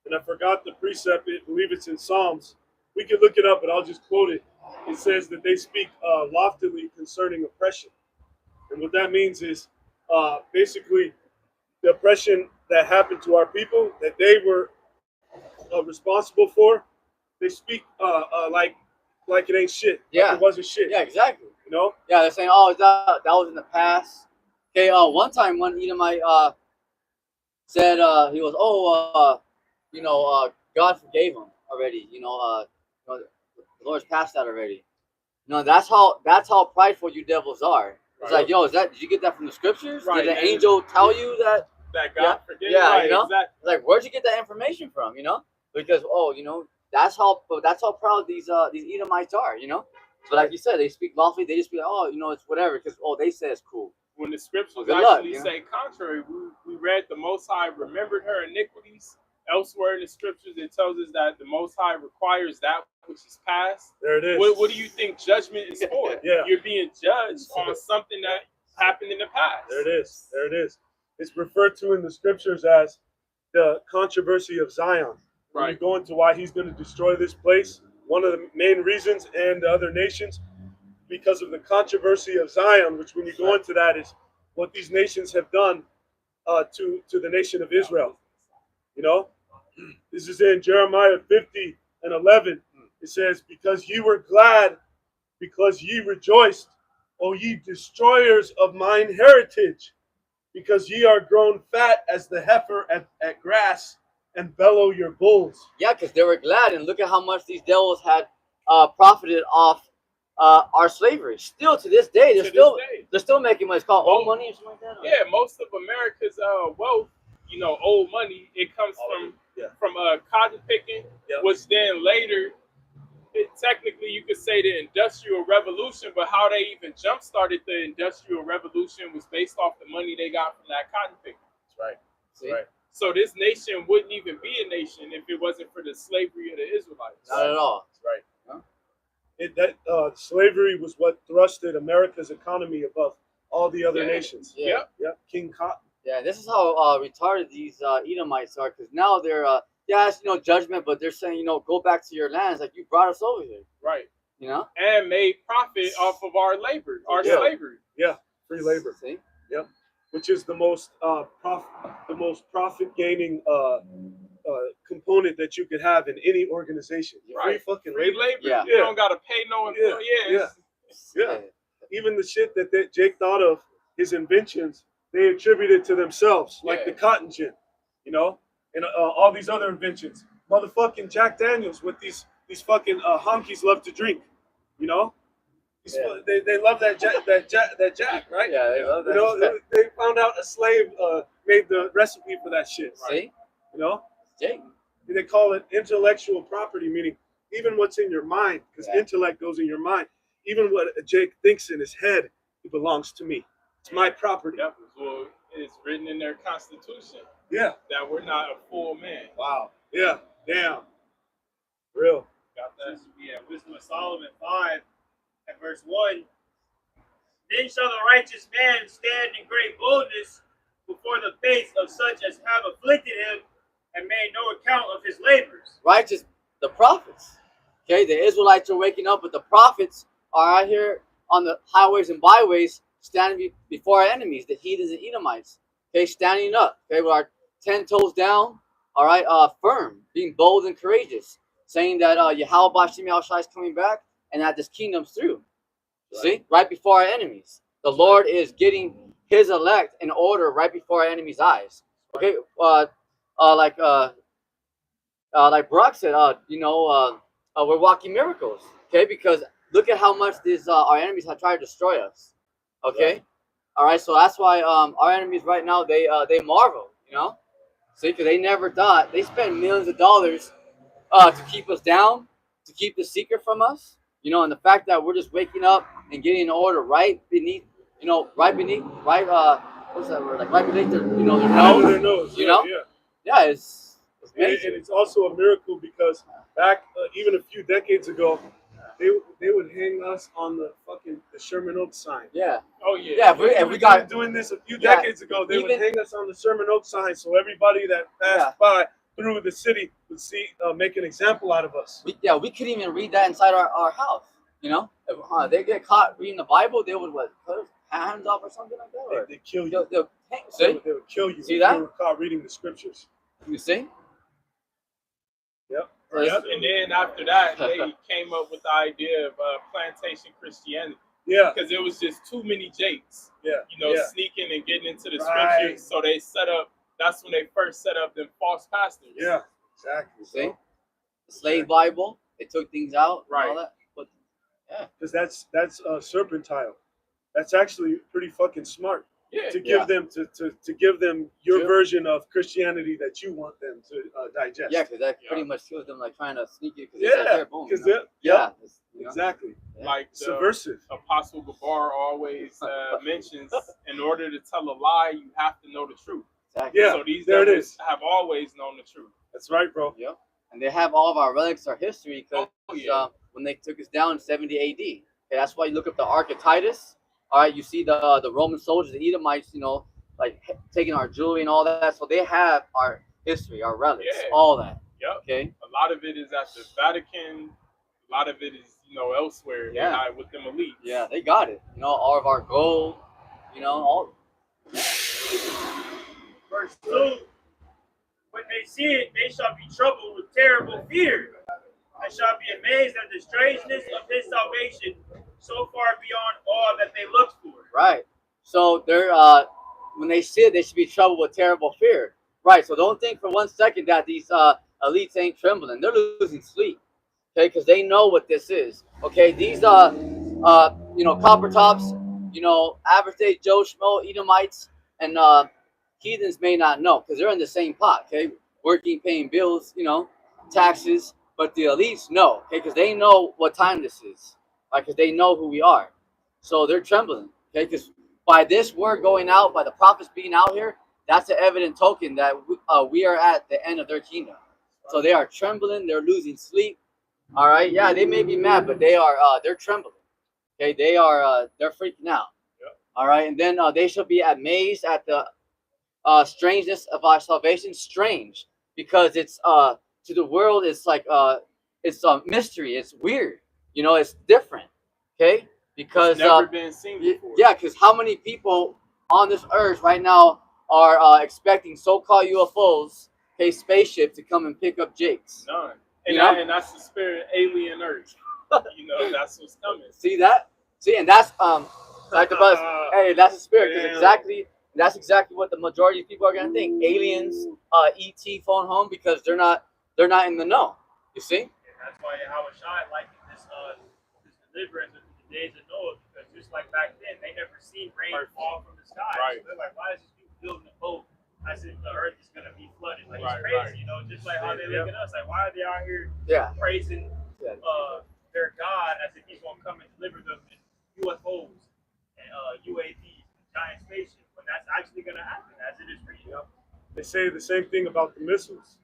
And I forgot the precept. I believe it's in Psalms. We can look it up, but I'll just quote it. It says that they speak loftily concerning oppression. And what that means is basically the oppression that happened to our people that they were responsible for. They speak like it ain't shit. Yeah. Like it wasn't shit. Yeah, exactly. You know? Yeah, they're saying, oh, that was in the past. Okay, one time one Edomite said he was, God forgave him already. The Lord's past that already. No, that's how prideful you devils are. It's Right. like, yo, did you get that from the scriptures? Right, Did the and- angel tell you that? That God forgave. Yeah, Right, you know? exactly. It's like, where'd you get that information from? Because that's how proud these Edomites are. But like you said, they speak lawfully. They just be like, oh, it's whatever, because they say it's cool. When the scriptures Well, good luck, actually you know? say contrary, we read the Most High remembered her iniquities. Elsewhere in the scriptures, it tells us that the Most High requires that which is past. There it is. What do you think judgment is for? Yeah. You're being judged on something that happened in the past. There it is. There it is. It's referred to in the scriptures as the controversy of Zion. When you Right. go into why he's going to destroy this place, one of the main reasons, and the other nations, because of the controversy of Zion, which when you go into that is what these nations have done to the nation of Israel. This is in Jeremiah 50 and 11. It says, because ye were glad, because ye rejoiced, O ye destroyers of mine heritage, because ye are grown fat as the heifer at grass, and bellow your bulls. Yeah, because they were glad, and look at how much these devils had profited off our slavery. Still to this day, To this day. they're still making money. It's called old money or something like that. Yeah, most of America's wealth, old money, it comes from cotton picking, Yep. which then later, technically you could say the Industrial Revolution, but how they even jump started the Industrial Revolution was based off the money they got from that cotton picking. That's right. See? Right. So this nation wouldn't even be a nation if it wasn't for the slavery of the Israelites. Not at all. That's right. Huh? Slavery was what thrusted America's economy above all the other Yeah. nations. Yeah. Yep. King Cotton. Yeah, this is how retarded these Edomites are, because now they're it's judgment, but they're saying go back to your lands, like you brought us over here, Right. And made profit off of our labor, our Yeah. slavery. Yeah. Free labor. See? Which is the most profit gaining component that you could have in any organization. Free Right. fucking Free labor. labor. Yeah. You don't gotta pay no employee. Yeah. Even the shit that Jake thought of, his inventions, they attributed to themselves, like Yeah. the cotton gin, and all these other inventions. Motherfucking Jack Daniels with these fucking honkies love to drink, Yeah. They love that Jack, right? Yeah, they love that. They found out a slave made the recipe for that shit. See? Jake. And they call it intellectual property, meaning even what's in your mind, because Yeah. intellect goes in your mind. Even what Jake thinks in his head, it belongs to me. It's my property. Yep. Well, it's written in their constitution Yeah. that we're not a full man. Wow. Yeah. Damn. Real. Got that? Yeah, Wisdom of Solomon 5 and verse 1. Then shall the righteous man stand in great boldness before the face of such as have afflicted him and made no account of his labors. Righteous, the prophets. Okay, the Israelites are waking up, but the prophets are out here on the highways and byways, standing before our enemies, the heathens and Edomites. Okay, standing up. Okay, with our 10 toes down. All right, firm, being bold and courageous, saying that Yahweh Bashim Yahushua is coming back and that this kingdom's through. Right. See, right before our enemies. The Lord is getting His elect in order right before our enemies' eyes. Okay, like like Brock said, we're walking miracles. Okay, because look at how much these our enemies have tried to destroy us. Okay, Right. all right, so that's why our enemies right now they marvel. See, because they never thought they spent millions of dollars to keep us down, to keep the secret from us. And the fact that we're just waking up and getting an order right beneath, right what's that word? Like right beneath their, their Right under their nose. nose. Yeah, yeah. Yeah, it's And amazing. it's also a miracle because back even a few decades ago, they would hang us on the Sherman Oaks sign. Yeah, Oh yeah. yeah. When And we we got doing this a few Yeah, decades ago. They would even hang us on the Sherman Oaks sign so everybody that passed by through the city would see make an example out of us. we couldn't even read that inside our house. If they get caught reading the Bible, they would what cut their hands off or something like that. Or They kill you. they'll hang. They See, would kill you See if that? you were caught reading the scriptures. you see. Yep. So Yep. And then after that, they came up with the idea of plantation Christianity Yeah. because there was just too many Jakes, Yeah. sneaking and getting into the Right. scriptures. So they set up. That's when they first set up them false pastors. Yeah. Exactly. See, the slave Bible, they took things out, and Right. all that. But yeah, Because that's serpentile. That's actually pretty fucking smart Yeah. to give them to give them your Sure. version of Christianity that you want them to digest. yeah, because that Yeah. pretty much kills them like trying to sneak it. Cause Yeah. boom, Because yeah, exactly. Yeah. Like the Subversive. Apostle Gabar always mentions, in order to tell a lie, you have to know the truth. exactly. Yeah. So these there it devils is. have always known the truth. That's right, bro. Yep. And they have all of our relics, our history, because Oh, yeah. when they took us down in 70 AD. Okay, that's why you look up the Ark of Titus. All right, you see the Roman soldiers, the Edomites, like taking our jewelry and all that. So they have our history, our relics, Yeah. all that. Yep. Okay. A lot of it is at the Vatican. A lot of it is, elsewhere. Yeah. Not with them elites. Yeah, they got it. All of our gold. All. Verse 2, when they see it, they shall be troubled with terrible fear. And shall be amazed at the strangeness of his salvation, so far beyond all that they looked for. Right. So they're when they see it, they should be troubled with terrible fear. Right. So don't think for 1 second that these elites ain't trembling. They're losing sleep. Okay, because they know what this is. Okay, these copper tops, average day Joe Schmo, Edomites, and heathens may not know because they're in the same pot. Okay, working, paying bills, taxes. But the elites know, okay, because they know what time this is, right? Because they know who we are, so they're trembling, okay. Because by this word going out, by the prophets being out here, that's an evident token that we are at the end of their kingdom. So they are trembling, they're losing sleep. All right, yeah, they may be mad, but they're trembling. Okay, they're freaking out. Yep. All right, and then they shall be amazed at the strangeness of our salvation. Strange, because it's to the world, it's like it's a mystery. It's weird. It's different. Okay, because It's never been seen before. yeah, because how many people on this earth right now are expecting so-called UFOs, okay, spaceship to come and pick up Jakes? None. And, You know? and that's the spirit alien Earth. That's what's coming. See that? See, and that's like the bus. Hey, that's the spirit. Because Damn. that's exactly what the majority of people are gonna think. Aliens, ET, phone home, because they're not in the know. You see? And that's why Yahweh Shai liked this deliverance of the days of Noah, because just like back then, they never seen rain fall from the sky. Right. So they're like, why is this dude building a boat as if the earth is going to be flooded? Like, Right, it's crazy, Just like how they look at us. Like, why are they out here Yeah. praising Yeah. their God as if he's going to come and deliver them in UFOs and UAVs, giant spaceships, when that's actually going to happen as it is for you. They say the same thing about the missiles.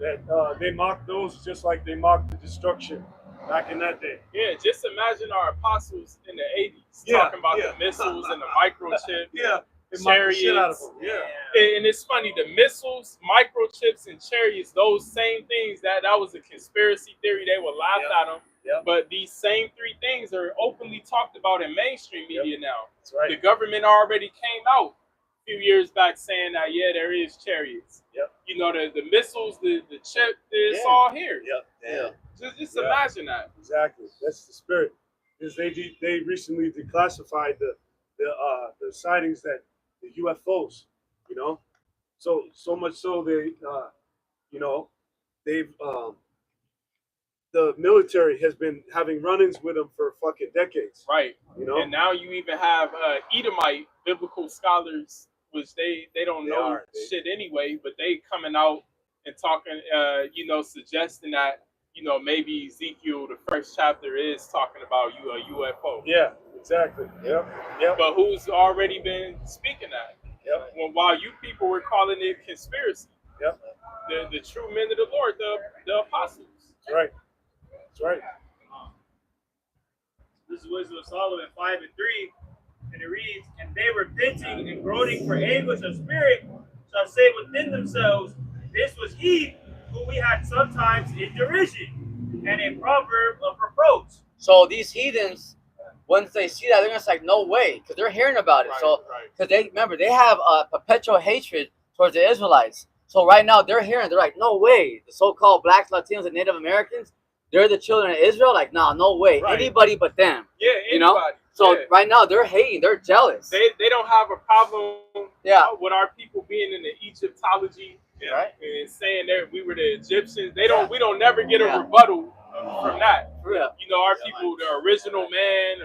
That they mock those just like they mocked the destruction back in that day. Yeah, just imagine our apostles in the 80s Yeah, talking about yeah. the missiles and the microchip. Yeah, they mocked the shit out of Chariots. them. Yeah. And it's funny, the missiles, microchips, and chariots, those same things, that was a conspiracy theory. They would laugh Yep. at them. Yep. But these same three things are openly talked about in mainstream media now. That's right. The government already came out a few years back saying that, yeah, there is chariots. Yep. The missiles, the chip, it's Yeah. all here. Yep. Yeah. Just Yeah. imagine that. Exactly. That's the spirit. because they recently declassified the sightings that the UFOs, you know, so much so they you know they've the military has been having run-ins with them for fucking decades. Right. You know, And now you even have Edomite biblical scholars, which they don't know shit anyway, but they coming out and talking, suggesting that, maybe Ezekiel, the first chapter, is talking about a UFO. Yeah, exactly. Yep. Yep. But who's already been speaking that? Yep. Well, while you people were calling it conspiracy. Yep. The true men of the Lord, the apostles. That's right. That's right. This is Wisdom of Solomon 5 and 3, and it reads, "And they repenting and groaning for anguish of spirit shall say within themselves, This was he whom we had sometimes in derision, and a proverb of reproach." So these heathens, once they see that, they're gonna say, like, no way, because they're hearing about it. Right, So, right. because they have a perpetual hatred towards the Israelites. So right now they're hearing, they're like, no way. The so-called blacks, Latinos, and Native Americans, they're the children of Israel. Like, nah, no way. Right. Anybody but them. Yeah, anybody. You know. So yeah. right now they're hating, they're jealous. They don't have a problem with our people being in the Egyptology and saying that we were the Egyptians. We don't never get a rebuttal from that. Yeah. Our people, the original man,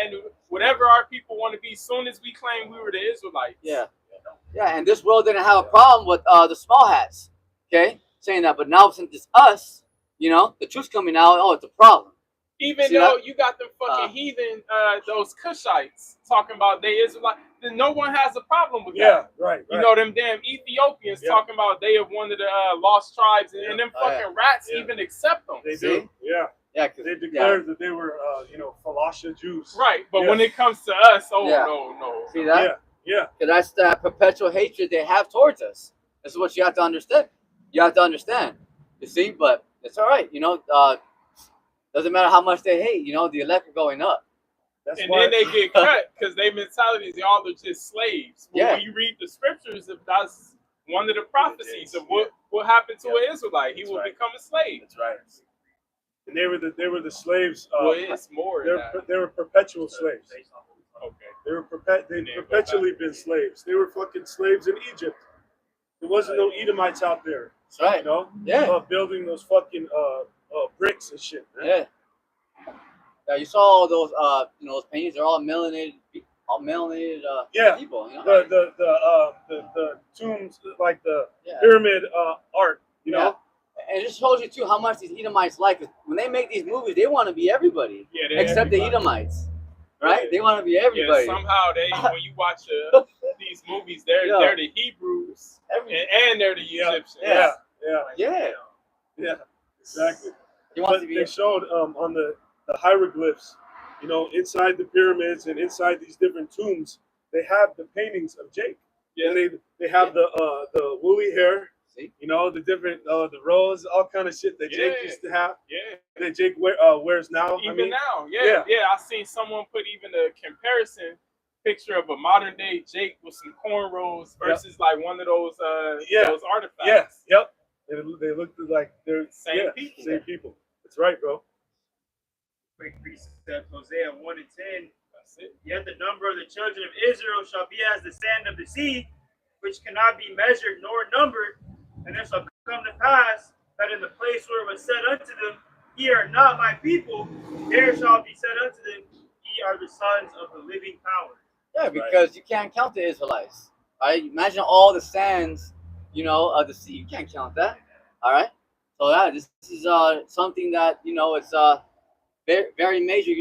and whatever our people want to be. Soon as we claim we were the Israelites. Yeah. Yeah, and this world didn't have a problem with the small hats, okay, saying that. But now since it's us, the truth's coming out. Oh, it's a problem. Even See though that? you got them fucking heathen, those Cushites talking about they Israelites, then no one has a problem with that. Yeah, right. You know, them damn Ethiopians talking about they have one of the lost tribes, and them fucking rats even accept them. They do. Yeah. Yeah, they declared that they were, Falasha Jews. Right, but when it comes to us, no. See that? Yeah. Because that's that perpetual hatred they have towards us. This is what you have to understand. You have to understand. You see, but it's all right. Doesn't matter how much they hate. The elect are going up. That's and why then they get cut because their mentality is y'all are just slaves. But when you read the scriptures, that's one of the prophecies of what happened to an Israelite. He will become a slave. That's right. And they were the slaves. Well, it's more. They were perpetual slaves. Okay. They perpetually been slaves. They were fucking slaves in Egypt. There wasn't no Edomites out there. That's right. Yeah. Building those fucking bricks and shit. Man. Yeah. Yeah. You saw all those those paintings. They're all melanated people. The tombs, like the pyramid art. You know. And it just shows you too how much these Edomites like it. When they make these movies, they want to be everybody. Yeah, except the Edomites. Right? They want to be everybody. Yeah, somehow when you watch these movies, they're the Hebrews and they're the Egyptians. Yeah. Exactly. They showed on the hieroglyphs, inside the pyramids and inside these different tombs, they have the paintings of Jake. Yeah. And they have the woolly hair. See? The different the rose, all kind of shit that Jake used to have. Yeah. That Jake wears now. Now. I seen someone put even a comparison picture of a modern day Jake with some cornrows versus like one of those artifacts. Yeah. Yep. They look like they're same people. Same people. That's right, bro. Quick precept, Hosea 1 and 10. That's it. Yet the number of the children of Israel shall be as the sand of the sea, which cannot be measured nor numbered. And it shall come to pass that in the place where it was said unto them, Ye are not my people, there shall be said unto them, Ye are the sons of the living power. Yeah, because you can't count the Israelites. All right? Imagine all the sands, of the sea. You can't count that. All right? So this is something that it's very, very major.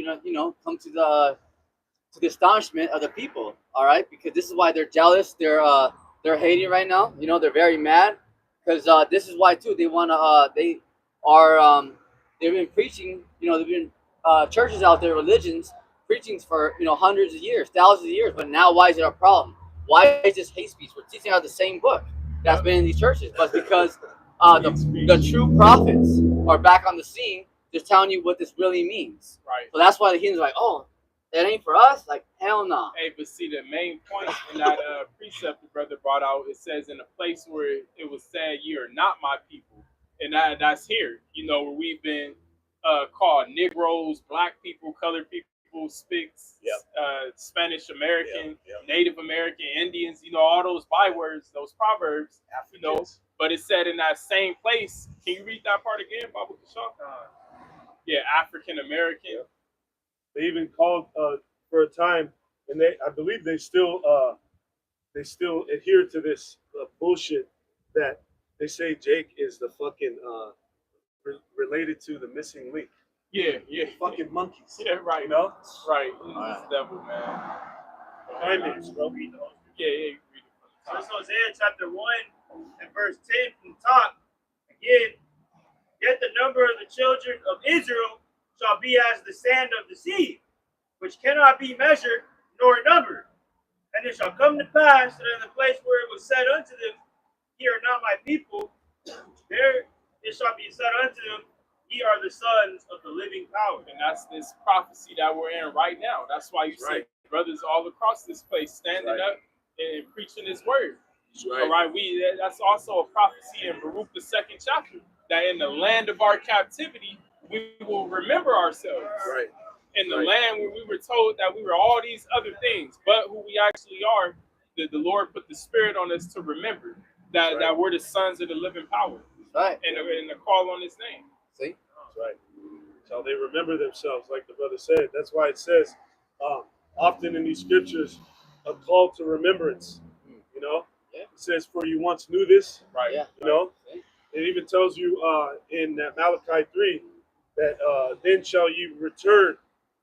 Come to the astonishment of the people. All right, because this is why they're jealous. They're hating right now. They're very mad. Because this is why too they want to they've been preaching, there've been churches out there, religions preaching for hundreds of years, thousands of years, but now why is it a problem? Why is this hate speech? We're teaching out the same book that's been in these churches, but because the true prophets are back on the scene, just telling you what this really means. Right. So that's why the heathens are like, oh, that ain't for us. Like, hell no. Hey, but see, the main point in that precept the brother brought out, it says in a place where it was said, "You are not my people," and that's here. Where we've been called Negroes, Black people, colored people, Spics, Yep. Spanish American, Yep. Native American, Indians. You know, all those bywords, those proverbs. You know, Africans. but it said in that same place. Can you read that part again, Baba Kashaw? Yeah, African American. Yep. They even called for a time, and I believe they still adhere to this bullshit that they say Jake is the fucking related to the missing link. Yeah, yeah. Fucking monkeys. Yeah, right. You know? Right. This devil, man. Primates, bro. Yeah, yeah. So this is Hosea chapter 1 and verse 10 from the top. Again, yet the number of the children of Israel shall be as the sand of the sea, which cannot be measured nor numbered. And it shall come to pass that in the place where it was said unto them, Ye are not my people, there it shall be said unto them, Ye are the sons of the living power. And that's this prophecy that we're in right now. That's why you see brothers all across this place standing up and preaching His word. All right, that's also a prophecy in Baruch the 2nd chapter, that in the land of our captivity we will remember ourselves. Right. In the land where we were told that we were all these other things, but who we actually are, the Lord put the Spirit on us to remember that we're the sons of the living power. Right. And the call on His name. See? That's right. So they remember themselves, like the brother said. That's why it says often in these scriptures, a call to remembrance. You know? Yeah. It says, for you once knew this. Right. Yeah. You know? See? It even tells you in Malachi 3 that then shall ye return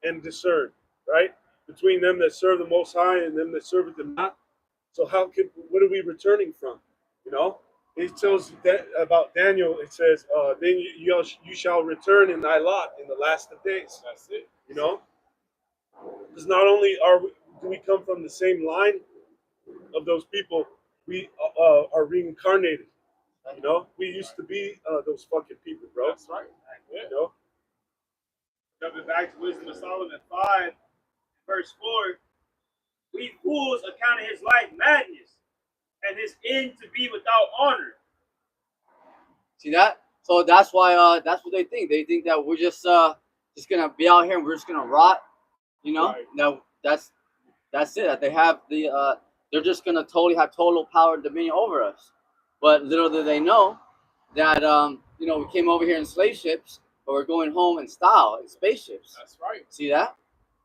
and discern, right? Between them that serve the Most High and them that serve them not. So what are we returning from? You know? It tells that about Daniel. It says, then you shall return in thy lot in the last of days. That's it. You know? Because not only do we come from the same line of those people, we are reincarnated. You know? We used to be those fucking people, bro. That's right. Yeah. You know? Jumping back to Wisdom of Solomon 5, verse 4, we fools accounted his life madness, and his end to be without honor. See that? So that's why that's what they think. They think that we're just gonna be out here and we're just gonna rot. You know? Right. Now that's it. That they have they're just gonna totally have total power and dominion over us. But little do they know that we came over here in slave ships, but we're going home in style in spaceships. That's right. See that?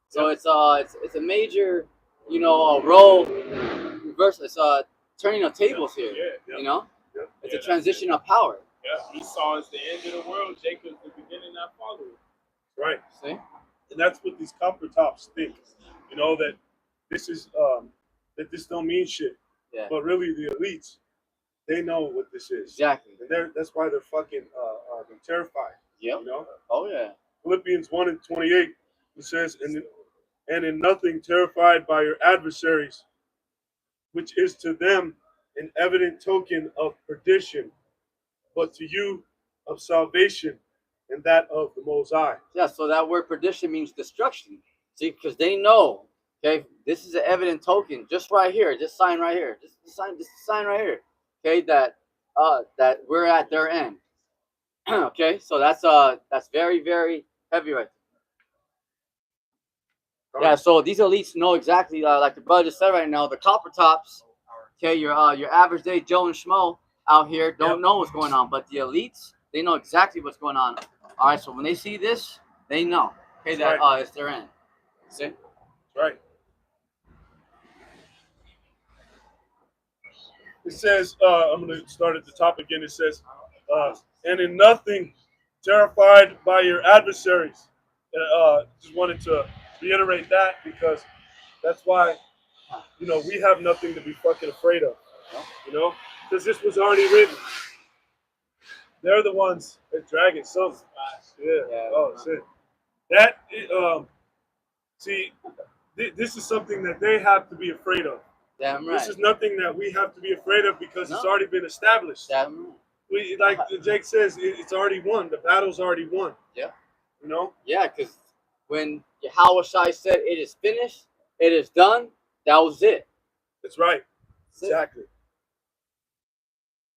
So it's a major role reverse. It's turning of tables here. Yeah. You know, Yeah. it's a transition of power. Yeah. Esau is the end of the world. Jacob the beginning that followed. Right. See? And that's what these copper tops think. You know, that this is that this don't mean shit. Yeah. But really the elites, they know what this is. Exactly. And that's why they're fucking they're terrified. Yep. You know? Oh yeah. Philippians 1 and 28, it says, and in nothing terrified by your adversaries, which is to them an evident token of perdition, but to you of salvation, and that of the Most High. Yeah. So that word perdition means destruction. See, because they know. Okay, this is an evident token, just right here, this sign right here, this sign right here. Okay, that we're at their end. Okay, so that's very, very heavy right there. Yeah, so these elites know exactly, like the brother just said right now, the copper tops. Okay, your average day Joe and Schmo out here don't know what's going on, but the elites, they know exactly what's going on. All right, so when they see this, they know. Okay, that it's their end. See? Right. It says, I'm going to start at the top again. It says, and in nothing terrified by your adversaries. Just wanted to reiterate that because that's why, we have nothing to be fucking afraid of. Because this was already written. They're the ones that drag it. So, oh, shit. This is something that they have to be afraid of. Damn right. This is nothing that we have to be afraid of because it's already been established. Damn right. Like Jake says, it's already won. The battle's already won. Yeah. Yeah, because when Yahweh Shai said it is finished, it is done, that was it. That's right. That's Exactly.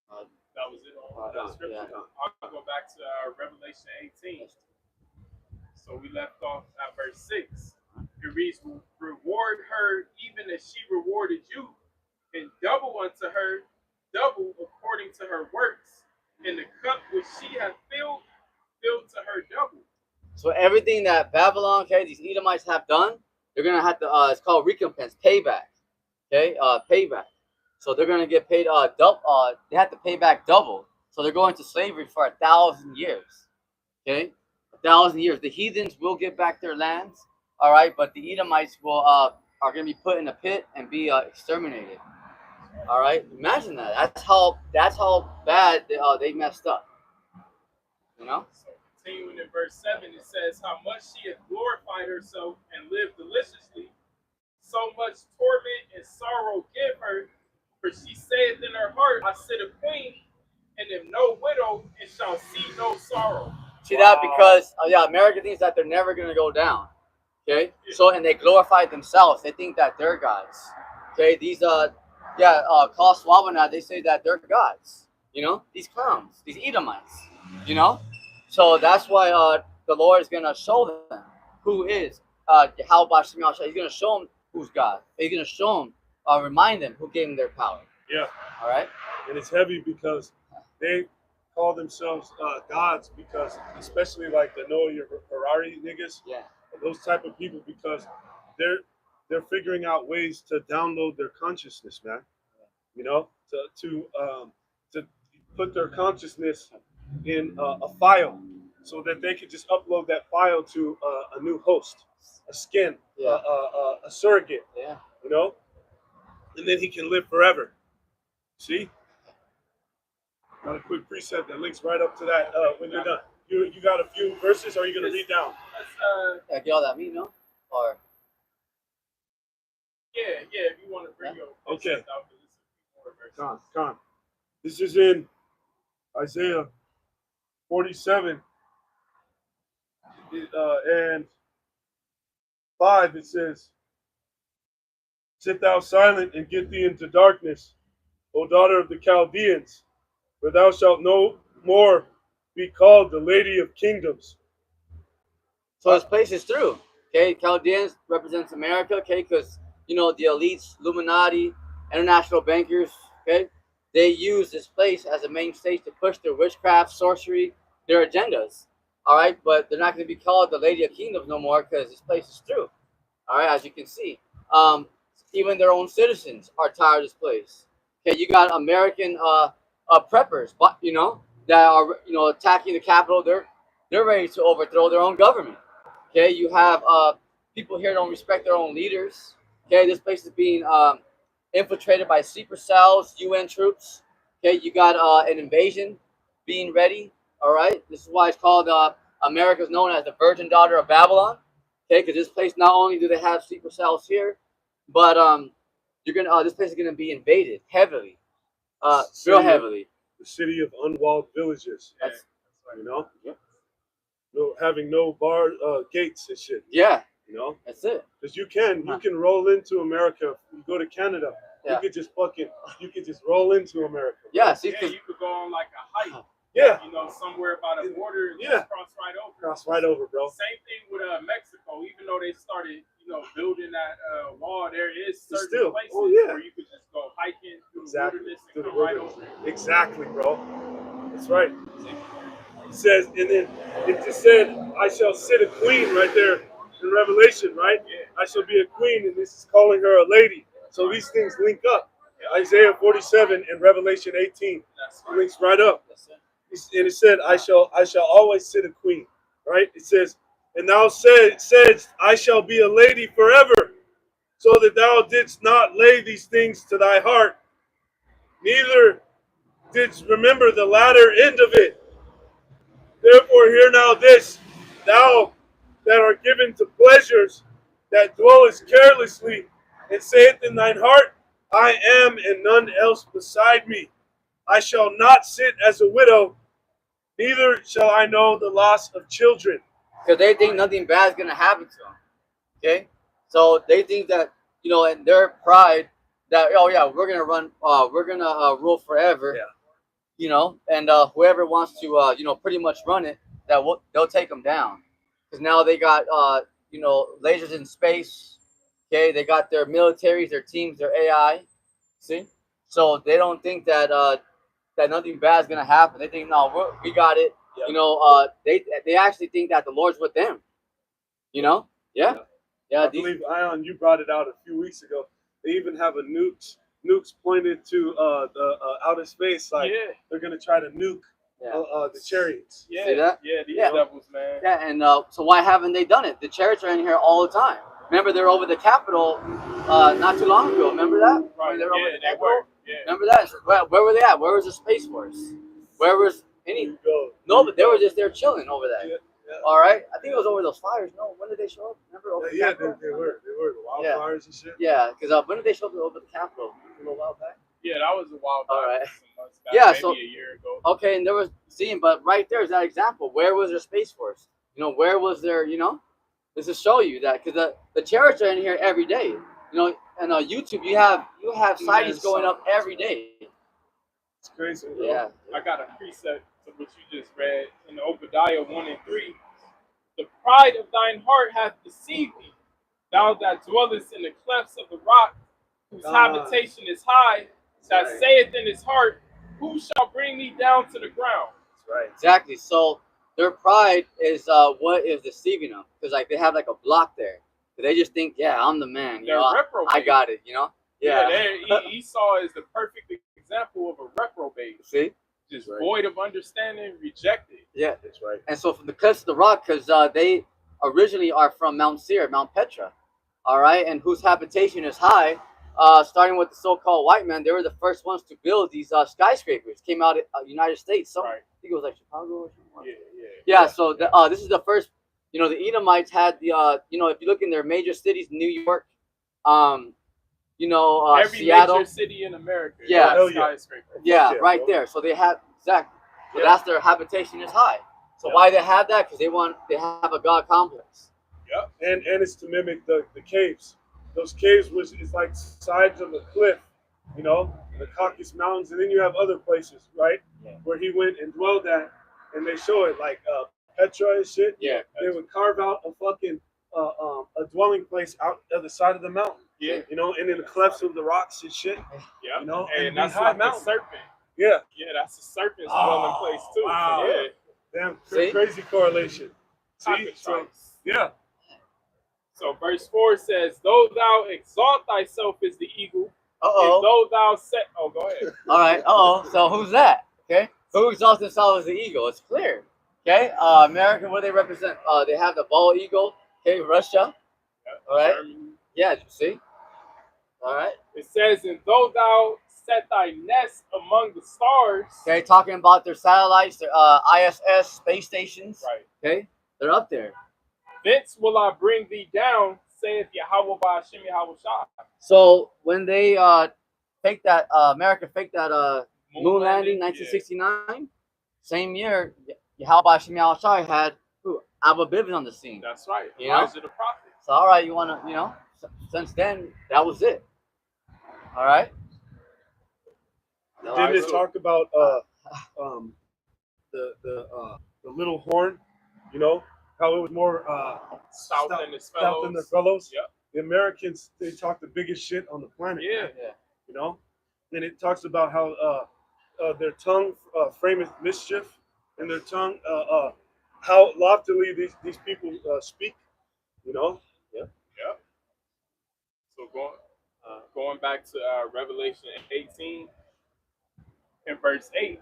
That was it. That scripture. Yeah. I'll go back to Revelation 18. So we left off at verse 6. It reads, reward her even as she rewarded you, and double unto her, double according to her works. And the cup which she hath filled, filled to her double. So everything that Babylon, okay, these Edomites have done, they're gonna have to. It's called recompense, payback. Okay, payback. So they're gonna get paid double. They have to pay back double. So they're going to slavery for 1,000 years. Okay, 1,000 years. The heathens will get back their lands. All right, but the Edomites will are gonna be put in a pit and be exterminated. All right, imagine that. That's how bad they messed up. You know. So continuing in verse 7, it says, how much she hath glorified herself and lived deliciously, so much torment and sorrow give her, for she saith in her heart, I sit a queen, and am no widow, and shall see no sorrow. See that because America thinks that they're never gonna go down. Okay, so and they glorify themselves. They think that they're gods. Okay, these called Swabana, they say that they're gods. You know, these clowns, these Edomites. You know, so that's why the Lord is gonna show them who is Yahweh Shem Yahshua. He's gonna show them who's God. He's gonna show them, remind them who gave them their power. Yeah. All right. And it's heavy because they call themselves gods because, especially like the Noah Harari niggas, Yeah. those type of people, because they're figuring out ways to download their consciousness, man. You know, to put their consciousness in a file, so that they can just upload that file to a new host, a skin, Yeah. a surrogate. Yeah. You know, and then he can live forever. See? Got a quick precept that links right up to that when you're done. You got a few verses, or are you going to read down? Let's, Get all that meat, no? Or yeah, if you want to bring your Okay. out, this is more verses. Con. This is in Isaiah 47 and 5. It says, sit thou silent and get thee into darkness, O daughter of the Chaldeans, for thou shalt no more be called the lady of kingdoms. so this place is through. Okay, Chaldeans represents America. Okay, because you know the elites, Illuminati, international bankers. Okay, they use this place as a main stage to push their witchcraft, sorcery, their agendas. All right, but they're not going to be called the Lady of Kingdoms no more because this place is through. All right, as you can see, even their own citizens are tired of this place. Okay, you got American preppers, but you know that are attacking the Capitol. They're ready to overthrow their own government. Okay, you have people here don't respect their own leaders. Okay, this place is being infiltrated by sleeper cells, UN troops. Okay, you got an invasion being ready. All right, this is why it's called America is known as the Virgin Daughter of Babylon. Okay, because this place not only do they have sleeper cells here, but this place is gonna be invaded heavily, real heavily. The city of unwalled villages. That's You know, yeah. no, having no bar gates and shit. Yeah, You know, that's it. because you can roll into America. You go to Canada, Yeah. you could just roll into America. Yeah, see, Yeah, 'cause you could go on like a hike, Yeah, you know, somewhere by the border and Yeah. just cross right over. cross right over, bro. Same thing with Mexico. Even though they started, building that wall, there is certain Still- places oh, yeah. where you could just go hiking through Exactly. the wilderness Through and the come right wilderness. over. Exactly, bro. That's right. It says, and then it just said, I shall sit a queen right there in Revelation, right? Yeah. I shall be a queen, and this is calling her a lady. So these things link up. Isaiah 47 and Revelation 18 That's right. links right up. that's it. And it said, I shall always sit a queen, right? It says, and thou saidst, I shall be a lady forever, so that thou didst not lay these things to thy heart, neither didst remember the latter end of it. Therefore hear now this, thou that art given to pleasures, that dwellest carelessly, and sayest in thine heart, I am and none else beside me. I shall not sit as a widow, neither shall I know the loss of children. Because they think nothing bad is gonna happen to them. Okay, so they think that in their pride that we're gonna rule forever. Yeah. And whoever wants to pretty much run it, they'll take them down. because now they got lasers in space. Okay, they got their militaries, their teams, their AI. See, so they don't think that that nothing bad is gonna happen. They think no, we got it. Yeah. They actually think that the Lord's with them. Yeah. I believe Ion, you brought it out a few weeks ago. They even have a nukes pointed to the outer space, like they're gonna try to nuke the chariots. Yeah, See that? yeah, these Yeah. devils, man. Yeah, and so why haven't they done it? The chariots are in here all the time. Remember, they're over the Capitol not too long ago. Remember that? Right. They're over Yeah, the they Capitol? were. Yeah. Remember that? Where were they at? Where was the Space Force? Where was any? No, but they were just there chilling over there. Yeah. All right. I think it was over those fires. No, when did they show up? Remember over the Yeah, Capitol? they were the wildfires and shit. Yeah, because when did they show up over the Capitol? A little while back. Yeah, that was a while back. All right. Some months back, Yeah, maybe so- a year ago. Okay, and there was but right there is that example. Where was their Space Force? Where was their This is show you that because the chariots are in here every day. And on YouTube you have sightings going up every day. It's crazy. Bro. Yeah. I got a precept to what you just read in Obadiah 1:3. The pride of thine heart hath deceived thee. Thou that dwellest in the clefts of the rock, whose habitation is high, that saith in his heart, who shall bring me down to the ground? That's right. Exactly. So their pride is what is deceiving them because they have a block there. They just think, yeah, I'm the man. They're reprobate. I got it. Yeah. Esau is the perfect example of a reprobate. See. Just void of understanding, rejected. Yeah. That's right. And so from the cliffs of the rock, because they originally are from Mount Seir, Mount Petra, all right, and whose habitation is high. Starting with the so-called white men, they were the first ones to build these skyscrapers. Came out of United States. I think it was Chicago or something. Yeah. So this is the first. The Edomites had the. If you look in their major cities, New York, every Seattle, major city in America. Yeah. Skyscraper. Yeah, right there. So they have exactly. So that's their habitation is high. So why they have that? Because they have a God complex. Yep. And it's to mimic the caves. Those caves is like sides of a cliff, the Caucasus Mountains, and then you have other places, right? Yeah. Where he went and dwelled at, and they show it like Petra and shit. Yeah. They would carve out a fucking a dwelling place out of the side of the mountain. Yeah. And in the clefts of the rocks and shit. Yeah. And that's high like mountain. the serpent. Yeah. Yeah, that's the serpent's dwelling place too. Wow. Yeah. Damn, crazy correlation. See? So, yeah. So verse 4 says, though thou exalt thyself as the eagle, Uh-oh. and though thou set... Oh, go ahead. All right. Uh-oh. So who's that? Okay. Who exalts themselves as the eagle? It's clear. Okay. America, what do they represent? They have the bald eagle. Okay. Russia. All right. Germany. Yeah. See? All right. It says, and though thou set thy nest among the stars... Okay. Talking about their satellites, their ISS space stations. Right. Okay. They're up there. Thence will I bring thee down, saith Yahweh by Hashem Yahweh Shai. So when they America faked that moon landing, 1969, same year, Yahweh Hashem Yahweh Shai had Abba Bivin on the scene. That's right. Yeah. Elijah the prophet. So all right, you want to, since then that was it. All right. Didn't it talk about the little horn? How it was more Stout than the their fellows. Yep. The Americans, they talk the biggest shit on the planet. Yeah. And it talks about how their tongue frameth mischief, and their tongue how loftily these people speak. Yeah. So going back to Revelation 18 and verse 8,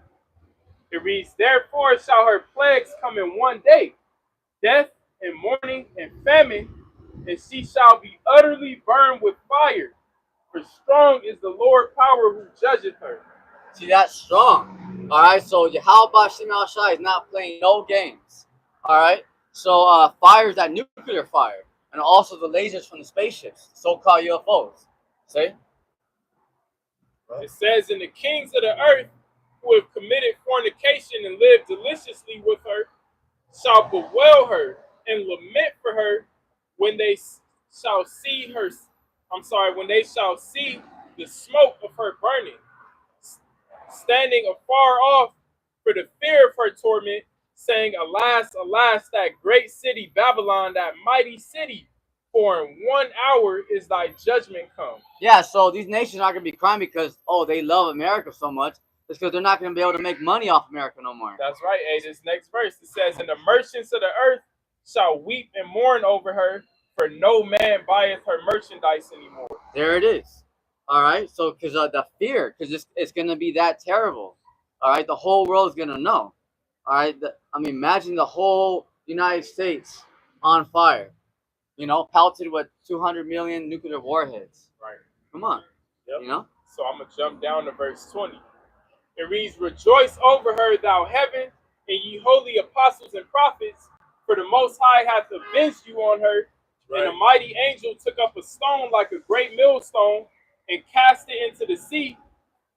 it reads, therefore shall her plagues come in one day, death and mourning and famine, and she shall be utterly burned with fire. For strong is the Lord power who judgeth her. See, that's strong. All right. So Yahweh Hashem Yahweh Shai is not playing no games. All right. So fire is that nuclear fire, and also the lasers from the spaceships, so-called UFOs. See? It says, and the kings of the earth who have committed fornication and lived deliciously with her shall bewail her and lament for her when they shall see her. When they shall see the smoke of her burning, standing afar off for the fear of her torment saying, "Alas, alas, that great city Babylon, that mighty city, for in 1 hour is thy judgment come." Yeah, so these nations aren't gonna be crying because they love America so much. It's because they're not gonna be able to make money off America no more. That's right. Hey, this next verse it says, "And the merchants of the earth shall weep and mourn over her, for no man buyeth her merchandise anymore." There it is. All right. So because the fear, because it's gonna be that terrible. All right. The whole world's gonna know. All right. I mean, imagine the whole United States on fire. Pelted with 200 million nuclear warheads. Right. Come on. Yep. So I'm gonna jump down to verse 20. It reads, "Rejoice over her, thou heaven, and ye holy apostles and prophets, for the Most High hath avenged you on her. Right. And a mighty angel took up a stone like a great millstone and cast it into the sea,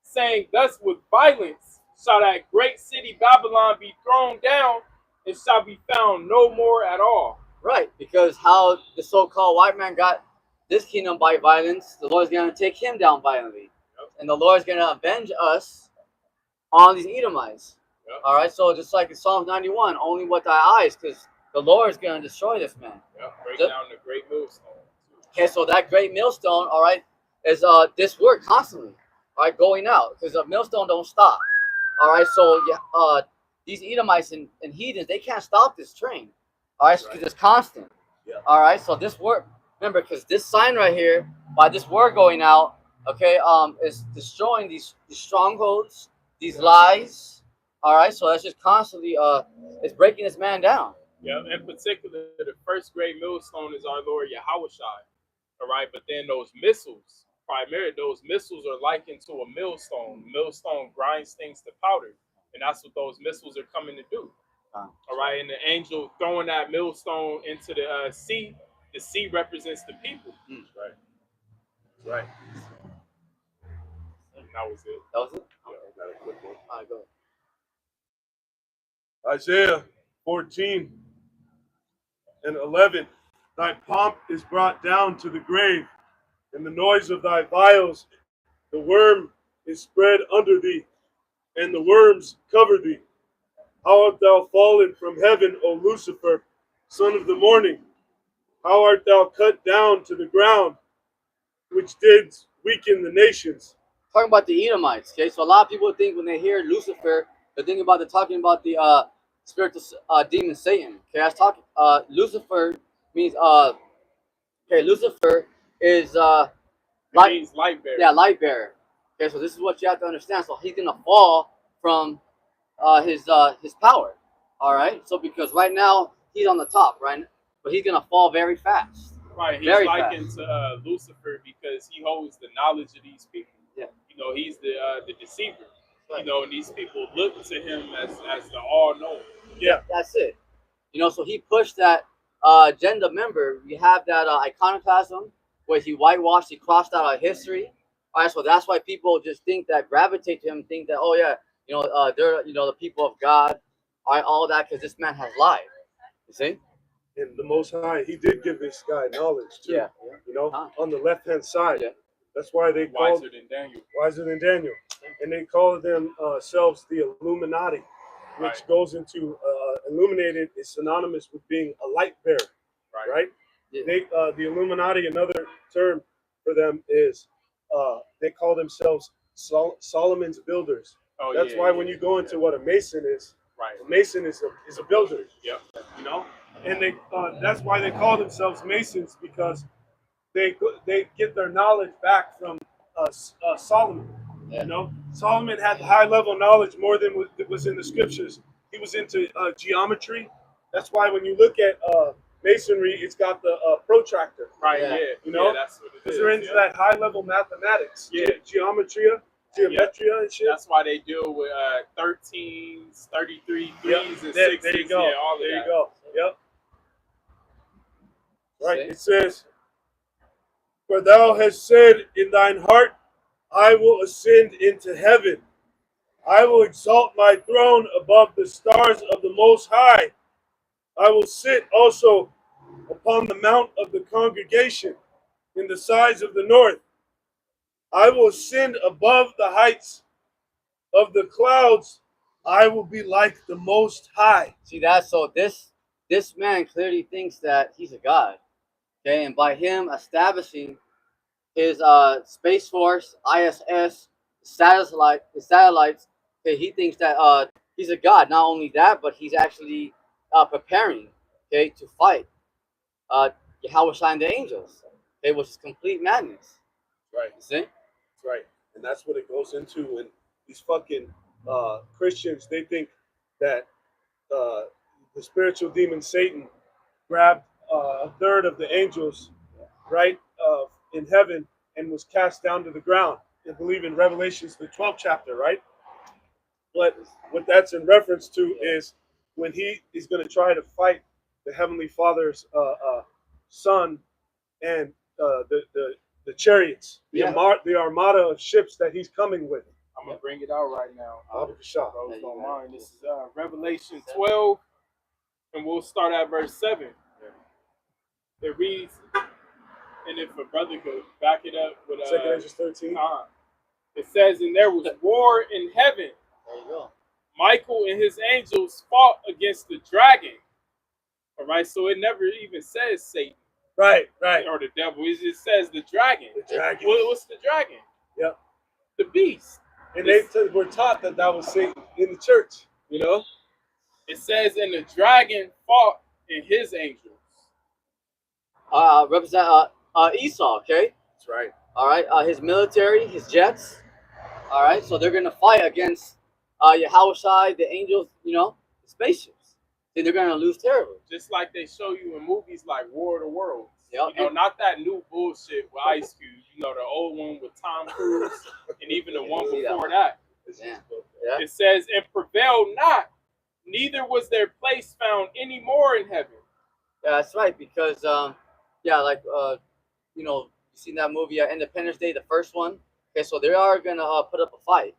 saying, Thus with violence shall that great city Babylon be thrown down, and shall be found no more at all." Right. Because how the so-called white man got this kingdom by violence, the Lord's gonna take him down violently, and the Lord's gonna avenge us on these Edomites. Yep. All right. So just like in Psalms 91, only with thy eyes, because the Lord's gonna destroy this man. Break down the great millstone. Okay, so that great millstone, all right, is this word constantly, all right, going out, because the millstone don't stop. All right, so yeah, these Edomites and heathens, they can't stop this train. All right, because it's constant. Yeah. All right, so this word, remember, because this sign right here, by this word going out, okay, is destroying these strongholds, these lies. All right, so that's just constantly it's breaking this man down. Yeah, in particular, the first great millstone is our Lord Yahushua. All right, but then those missiles, primarily those missiles are likened to a millstone. Millstone grinds things to powder, and that's what those missiles are coming to do. All right, and the angel throwing that millstone into the sea represents the people. Right. Right. And that was it. That was it? Yeah, I got a quick one. All right, go ahead. Isaiah 14 and 11. Thy pomp is brought down to the grave, and the noise of thy vials, the worm is spread under thee, and the worms cover thee. How art thou fallen from heaven, O Lucifer, son of the morning? How art thou cut down to the ground, which didst weaken the nations? Talking about the Edomites, okay? So a lot of people think when they hear Lucifer, they're thinking about talking about the spiritual demon Satan. Okay, I was talking. Lucifer means okay. Lucifer is It means light bearer. Yeah, light bearer. Okay, so this is what you have to understand. So he's gonna fall from his power. All right. So because right now he's on the top, right? But he's gonna fall very fast. Right, he's very likened fast. to Lucifer because he holds the knowledge of these people. Yeah. He's the deceiver. Right. And these people look to him as the all-knowing. Yeah. That's it. So he pushed that agenda. Remember, we have that iconoclasm where he whitewashed, he crossed out our history. All right, so that's why people just think that, gravitate to him, think that, oh yeah, they're the people of God, all that, because this man has lied. You see? And the Most High, He did give this guy knowledge too. Yeah. On the left-hand side. Yeah. That's why they called Wiser than Daniel. And they call themselves the Illuminati, which Right. goes into illuminated is synonymous with being a light bearer, right? Yeah. The Illuminati, another term for them is they call themselves Solomon's builders. Oh, That's why when you go into what a Mason is, right. a Mason is a builder. Yep. And they that's why they call themselves Masons, because they get their knowledge back from Solomon. Yeah. Solomon had high level knowledge more than was in the scriptures. He was into geometry. That's why when you look at masonry, it's got the protractor. Right. Yeah. Yeah, that's what it is. Because they're into that high level mathematics. Yeah. Geometria and shit. That's why they deal with 13s, 33 threes, Yep. and There 6s. you go. Yeah, all of there that. you go. Yep. Right. See? It says, "For thou hast said in thine heart, I will ascend into heaven. I will exalt my throne above the stars of the Most High. I will sit also upon the mount of the congregation in the sides of the north. I will ascend above the heights of the clouds. I will be like the Most High. See that? So this man clearly thinks that he's a god. Okay, and by him establishing his space force, ISS, satellites, okay, he thinks that he's a god. Not only that, but he's actually preparing, okay, to fight Yahweh and the angels. Okay, which is complete madness. Right. You see? That's right. And that's what it goes into. And these fucking Christians, they think that the spiritual demon Satan grabbed a third of the angels, right, in heaven and was cast down to the ground. They believe in Revelations, the 12th chapter, right? But what that's in reference to is when he is going to try to fight the Heavenly Father's son and the chariots, the armada of ships that he's coming with. I'm gonna bring it out right now. Shah. Those don't mind. This is Revelation 12, and we'll start at verse 7. It reads, and if a brother could back it up with 2 Corinthians 13. It says, and there was war in heaven. There you go. Michael and his angels fought against the dragon. All right, so it never even says Satan. Right. Or the devil. It just says the dragon. The dragon. What's the dragon? Yep. The beast. And they were taught that was Satan in the church, you know? It says, and the dragon fought and his angels. Represent Esau, okay? That's right. All right, his military, his jets. All right, so they're gonna fight against Yahweh, the angels, you know, the spaceships. See, they're gonna lose terribly. Just like they show you in movies like War of the Worlds. Yep. You know, not that new bullshit with Ice Cube. You know, the old one with Tom Cruise, and even the one before that. Yeah. It says, and prevailed not, neither was their place found any more in heaven. Yeah, that's right. Because you know, you seen that movie Independence Day, the first one. Okay, so they are gonna put up a fight.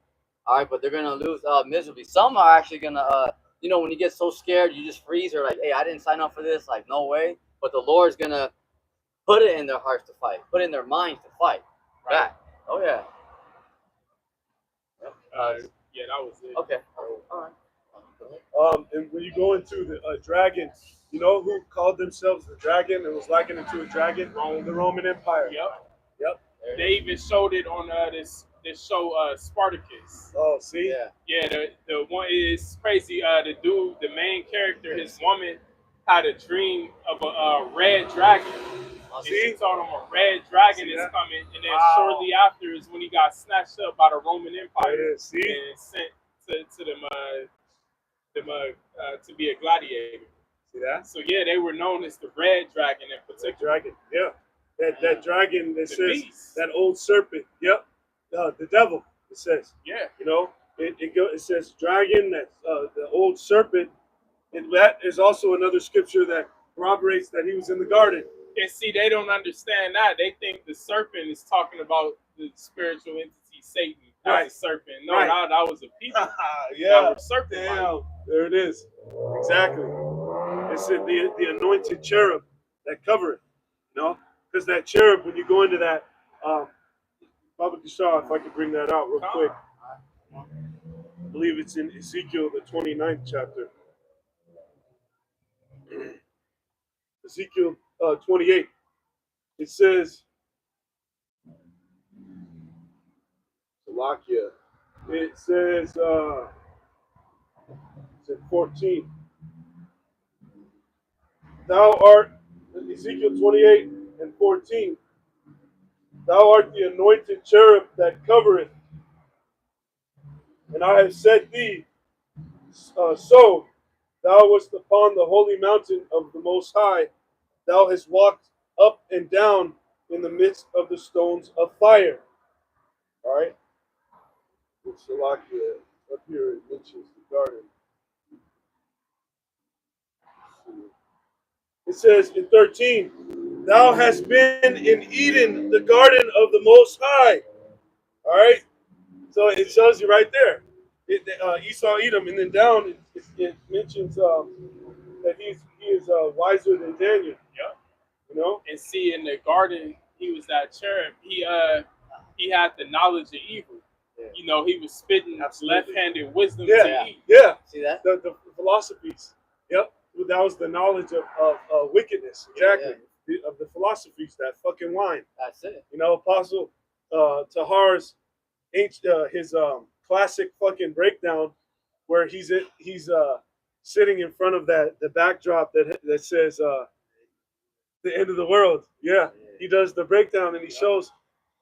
All right, but they're gonna lose miserably. Some are actually gonna you know, when you get so scared, you just freeze. Or like, hey, I didn't sign up for this. Like, no way. But the Lord's gonna put it in their hearts to fight, put it in their minds to fight. Right. Back. Oh yeah. Yeah, that was it. Okay. All right. And when you go into the dragon, you know who called themselves the dragon and was likened to a dragon? The Roman Empire. Yep. They even showed it on this show Spartacus. Oh, see? Yeah, the one is crazy. The main character, his woman had a dream of a red dragon. She told him a red dragon is coming, and then shortly after is when he got snatched up by the Roman Empire and sent to them to be a gladiator. See that? So yeah, they were known as the red dragon in particular. Dragon, yeah. That dragon that says beast. That old serpent. Yep. The devil. It says. Yeah. You know, it says dragon. That's the old serpent. And that is also another scripture that corroborates that he was in the garden. And see, they don't understand that. They think the serpent is talking about the spiritual entity Satan as a serpent. No, that was a people. That were serpent. Damn. There it is. Exactly. It's the anointed cherub that cover it. You know, because that cherub, when you go into that, Baba Kishar, if I could bring that out real quick. I believe it's in Ezekiel, the 29th chapter. Ezekiel 28. It says, Salakia. It says, it's in 14. Thou art, Ezekiel 28 and 14. Thou art the anointed cherub that covereth. And I have set thee, so thou wast upon the holy mountain of the Most High. Thou hast walked up and down in the midst of the stones of fire. All right? It's Salakia. Up here it mentions the garden. It says in 13, thou hast been in Eden, the garden of the Most High. All right? So it shows you right there. Esau, Edom, and then down it mentions that he is wiser than Daniel. Yeah. You know? And see, in the garden, he was that cherub. He had the knowledge of evil. Yeah. you know, he was spitting Absolutely. left-handed wisdom Yeah. to eat. Yeah. See that? The philosophies. Yep. That was the knowledge of wickedness. Exactly. Of the philosophies, that fucking wine. That's it. You know, Apostle Tahar's his classic fucking breakdown where he's sitting in front of the backdrop that says the end of the world. Yeah. He does the breakdown and he shows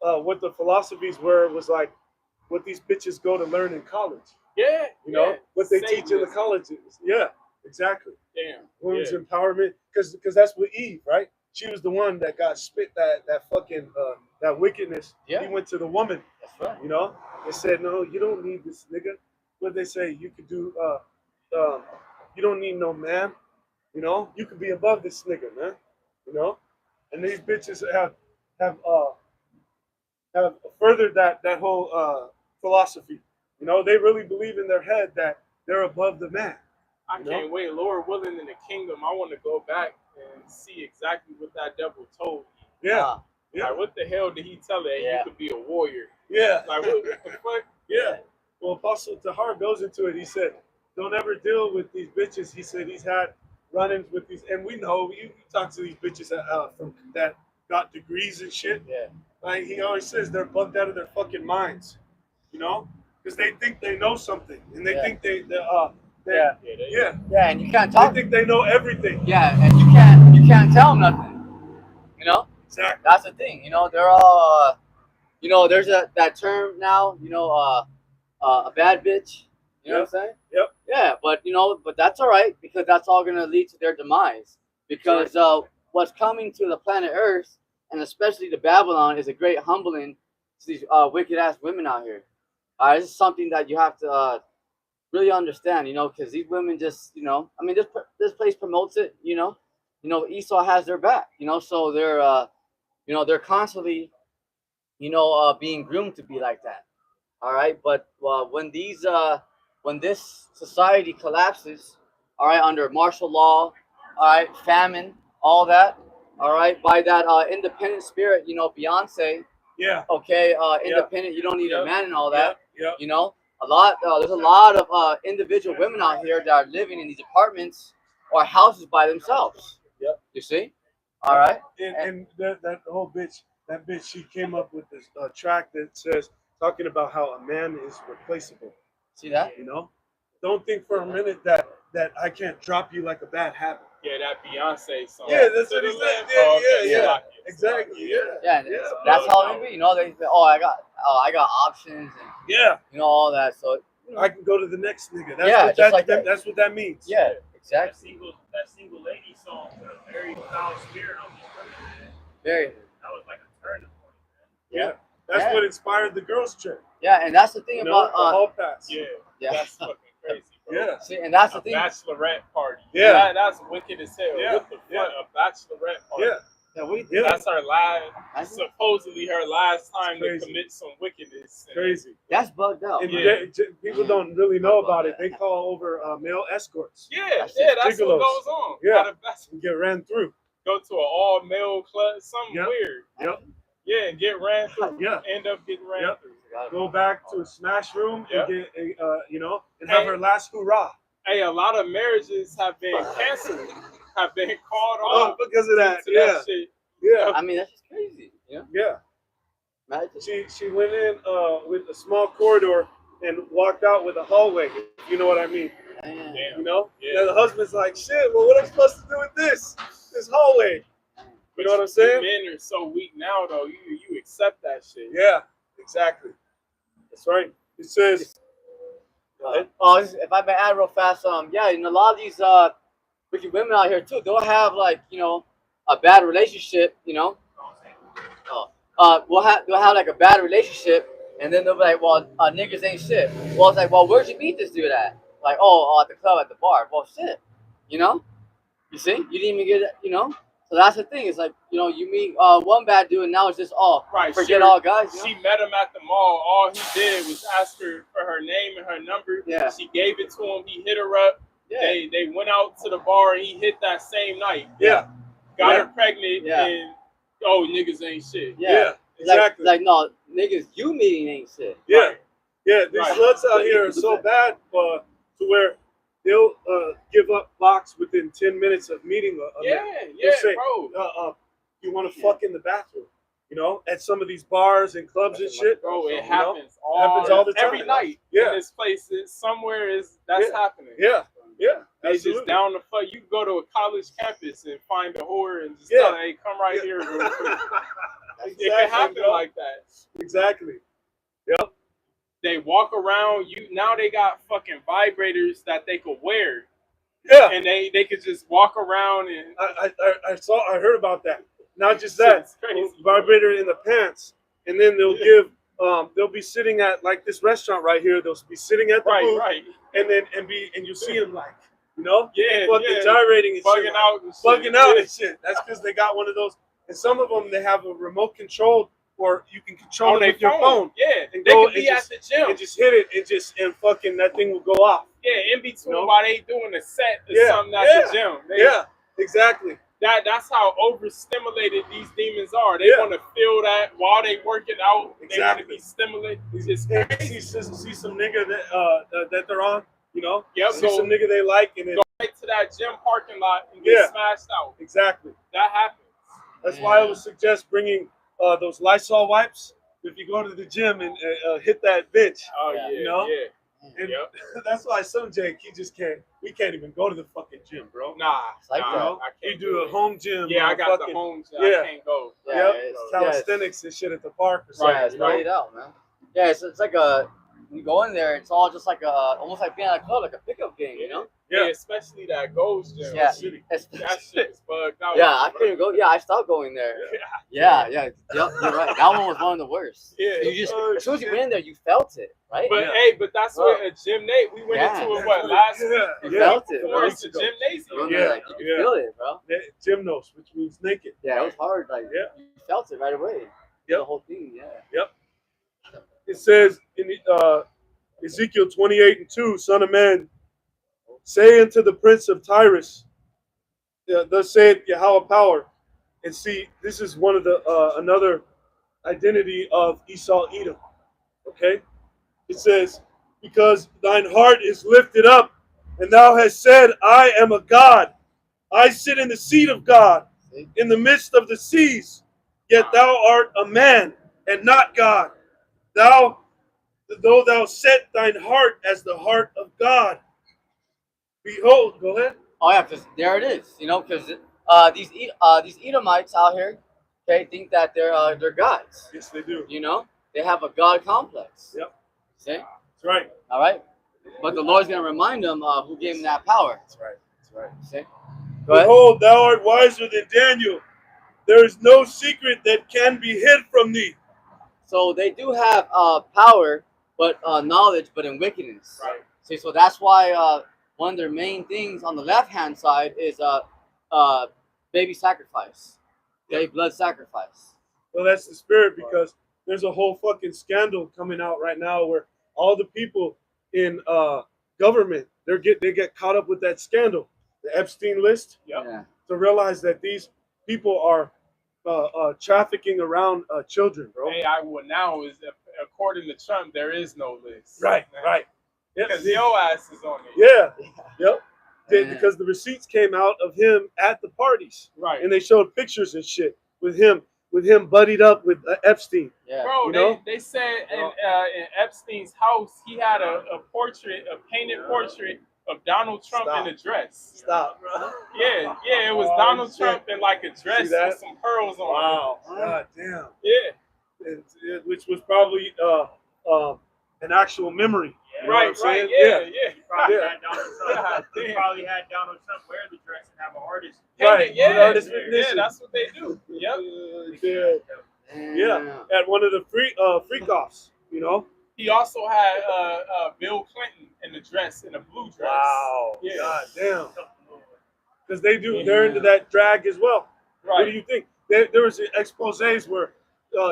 what the philosophies were, was like what these bitches go to learn in college. Yeah. You know, what they teach in the Satanism. colleges. Yeah, exactly. Damn. Women's empowerment, because that's what Eve, right? She was the one that got spit that fucking that wickedness. Yeah. He went to the woman. That's right. You know, they said, no, you don't need this nigga. What they say, you could do. You don't need no man. You know, you could be above this nigga, man. You know, and these bitches have furthered that whole philosophy. You know, they really believe in their head that they're above the man. I can't wait. Lord willing, in the kingdom, I want to go back and see exactly what that devil told me. Yeah. Yeah. Like, what the hell did he tell her? Yeah. You could be a warrior. Yeah. Like, what the fuck? Yeah. Well, Apostle Tahar goes into it. He said, don't ever deal with these bitches. He said he's had run-ins with these, and we know, you talk to these bitches from that got degrees and shit. Yeah. Like, he always says they're bugged out of their fucking minds, you know? Because they think they know something, and they think Yeah, and you can't talk. They think they know everything. Yeah, and you can't tell them nothing. You know, Exactly. that's the thing. You know, they're all. You know, there's that term now. You know, a bad bitch. You know what I'm saying? Yep. Yeah, but but that's all right because that's all gonna lead to their demise. Because what's coming to the planet Earth, and especially to Babylon, is a great humbling to these wicked ass women out here. This is something that you have to really understand, because these women just, I mean, this place promotes it, Esau has their back, so they're constantly, being groomed to be like that. All right, but when this society collapses, all right, under martial law, all right, famine, all that, all right, by that independent spirit, Beyonce, Yeah. okay, independent, you don't need a man and all that, Yeah. there's a lot of individual women out here that are living in these apartments or houses by themselves. Yep. You see? All right. And that whole bitch, she came up with this track that says, talking about how a man is replaceable. See that? Don't think for a minute that I can't drop you like a bad habit. Yeah, that Beyonce song. Yeah, that's what he said. Yeah. Exactly. Yeah. Yeah, that's how it be. They say, I got options and all that. So I can go to the next nigga. That's what that means. Yeah, exactly. That single lady song put a very foul spirit on these women, man. Very. That was like a turning point, man. Yeah. That's what inspired the girls' trip. Yeah, and that's the thing about the hall pass. Yeah. Yeah. That's fucking crazy, bro. Yeah. See, and that's the A thing. bachelorette party. Yeah. That's wicked as hell. Yeah. What the fuck? A bachelorette party. Yeah. Yeah, what do you think? That's her last, supposedly her last time to crazy. commit some wickedness. Crazy. That's bugged out. And Yeah. people don't really know about it. They call over male escorts. Yeah, That's that's gigolos. what goes on. Yeah. At a bachelor- And get ran through. Go to an all-male club, something Yep. weird. Yep. Yeah, and get ran through. Yeah. End up getting ran Yep. through. Go back to a smash room Yep. and get and have her last hurrah. Hey, a lot of marriages have been canceled, have been called off because of that. due to Yeah. that shit. Yeah. I mean, that's just crazy. Yeah. Imagine. She went in with a small corridor and walked out with a hallway. If you know what I mean? Man. Damn. You know? Yeah. And the husband's like, shit, well, what am I supposed to do with this hallway? You know what I'm saying? Men are so weak now, though. You accept that shit. Yeah, exactly. That's right. It says, If I may add real fast, a lot of these wicked women out here too, they'll have a bad relationship, they'll have like a bad relationship, and then they'll be like, well, niggas ain't shit. Well, it's like, well, where'd you meet this dude at? Like, at the club, at the bar. Well, shit, you see, you didn't even get it, So that's the thing. It's like, you meet one bad dude, and now it's just Right, forget all guys. She met him at the mall. All he did was ask her for her name and her number. Yeah. She gave it to him. He hit her up. Yeah. They went out to the bar, and he hit that same night. yeah, Got her pregnant, Yeah. and niggas ain't shit. Yeah. exactly. Like, no, niggas, you meeting ain't shit. Yeah, Yeah, these Right. sluts out here are so bad to where they'll give up box within 10 minutes of meeting a Yeah, man. yeah, They'll say, bro. you want to fuck in the bathroom? You know, at some of these bars and clubs and shit. Bro, it You know? happens Happens all the time. every night. Yeah. In this place, that's Yeah. happening. Yeah, yeah, They absolutely. just down the fuck. You can go to a college campus and find a whore and just Yeah. tell her, hey, come right here real quick. It can happen bro. like that. Exactly. Yep. They walk around. Now they got fucking vibrators that they could wear, Yeah. and they could just walk around and. I heard about that. Not just that, Shit's crazy, vibrator in the pants, and then they'll be sitting at like this restaurant right here. They'll be sitting at the booth, Right. and you see them like, you know, Yeah, fucking yeah. gyrating and Bugging shit, out and shit. bugging out Yeah. and shit. That's because they got one of those, and some of them they have a remote control, or you can control On it their with your phone. Yeah, And they go could be and at the gym. and just hit it and fucking that thing will go off. Yeah, in between You know? while they doing a set or Yeah, something at yeah, the gym. Yeah, exactly. That's how overstimulated these demons are. They Yeah. want to feel that while they working out. They want to Exactly. be stimulated. It's And crazy. see some nigga that they're on, you know. Yep, See go- some nigga they like, and then Go right to that gym parking lot and get Yeah. smashed out. exactly. That happens. That's why I would suggest bringing those Lysol wipes if you go to the gym and hit that bitch. Oh Yeah. yeah, You know? yeah. And Yep. that's why some Jake, we can't even go to the fucking gym, bro. Nah, It's like nah, You know, I you can't do a it. home gym. Yeah, or I got fucking, the home gym. yeah. I can't go. Yeah, Yep, it's calisthenics and shit at the park or something. Yeah, it's you know? laid out, man. Yeah, it's like when you go in there, it's all just like almost like being at a club, like a pickup game, you know? Yeah, especially that Ghost gym. Yeah. City. That shit is bugged out. Yeah, I couldn't go. Yeah, I stopped going there. Yeah, yep, you're right. That one was one of the worst. Yeah. You just Oh, as soon as you shit. went in there, you felt it, right? But Yeah. hey, but that's what a gymnasium. We went Yeah. into it last week. Yeah, You yeah. felt it, Of bro. course, the ago. You gymnasium. went Yeah, there, like, you could yeah. feel it, bro. Gymnos, which means naked. Yeah, it was hard. Like Yeah. you felt it right away. Yep. The whole thing, yeah. It says in Ezekiel 28:2, Son of man, say unto the prince of Tyrus, thus saith Yahweh power. And see, this is one of the another identity of Esau Edom. Okay? It says, because thine heart is lifted up, and thou hast said, I am a God. I sit in the seat of God, in the midst of the seas. Yet thou art a man, and not God. Though thou set thine heart as the heart of God. Behold, go ahead. Oh yeah, because there it is. You know, because these Edomites out here, okay, think that they're gods. Yes, they do. You know, they have a god complex. Yep. See, That's right. all right. But the Lord's gonna remind them who gave them that power. That's right. That's right. See, go ahead. Behold, thou art wiser than Daniel. There is no secret that can be hid from thee. So they do have power, but knowledge, but in wickedness. Right. See, so that's why one of their main things on the left-hand side is baby sacrifice, okay, blood sacrifice. Well, that's the spirit, because there's a whole fucking scandal coming out right now where all the people in government they get caught up with that scandal, the Epstein list, Yeah. to realize that these people are trafficking around children, bro. AI now is according to Trump, there is no list. Right. Yeah. Because your ass is on it. Yeah. Yep. Yeah. Because the receipts came out of him at the parties, Right. and they showed pictures and shit with him buddied up with Epstein. Yeah. Bro, You know? they said in Epstein's house he had a painted portrait of Donald Trump Stop. in a dress. Stop, bro. Yeah, it was Oh, Donald shit. Trump in like a dress See that? with some pearls on Wow. God damn. it. Yeah. Which was probably an actual memory. You know what I'm Right, saying? yeah. He probably Yeah. had Donald Trump. God He damn. probably had Donald Trump wear the dress and have an artist. Right. Yeah, Without his yeah, recognition. that's what they do. Yep. Yeah. At one of the freak offs, you know? He also had Bill Clinton in a dress, in a blue dress. Wow. Yeah. God damn. Because they're into that drag as well. Right. What do you think? There was exposés where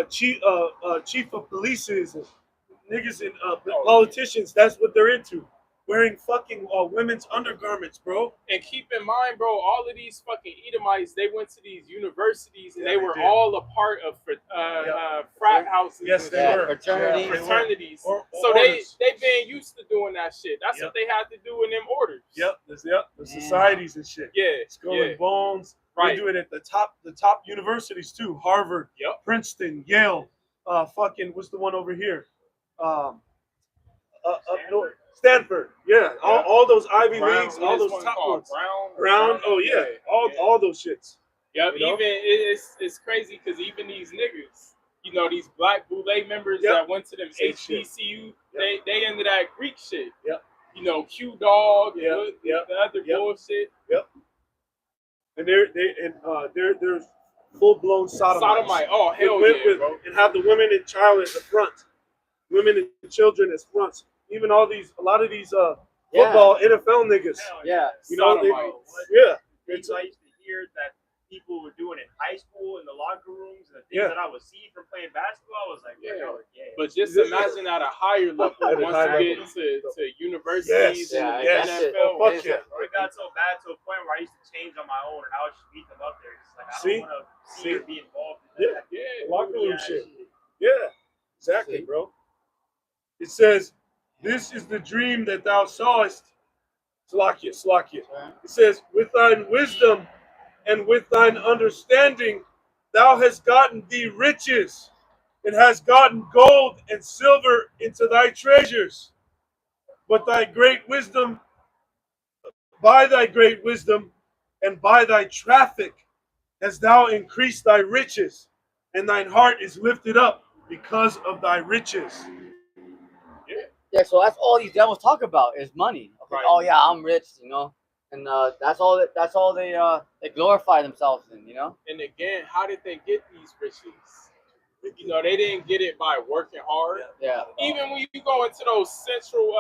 chief of police and niggas and politicians, that's what they're into. wearing fucking women's undergarments, bro. And keep in mind, bro, all of these fucking Edomites, they went to these universities and Yeah, they they were did. all a part of frat houses. Yes, and they shit. were. Fraternities. Yeah, they were. Fraternities. Or So orders. they been used to doing that shit. That's Yep. what they had to do in them orders. Yep, the societies and shit. Yeah. Skull Yeah. and Bones. Right. They do it at the top universities too. Harvard, Yep. Princeton, Yale. Fucking what's the one over here? Up north, Stanford. Yeah, all those Ivy Brown, Leagues, what all is those one top called? ones. Brown. Oh yeah, all those shits. Yep. You know? Even it's crazy because even these niggas, you know, these black boule members Yep. that went to them Same shit. HBCU, Yep. they into that Greek shit. Yep. You know, Q Dog, Yep. and Yep. the other Yep. bullshit. And they're full blown sodomites. Sodomite. Oh hell with, yeah, bro. and have the women and child at the front, women and children as fronts. Even a lot of these football NFL niggas. Yeah. You know, Sodomites. yeah. Things I used to hear that people were doing in high school in the locker rooms and the things Yeah. that I would see from playing basketball, I was like, Yeah. y'all are gay. But just imagine at a higher level, At a once high you level. get to universities Yes. and Yeah, the that shit. NFL. Fuck yeah. It got so bad to a point where I used to change on my own and I would just beat them up there. It's like I See? don't want to see See? or be involved in that. Yeah. Locker room Yeah, shit. Yeah, exactly, See? bro. It says, "This is the dream that thou sawest." Slakia. It says, "With thine wisdom and with thine understanding, thou hast gotten thee riches, and hast gotten gold and silver into thy treasures. But thy great wisdom, by thy great wisdom, and by thy traffic, hast thou increased thy riches, and thine heart is lifted up because of thy riches." Yeah, so that's all these devils talk about is money. Okay, Right. oh yeah, I'm rich, you know, and that's all they glorify themselves in, you know. And again, how did they get these riches? You know, they didn't get it by working hard. Yeah, Even when you go into those central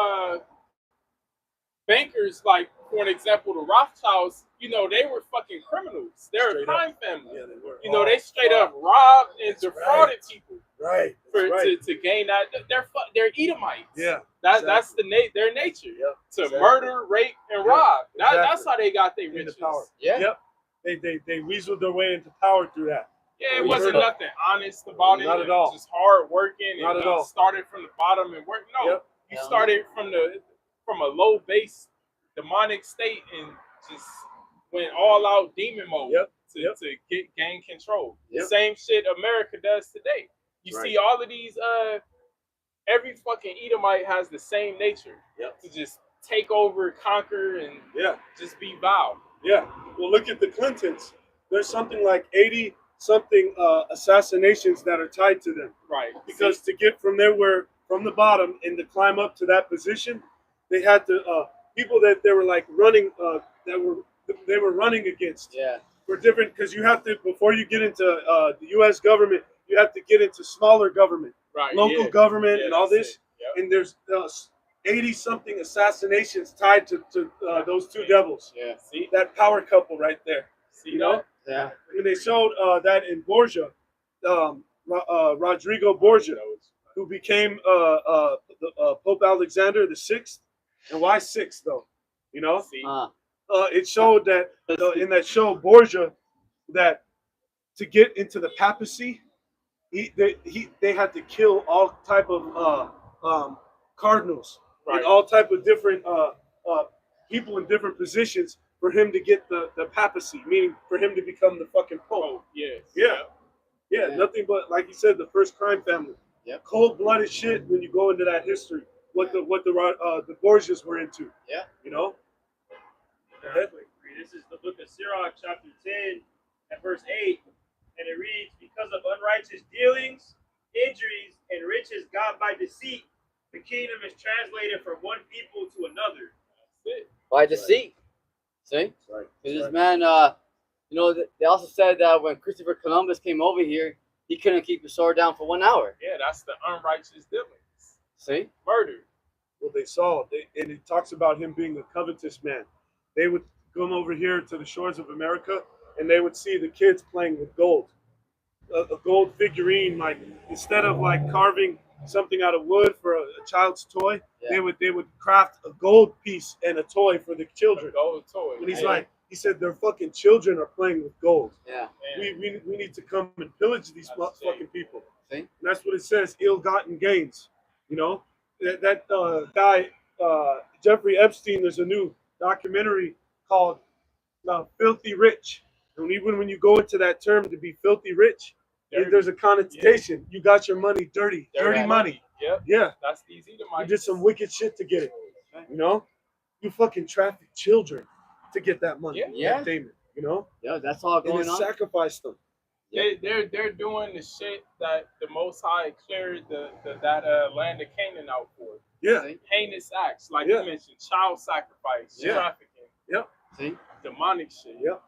bankers, like for an example, the Rothschilds, you know, they were fucking criminals. They're Straight a crime family. Yeah, they were. You know, they straight up robbed and defrauded people Right. for That's right. to gain that. They're Edomites. Yeah. That's their nature. Yep. To Exactly. murder, rape, and Yeah, rob. That's exactly. how they got their Into riches. power. yeah. Yep. They weaseled their way into power through that. Yeah, it We wasn't heard of- nothing honest about it. Not at It was all. just hard working Not and at all. started from the bottom and work. No, Yep. you Hell started from a low base demonic state and just went all out demon mode Yep. to gain control. The Yep. same shit America does today. You Right. see all of these every fucking Edomite has the same nature. Yep. To just take over, conquer, and Yeah. just be vile. Yeah. Well, look at the Clintons. There's something like 80 something assassinations that are tied to them. Right. Because to get from from the bottom and to climb up to that position, they had to people that they were like running they were running against Yeah. were different, because you have to, before you get into the U.S. government, you have to get into smaller government, Right. local yeah. government, Yeah, and all that's this. it. Yep. And there's 80 something assassinations tied to those two devils. Yeah. See. That power couple right there. See You know, Yeah. and they showed that in Borgia, Rodrigo Borgia, who became Pope Alexander the Sixth. And why six though? You know, See. it showed that in that show Borgia, that to get into the papacy, they had to kill all type of cardinals Right. and all type of different people in different positions for him to get the papacy, meaning for him to become the fucking pope. Oh, yes. Yeah. Yeah, Yeah. nothing but, like you said, the first crime family. Yep. Cold-blooded shit when you go into that history. What the Borgias were into. Yeah. You know. This is the book of Sirach, chapter 10, and verse 8. And it reads, "Because of unrighteous dealings, injuries, and riches got by deceit, the kingdom is translated from one people to another." That's it. By deceit. See? Right. Because this man, you know, they also said that when Christopher Columbus came over here, he couldn't keep the sword down for 1 hour. Yeah, that's the unrighteous dealings. See? Murder. What they saw, and it talks about him being a covetous man. They would come over here to the shores of America, and they would see the kids playing with gold. A gold figurine, like, instead of like carving something out of wood for a child's toy, Yeah. they would craft a gold piece and a toy for the children. Gold toy. And he's Yeah. like, he said their fucking children are playing with gold. Yeah. We need to come and pillage these That's fucking people. See? And that's what it says, ill-gotten gains. You know, that guy, Jeffrey Epstein, there's a new documentary called Filthy Rich. And even when you go into that term to be filthy rich, Dirty. there's a connotation. You got your money dirty. Dirty money. Yep. Yeah. That's these You Edomites. did some wicked shit to get it. You know? You fucking traffic children to get that money. Yeah. That payment, you know? Yeah, that's all And going then on. sacrifice them. They're doing the shit that the Most High cleared that land of Canaan out for. Yeah. See? Heinous acts, like Yeah. you mentioned, child sacrifice, Yeah. trafficking, Yep. See? demonic shit. Yep.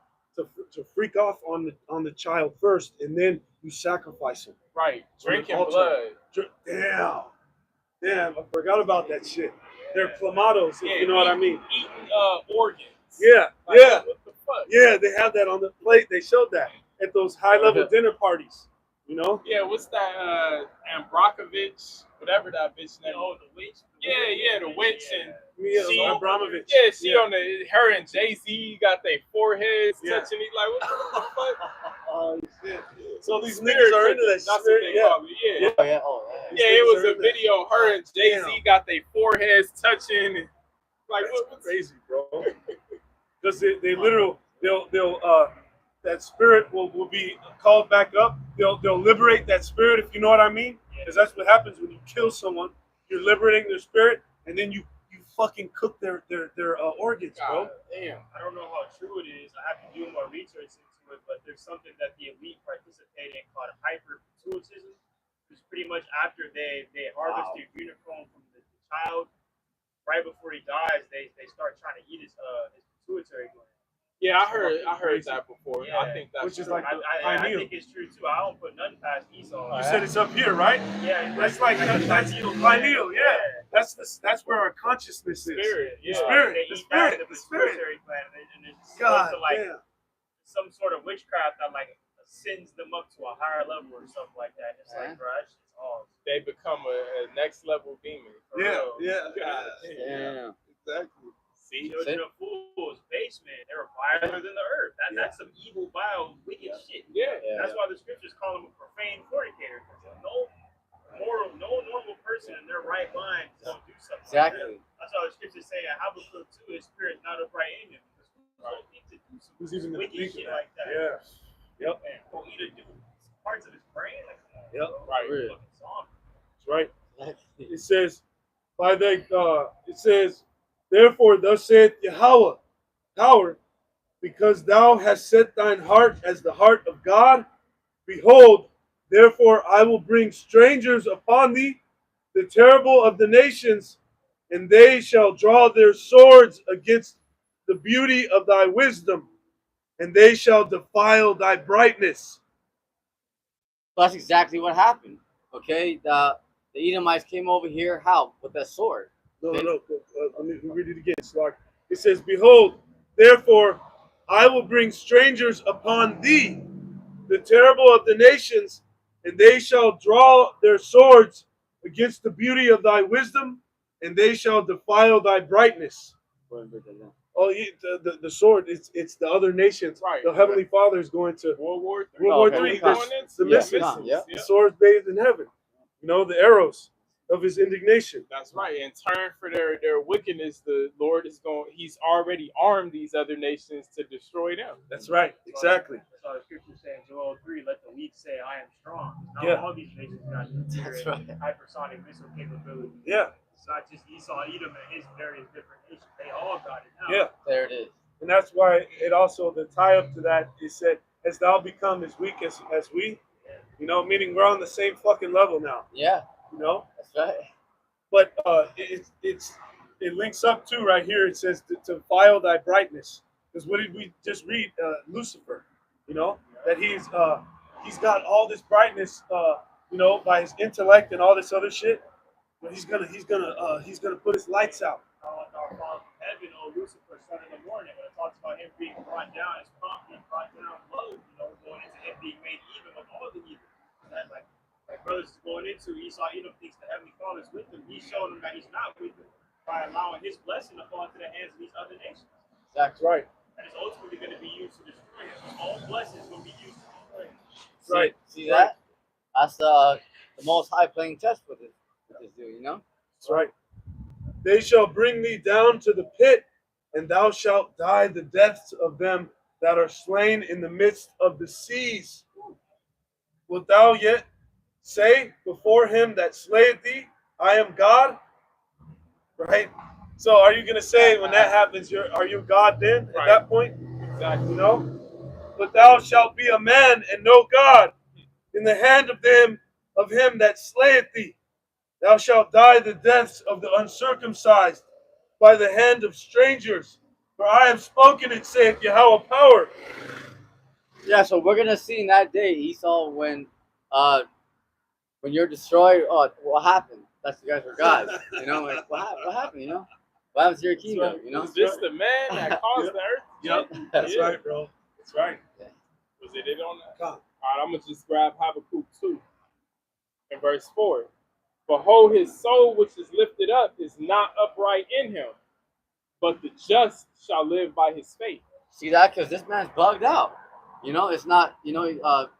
To freak off on the child first, and then you sacrifice him. Right. Drinking altar. blood. Damn, I forgot about that shit. They're clamatos, if you know what I mean. Eating organs. Yeah, Like, yeah, What the fuck? yeah. They have that on the plate. They showed that at those high-level dinner parties. You know? Yeah, what's that? Ambrakovich, whatever that bitch name. Oh, the witch. Yeah, the witch and Yeah, Abramovich. yeah, she on her and Jay-Z got their foreheads Yeah. touching each like what the fuck? Oh shit! So these Spirit niggas are into that That's what spirit. they Yeah. call it. Yeah. Oh, yeah. Oh, yeah. Yeah, it was These niggas are a into that. video. Her and Jay-Z Damn. got their foreheads touching. And, like That's what's crazy, bro. Because they literal they'll that spirit will be called back up. They'll liberate that spirit, if you know what I mean. Because that's what happens when you kill someone. You're liberating their spirit, and then you fucking cook their organs, bro. God damn. I don't know how true it is. I have to do more research into it, but there's something that the elite participate in called hyperpituitism. It's pretty much after they harvest the adrenochrome from the child, right before he dies, they start trying to eat his pituitary gland. Yeah, I heard that before. Yeah. I think that's Which is true. like- I think it's true too. I don't put nothing past Esau. You said it's up here, right? Yeah, That's like that's pineal, yeah. That's where our consciousness is. Spirit, The yeah. spirit, They the eat that spirit, in the spirit. pituitary gland, and it's God to like damn. some sort of witchcraft that like sends them up to a higher level or something like that. It's like, bro, that shit's all. They become a next level demon. For Yeah, real. yeah. God Damn. Exactly. See? Children of fools, basement. They were viler than the earth. That's some evil, vile, wicked shit. Yeah. Yeah. That's why the scriptures call him a profane fornicator. No normal person in their right mind don't do something Exactly. like that. That's why the scriptures say Habakkuk 2, his spirit not upright in him. Because who don't need to do some Who's even wicked thinking shit like that? Yeah. Yep. Man, go eat a dude. Parts of his brain. Like, Yep. Right. Real. fucking song. That's right. It says, it says, therefore, thus saith Yahweh, power, because thou hast set thine heart as the heart of God. Behold, therefore I will bring strangers upon thee, the terrible of the nations, and they shall draw their swords against the beauty of thy wisdom, and they shall defile thy brightness. That's exactly what happened. Okay, the Edomites came over here. How? With that sword. No. Let me read it again. It says, behold, therefore I will bring strangers upon thee, the terrible of the nations, and they shall draw their swords against the beauty of thy wisdom, and they shall defile thy brightness. Oh, the sword, it's the other nations. Right. The Heavenly Father is going to World War III. World War Okay. III. Going into The Yeah, missiles, come, yeah. the swords bathed in heaven. You know, the arrows of his indignation. That's right. In turn for their wickedness, the Lord he's already armed these other nations to destroy them. That's right. Exactly. That's why the scriptures say in Joel 3, let the weak say, I am strong. Not Yeah. all these nations got nuclear That's and right. hypersonic missile capability. Yeah. It's not just Esau, Edom, and his various different nations. They all got it now. Yeah. There it is. And that's why it also, the tie up to that, it said, as thou become as weak as we, you know, meaning we're on the same fucking level now, Yeah, you know? that's right. But it links up to right here, it says to file thy brightness. Because what did we just read? Lucifer, you know, that he's got all this brightness, you know, by his intellect and all this other shit. But he's gonna put his lights out. Like our Father from heaven, Lucifer, son in the morning, when it talks about him being brought down, his prompt being brought down low, you know, going into him being made even with all the evil. And that, like brothers go going into Esau, Edom thinks the Heavenly Father is with him. He's showing him that he's not with him by allowing his blessing to fall into the hands of these other nations. That's right. And it's ultimately going to be used to destroy him. His own blessings will be used to destroy him. Right. See that? That's the most high playing chess with this dude, you know? That's right. They shall bring thee down to the pit, and thou shalt die the deaths of them that are slain in the midst of the seas. Wilt thou yet say before him that slayeth thee, I am God? Right? So are you going to say when that happens, are you God then at that point? Exactly. You know? But thou shalt be a man and no God in the hand of him that slayeth thee. Thou shalt die the deaths of the uncircumcised by the hand of strangers. For I have spoken it, saith Yahweh power. Yeah, so we're gonna see in that day, Esau, when you're destroyed. Oh, what happened? That's you guys were gods. You know, like what happened? You know, what happens to your kingdom? You know, Was this the man that caused the earth? Yep, that's right, bro. That's right. Was it on that? Come. All right, I'm gonna just grab Habakkuk 2 in verse 4. Behold, his soul which is lifted up is not upright in him, but the just shall live by his faith. see that? Because this man's bugged out. You know, it's not. You know, remember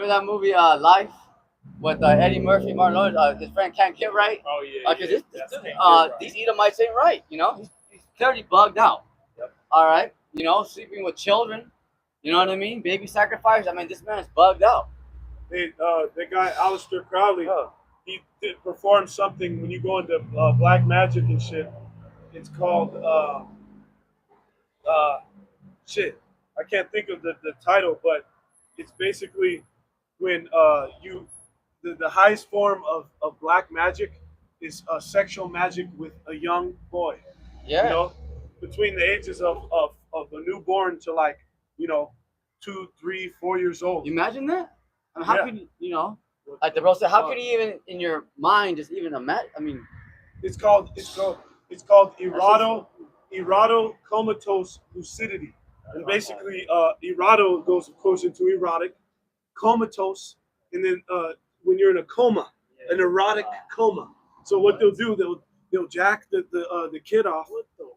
that movie Life with Eddie Murphy, Martin Lawrence, his friend can't get right. Oh yeah. Because yeah, these Edomites ain't right. You know, he's clearly bugged out. Yep. All right. You know, sleeping with children. You know what I mean? Baby sacrifice. I mean, this man's bugged out. The guy Aleister Crowley, he did perform something when you go into black magic and shit. It's called shit. I can't think of the title, but it's basically when the highest form of black magic is sexual magic with a young boy. Yeah. You know, between the ages of a newborn to like, 2, 3, 4 years old. You imagine that? I mean, how could you know? Like the bro said, how could you even in your mind just even imagine? I mean, it's called comatose lucidity, and basically errato goes of course into erotic, comatose, and then when you're in a coma, an erotic coma. So what they'll do, they'll jack the kid off,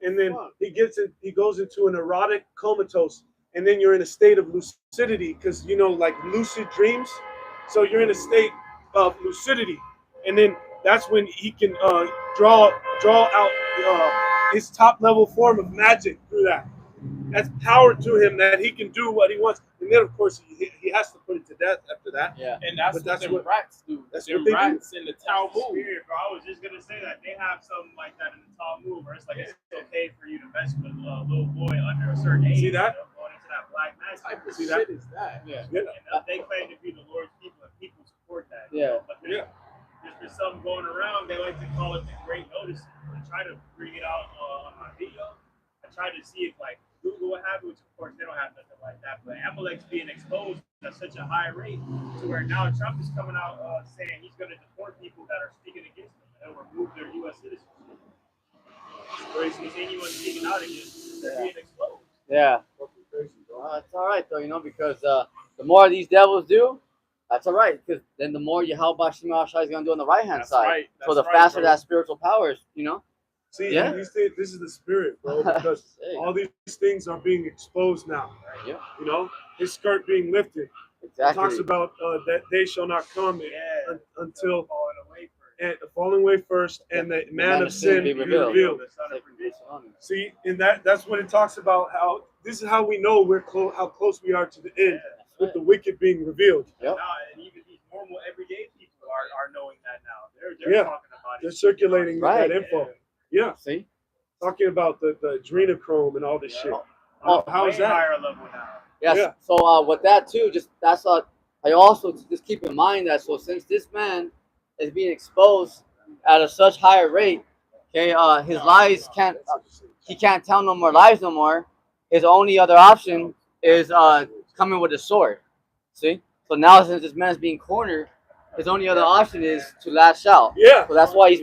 and then he goes into an erotic comatose, and then you're in a state of lucidity because like lucid dreams. So you're in a state of lucidity, and then that's when he can draw out his top level form of magic through that. That's power to him that he can do what he wants, and then of course he has to put it to death after that. yeah. And that's what rats do. That's them what they rats in the Talmud. Spirit, bro. I was just gonna say that they have something like that in the Talmud, where it's like it's okay for you to mess with a little boy under a certain age. See that? Going into that black magic. What type of See shit that? is that? Yeah. And they claim to be the Lord's people, and people support that. Yeah. But there's some going around. They like to call it the Great Notice. I try to bring it out on my video. I try to see if like Google would have it, which of course they don't have nothing like that. But Amalek's being exposed at such a high rate to where now Trump is coming out saying he's going to deport people that are speaking against him and remove their U.S. citizenship. Or is anyone speaking out against them, they're being exposed. Yeah. It's all right though, because the more these devils do, that's all right. Because then the more Yahweh Shema Shai is going to do on the right hand side. Right. So the faster that spiritual power is, See, Yeah. these things, this is the spirit, bro, because all these things are being exposed now. Yeah. His skirt being lifted. Exactly. It talks about that day shall not come until falling away first, and the man of sin be revealed. The son of perdition. See, and that's what it talks about. How this is how we know how close we are to the end, with the wicked being revealed. Yep. Now, and even these normal everyday people are knowing that now. They're talking about it. They're circulating Right. that info. Yeah, See? talking about the adrenochrome and all this shit. Oh, how is Way that? higher level now. Yes. Yeah. So with that too, I also just keep in mind that since this man is being exposed at a such higher rate, okay, his lies he can't tell no more lies no more. His only other option is coming with a sword. See? So now since this man's being cornered, his only other option is to lash out. Yeah. So that's why he's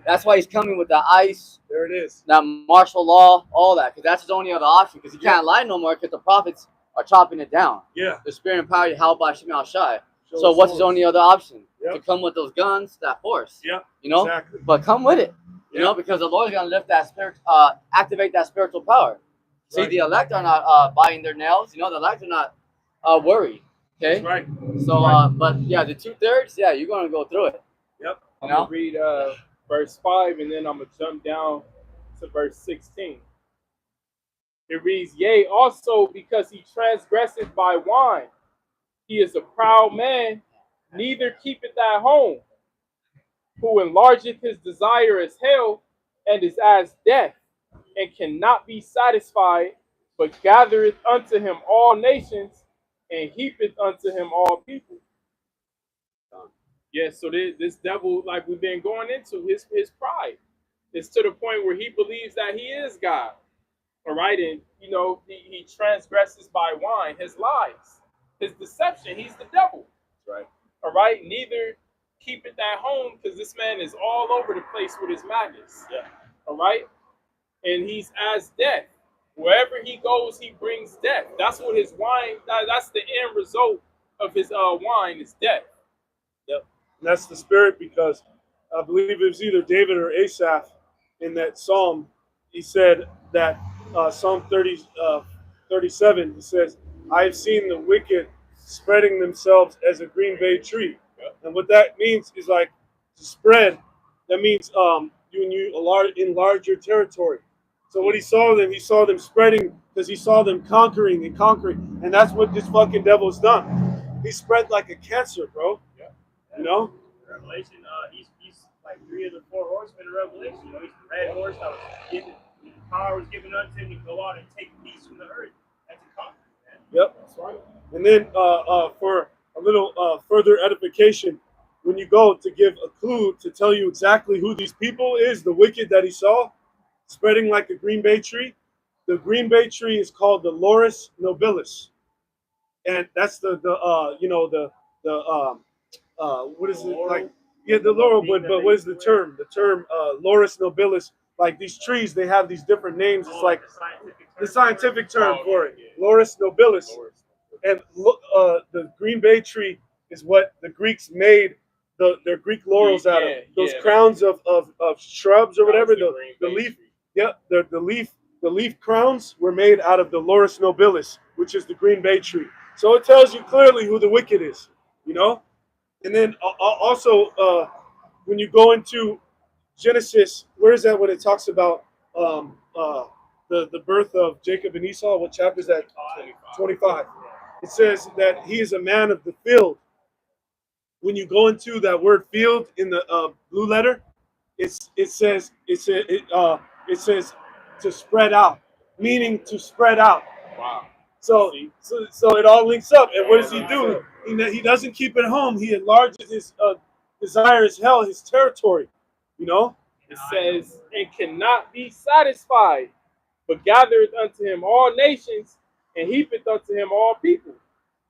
that's why he's coming with the ice, There it is. that martial law, all that, because that's his only other option. Because he can't lie no more, because the prophets are chopping it down. Yeah. The spirit and power of Yahweh Shema Shai. So what's his only other option? Yep. To come with those guns, that force. Yeah. You know? Exactly. But come with it. You Yeah. know, because the Lord's gonna lift that spirit, activate that spiritual power. See, Right. the elect are not biting their nails. You know, the elect are not worried. Okay. That's right. So, but yeah, the 2/3, yeah, you're gonna go through it. Yep. I'm You know? gonna read verse 5 and then I'm gonna jump down to verse 16. It reads, Yea, also because he transgresseth by wine, he is a proud man, neither keepeth at home, who enlargeth his desire as hell, and is as death, and cannot be satisfied, but gathereth unto him all nations, and heapeth unto him all people. Yeah, so this devil, like we've been going into, his pride. It's to the point where he believes that he is God. All right, and you know, he transgresses by wine, his lies, his deception. He's the devil. Right. All right, neither keepeth at home, because this man is all over the place with his madness. Yeah. All right, and he's as death. Wherever he goes, he brings death. That's what his wine. That's the end result of his wine is death. Yep. And that's the spirit, because I believe it was either David or Asaph in that psalm. He said that Psalm 37, he says, I have seen the wicked spreading themselves as a green bay tree. Yep. And what that means is like to spread. That means you enlarge your territory. So what he saw them spreading, because he saw them conquering and conquering. And that's what this fucking devil's done. He spread like a cancer, bro. Yeah. You know? Revelation, he's like 3 of the 4 horsemen of Revelation. You know, he's the red horse that was given, power was given unto him to go out and take peace from the earth and to conquer. Man. Yep. That's right. And then for a little further edification, when you go to give a clue to tell you exactly who these people is, the wicked that he saw, spreading like a green bay tree, the green bay tree is called the Laurus nobilis, and that's the what is it like? Yeah, the laurel wood. But what is the term? The term Laurus nobilis. Like these trees, they have these different names. It's like the scientific term for it, Laurus nobilis. And the green bay tree is what the Greeks made their Greek laurels out of. Those crowns of shrubs or whatever. The leaf. Yeah, the leaf crowns were made out of the Laurus nobilis, which is the green bay tree. So it tells you clearly who the wicked is, you know. And then also when you go into Genesis, where is that when it talks about the birth of Jacob and Esau? What chapter is that? 25. It says that he is a man of the field. When you go into that word field in the blue letter, it says to spread out, meaning to spread out. Wow. So it all links up. And what does he do? He doesn't keep it home. He enlarges his desire as hell, his territory. You know? It says, and cannot be satisfied, but gathereth unto him all nations, and heapeth unto him all people.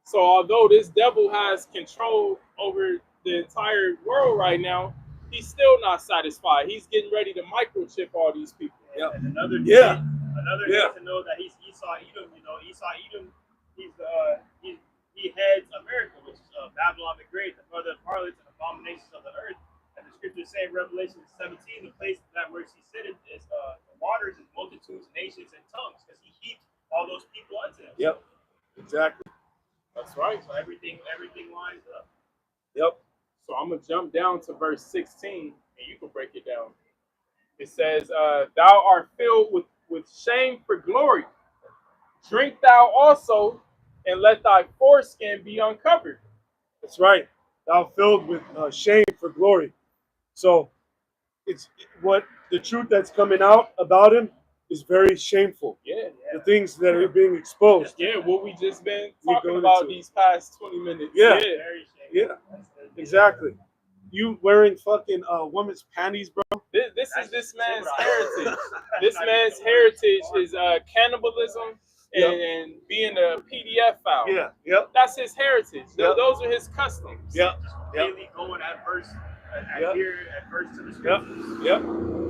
So although this devil has control over the entire world right now, he's still not satisfied. He's getting ready to microchip all these people. Yep. And another thing to know that he's Esau Edom. You know, Esau Edom, he heads America, which is Babylon the Great, the mother of harlots and abominations of the earth. And the scriptures say in Revelation 17, the place that where she sitteth is the waters and multitudes, nations, and tongues, because he heaped all those people unto him. Yep. Exactly. That's right. So everything lines up. Yep. So I'm going to jump down to verse 16, and you can break it down. It says, thou art filled with shame for glory. Drink thou also, and let thy foreskin be uncovered. That's right. Thou filled with shame for glory. So it's what the truth that's coming out about him is very shameful. Yeah. The things that are being exposed. Yeah, what we just been We're talking going about into these past 20 minutes. Yeah. Very shameful. Yeah. Exactly. You wearing fucking woman's panties, bro? This is this man's heritage. This man's heritage is cannibalism and being a PDF file. Yeah. Yep. That's his heritage. Yep. Those are his customs. Yep. Really going at verse to the scriptures. Yep.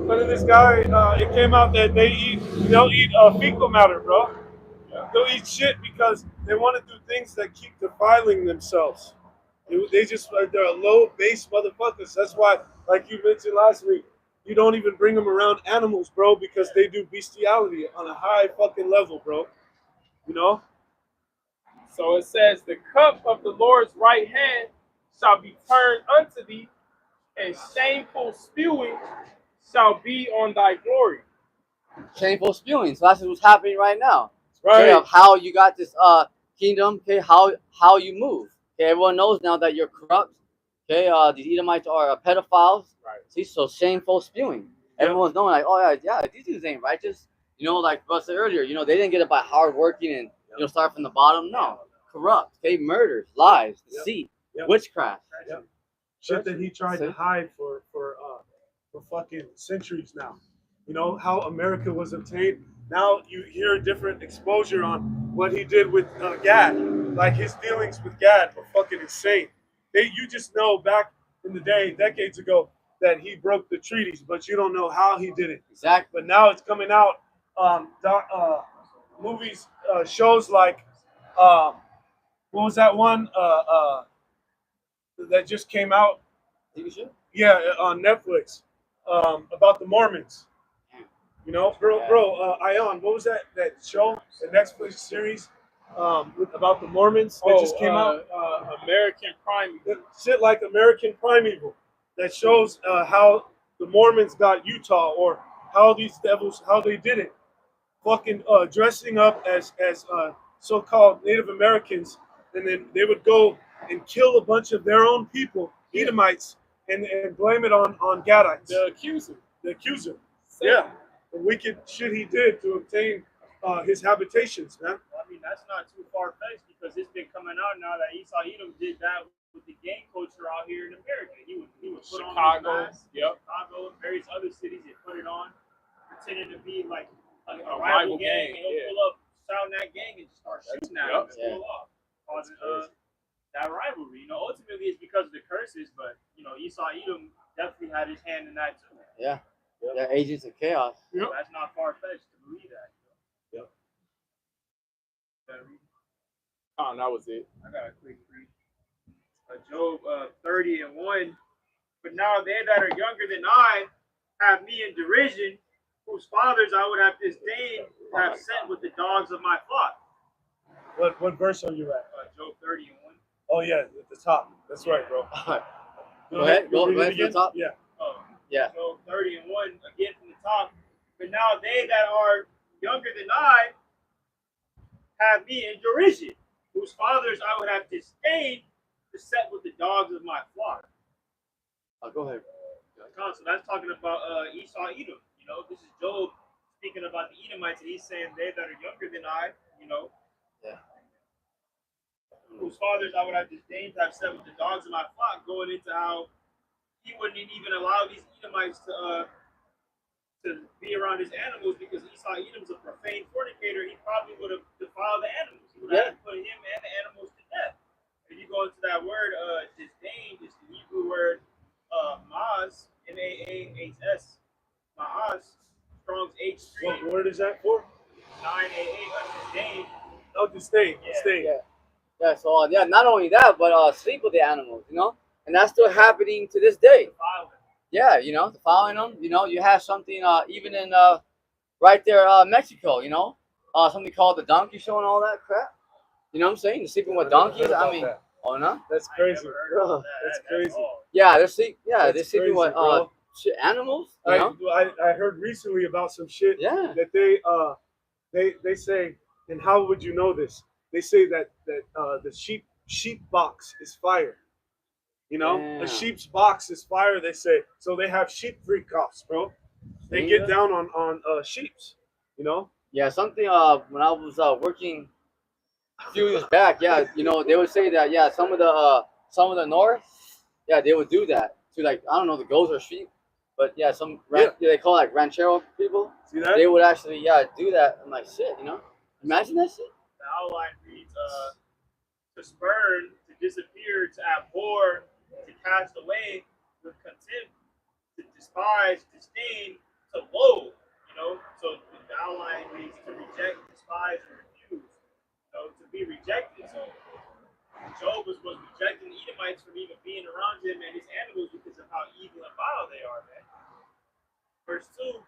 But in this guy, it came out that they'll eat fecal matter, bro. Yeah. They'll eat shit because they want to do things that keep defiling themselves. They just they're low base motherfuckers. That's why, like you mentioned last week, you don't even bring them around animals, bro, because they do bestiality on a high fucking level, bro. You know? So it says, the cup of the Lord's right hand shall be turned unto thee, and shameful spewing shall be on thy glory. Shameful spewing. So that's what's happening right now. Right. Okay, of how you got this kingdom. Okay, how you move. Okay, everyone knows now that you're corrupt. Okay, these Edomites are pedophiles. Right. See, so shameful spewing. Yep. Everyone's knowing like, oh yeah, these dudes ain't righteous. You know, like Russ said earlier, you know, they didn't get it by hard working and start from the bottom. No, corrupt. Okay, murders, lies, deceit, witchcraft. Yep. Shit that he tried to hide for fucking centuries now. You know how America was obtained. Now you hear a different exposure on what he did with Gad. Like his dealings with Gad were fucking insane. You just know back in the day, decades ago, that he broke the treaties, but you don't know how he did it. Exactly. But now it's coming out. Movies, shows like, what was that one that just came out? TV show? Yeah, on Netflix, about the Mormons. You know, bro, Ion, what was that show, the Netflix series, about the Mormons that just came out? American Crime. Shit like American Primeval, that shows how the Mormons got Utah, or how these devils, how they did it, fucking dressing up as so-called Native Americans, and then they would go and kill a bunch of their own people, Edomites, and blame it on Gadites. The accuser. The accuser. Yeah. The wicked shit he did to obtain his habitations, man. Well, I mean, that's not too far-fetched, because it's been coming out now that Esau Edom did that with the gang culture out here in America. He would put Chicago, on his mask, Chicago, and various other cities. He put it on, pretending to be like a rival gang, and he'll pull up, sound that gang, and just start shooting at him and pull off, causing that rivalry. You know, ultimately it's because of the curses, but you know, Esau Edom definitely had his hand in that too. Yeah. They're agents of chaos. So that's not far-fetched to believe that. Yep. Oh, that was it. I got a quick read. Job 30:1. But now they that are younger than I have me in derision, whose fathers I would have disdained to have sent with the dogs of my flock. What verse are you at? Job 30:1. Oh yeah, at the top. That's right, bro. Go ahead. Go ahead from the top. Yeah. Yeah. Job 30:1 again from the top. But now they that are younger than I have me in derision, whose fathers I would have disdained to set with the dogs of my flock. Go ahead. So that's talking about Esau Edom. You know, this is Job speaking about the Edomites, and he's saying they that are younger than I, you know, whose fathers I would have disdained to have set with the dogs of my flock, going into how he wouldn't even allow these Edomites to be around his animals, because Esau Edom's a profane fornicator. He probably would have defiled the animals. He would have put him and the animals to death. If you go into that word, disdain is the Hebrew word maaz, M-A-A-H-S, maaz, Strong's H3. What word is that for? 988, disdain. Oh, disdain. Disdain. Yeah. So not only that, but sleep with the animals, you know, and that's still happening to this day. Yeah, you know, following them. You know, you have something even in right there, Mexico. You know, something called the donkey show and all that crap. You know what I'm saying? They're sleeping with donkeys. I mean, oh no, that's crazy. That's crazy. Yeah, they're sleeping with animals. You know? I heard recently about some shit that they say, and how would you know this? They say that the sheep box is fire. You know, a sheep's box is fire. They say so. They have sheep freak-offs, bro. They get down on sheeps. You know. Yeah, something. When I was working a few years back, you know, they would say that some of the north, they would do that to, like, I don't know, the goats or sheep, but they call it like ranchero people. See that? They would actually do that. I'm like, shit, you know, imagine that shit. The outline reads to spurn, to disappear, to abhor, to cast away with contempt, to despise, disdain, to loathe. You know, so the outline reads to reject, despise, and refuse. You know, to be rejected. So Job was rejecting the Edomites from even being around him and his animals because of how evil and vile they are, man. Verse 2,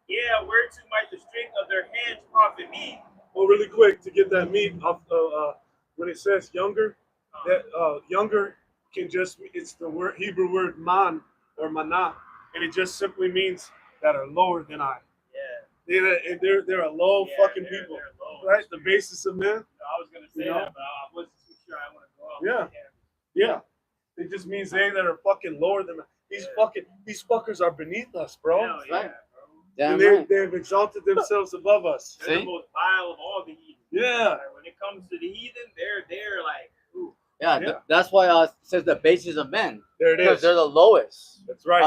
yeah, whereto might the strength of their hands profit me? Well, really quick to get that meat off. When it says younger, that younger can just it's the word Hebrew word man or mana, and it just simply means that are lower than I. Yeah. They're a low fucking people, They're low. right? The basis of man. I was gonna say that, but I wasn't too sure I want to go out. Yeah. Yeah, it just means they that are fucking lower than these fuckers are beneath us, bro. Hell yeah, Right. bro. And Damn right. they've exalted themselves above us. They're See? the most vile of all the heathen. Yeah. Like, when it comes to the heathen, they're like, ooh. Yeah, Yeah. that's why it says the basis of men. There it Because is. they're the lowest That's right.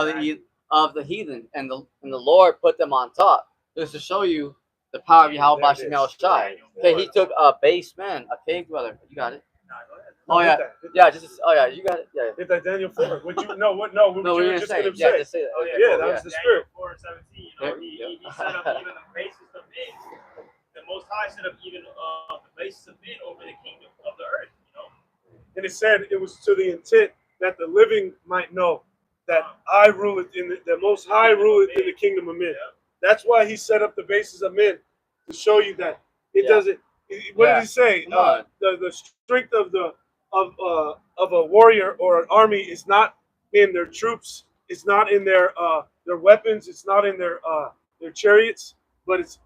of the heathen, and the Lord put them on top. Just to show you the power of Yahweh There it Bashem is. Shai. Okay, he took a base man, a cave dweller. You got it. Nah, go ahead. Oh yeah, Hit that. yeah. You got it. Yeah. Hit that Daniel 4. What you no, what no, what No, you we were didn't just say. gonna Yeah, say. just say that. Oh, Okay, yeah, cool, that yeah. was the Daniel spirit. 4:17, you know, he set up even the basis of men. The Most High set up even the basis of men over the kingdom of the earth, you know. And it said it was to the intent that the living might know that I rule it in the Most High rule it in the kingdom of men. Yeah. That's why he set up the basis of men to show you that it Yeah. doesn't. What did he say? Come on. The strength of a warrior or an army is not in their troops. It's not in their weapons. It's not in their chariots. But it's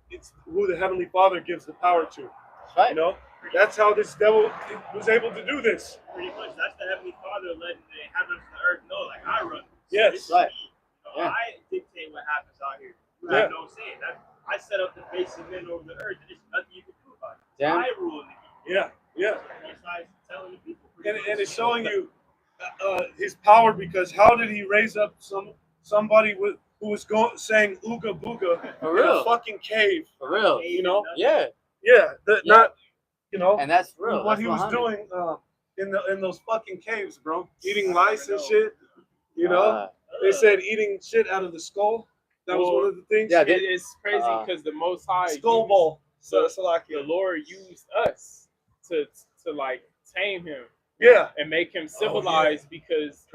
who the Heavenly Father gives the power to. That's right. You know, that's how this devil was able to do this. Pretty much, that's the Heavenly Father letting the heavens and the earth know, like, I run. Yes. This is Right. me. You know, Yeah. I dictate what happens out here. You Yeah. have no say. I set up the basis of men over the earth. There's nothing you can do about it. Damn. I rule in the kingdom. Yeah, yeah. Besides telling the people. And it's showing you his power because how did he raise up somebody who was saying ooga booga For in a real. fucking cave? For real. You know? Yeah. Yeah, Yeah. not you know And that's real. what That's he was 100. doing in those fucking caves, bro. Eating lice and shit. You know, they said eating shit out of the skull. That was one of the things. Yeah, It's crazy because the Most High skull used- bowl. the Salakia. Lord used us to like tame him Yeah. and make him civilized because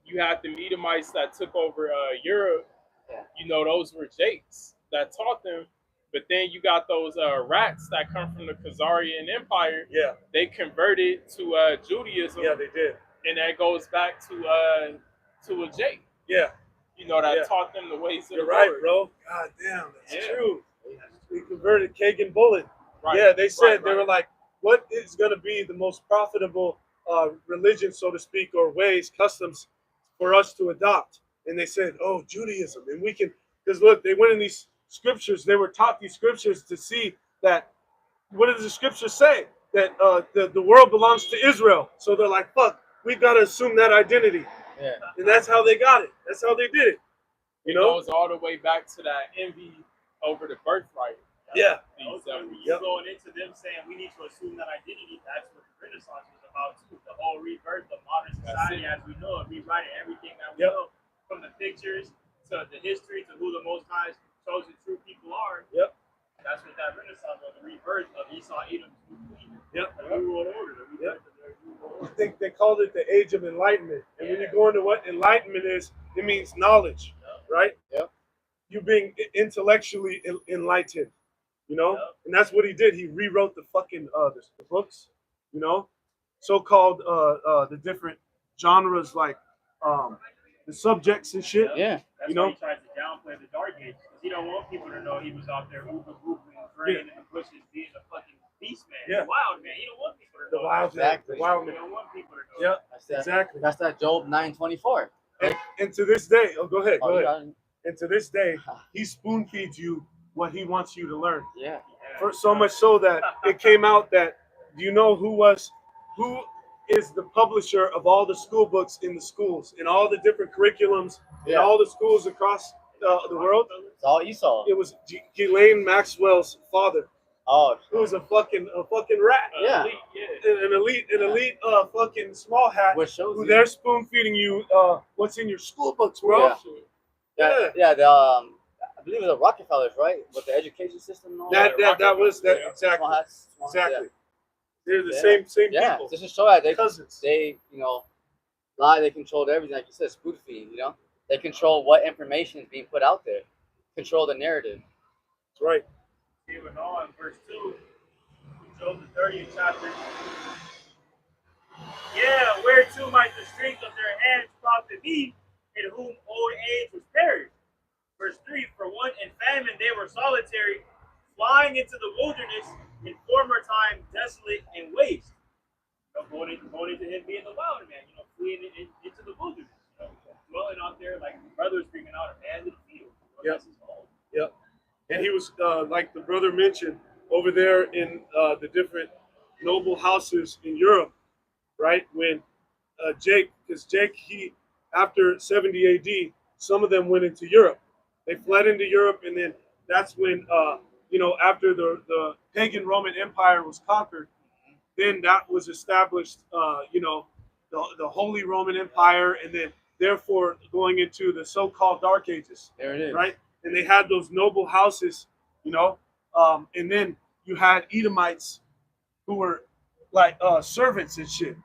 you had the Edomites that took over Europe. Yeah. You know, those were Jakes that taught them. But then you got those rats that come from the Khazarian Empire. Yeah. They converted to Judaism. Yeah, they did. And that goes back to a Jake. Yeah. You know, that Yeah. taught them the ways of You're the right, Lord. bro. God damn, that's Yeah. true. We converted Kagan Bullet. Right. Yeah, they said Right, they were right. like, what is going to be the most profitable religion, so to speak, or ways, customs for us to adopt? And they said, oh, Judaism. And we can, because look, they went in these scriptures, they were taught these scriptures to see that, what does the scripture say? That the world belongs to Israel. So they're like, fuck, we've got to assume that identity. Yeah. And that's how they got it. That's how they did it. You It know? goes all the way back to that envy over the birthright. Yeah. Also, when Yep. you're going into them saying we need to assume that identity, that's what the Renaissance was about too. The whole rebirth of modern society as we know it, rewriting everything that we Yep. know, from the pictures to the history to who the Most High's chosen true people are. Yep. That's what that Renaissance was, the rebirth of Esau, Edom, Yep. the New World Order, the rebirth of their New World I Order. think they called it the age of enlightenment. And when you go into what enlightenment is, it means knowledge, right? Yep. You being intellectually enlightened, you know? Yep. And that's what he did. He rewrote the fucking the books, you know? So-called the different genres like the subjects and shit. Yeah. That's You know? why he tries to downplay the Dark Ages, because he don't want people to know he was out there hooping, praying in the bushes, being a fucking beast man, Yeah. the wild man. He don't want people to The know. wild that. man. Exactly. The wild He man. don't want people to know. Yep. That's that. Exactly. That's that Job 9:24. And to this day, oh, go ahead. Oh, Go you ahead. got it. And to this day, he spoon feeds you what he wants you to learn. Yeah. For so much so that it came out that, do you know who is the publisher of all the school books in the schools, in all the different curriculums in Yeah. all the schools across the world? It's all Esau. It was Ghislaine Maxwell's father, Oh. who was a fucking rat, Yeah. an elite fucking small hat, Which shows who you. they're spoon feeding you what's in your school books, bro. Yeah. Yeah. The I believe it was the Rockefellers, right? With the education system and all That was that Small exactly. hats, small- Exactly. They're the Yeah. same Yeah, people. just to show that Cousins. they lie. They controlled everything, like you said, spoon feeding. They control what information is being put out there, control the narrative. That's right. Even on verse 2, Job the 30th chapter. Yeah, whereto might the strength of their hands profit be, in whom old age was perished. Verse 3, for want and famine they were solitary, flying into the wilderness, in former time desolate and waste. Going into him being the wild man, fleeing into the wilderness, dwelling out there like brothers bringing out a man to the field. Yep. That's his home. Yep. And he was, like the brother mentioned, over there in the different noble houses in Europe, right? When because Jake, after 70 AD, some of them went into Europe. They fled into Europe, and then that's when, after the pagan Roman Empire was conquered, then that was established, the Holy Roman Empire, and then therefore going into the so-called Dark Ages. There it is. Right? And they had those noble houses, and then you had Edomites who were like servants and shit.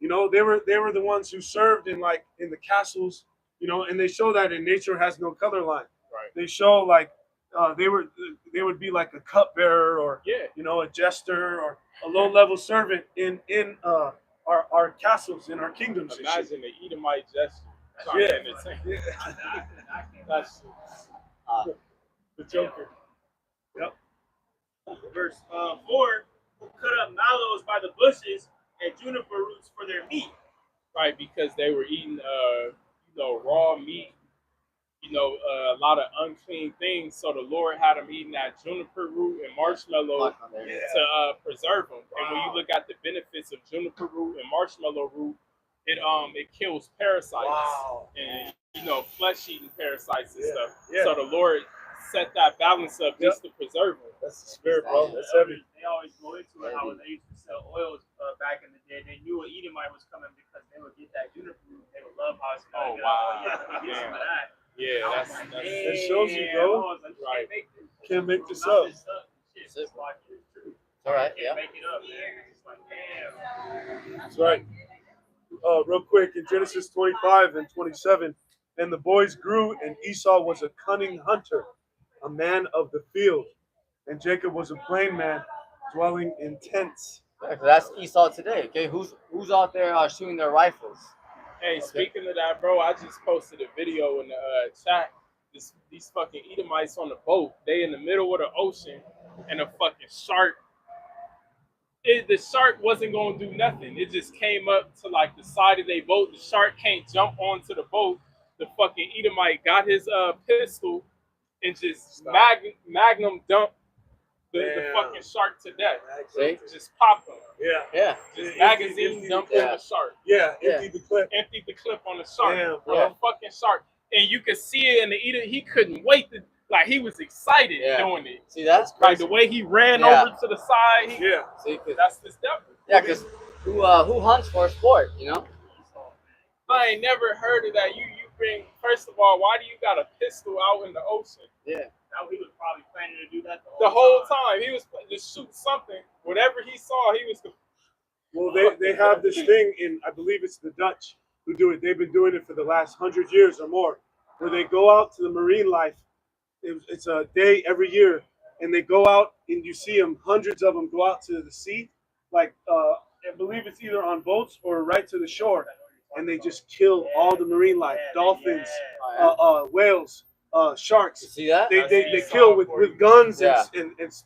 They were the ones who served in the castles, and they show that in Nature Has No Color Line. Right. They show they would be like a cupbearer or a jester or a low level servant in our castles, in our kingdoms. Imagine the Edomite gesture. Yeah. That's The Joker. Yep. Verse 4, who cut up mallows by the bushes and juniper roots for their meat. right, because they were eating raw meat, a lot of unclean things. So the Lord had them eating that juniper root and marshmallow to preserve them. And when you look at the benefits of juniper root and marshmallow root, it kills parasites and flesh eating parasites and stuff. Yeah. So the Lord set that balance up just to preserve them. That's the spirit, bro. That's heavy. They always go into it how they used to sell oils back in the day. They knew an Edomite was coming because they would get that juniper root. They would love how it smelled. Oh, wow. Let me get some of that. Yeah, I was that's like, That shows you, bro. I was like, Right. Can't make this up. Shit, it's like it's true. All right, Can't make it up, man. It's like, damn. That's right. Real quick, in Genesis 25 and 27, and the boys grew, and Esau was a cunning hunter, a man of the field, and Jacob was a plain man, dwelling in tents. Yeah, 'cause that's Esau today. Okay, who's out there shooting their rifles? Hey, speaking of that, bro, I just posted a video in the chat. These fucking Edomites on the boat. They in the middle of the ocean, and a fucking shark. The shark wasn't gonna do nothing. It just came up to like the side of their boat. The shark can't jump onto the boat. The fucking Edomite got his pistol and just magnum dumped the fucking shark to death. See? Just popped him. Yeah. Just magazine dumped on the shark. Emptied the clip. Emptied the clip on the shark. Damn, On bro. the fucking shark. And you could see it in the eater. He couldn't wait to, he was excited doing it. See that? Like the way he ran over to the side. Yeah. See, That's this devil. yeah, because who hunts for a sport? I ain't never heard of that. You bring, first of all, why do you got a pistol out in the ocean? Yeah. Now he was probably planning to do that The whole time. He was to shoot something. Whatever he saw, he was to. Well, they have this thing in, I believe it's the Dutch who do it. They've been doing it for the last 100 years or more, where they go out to the marine life. It's a day every year, and they go out and you see them, hundreds of them go out to the sea, I believe it's either on boats or right to the shore, and they just kill all the marine life, dolphins, whales, sharks. You see that? They kill with guns and Turns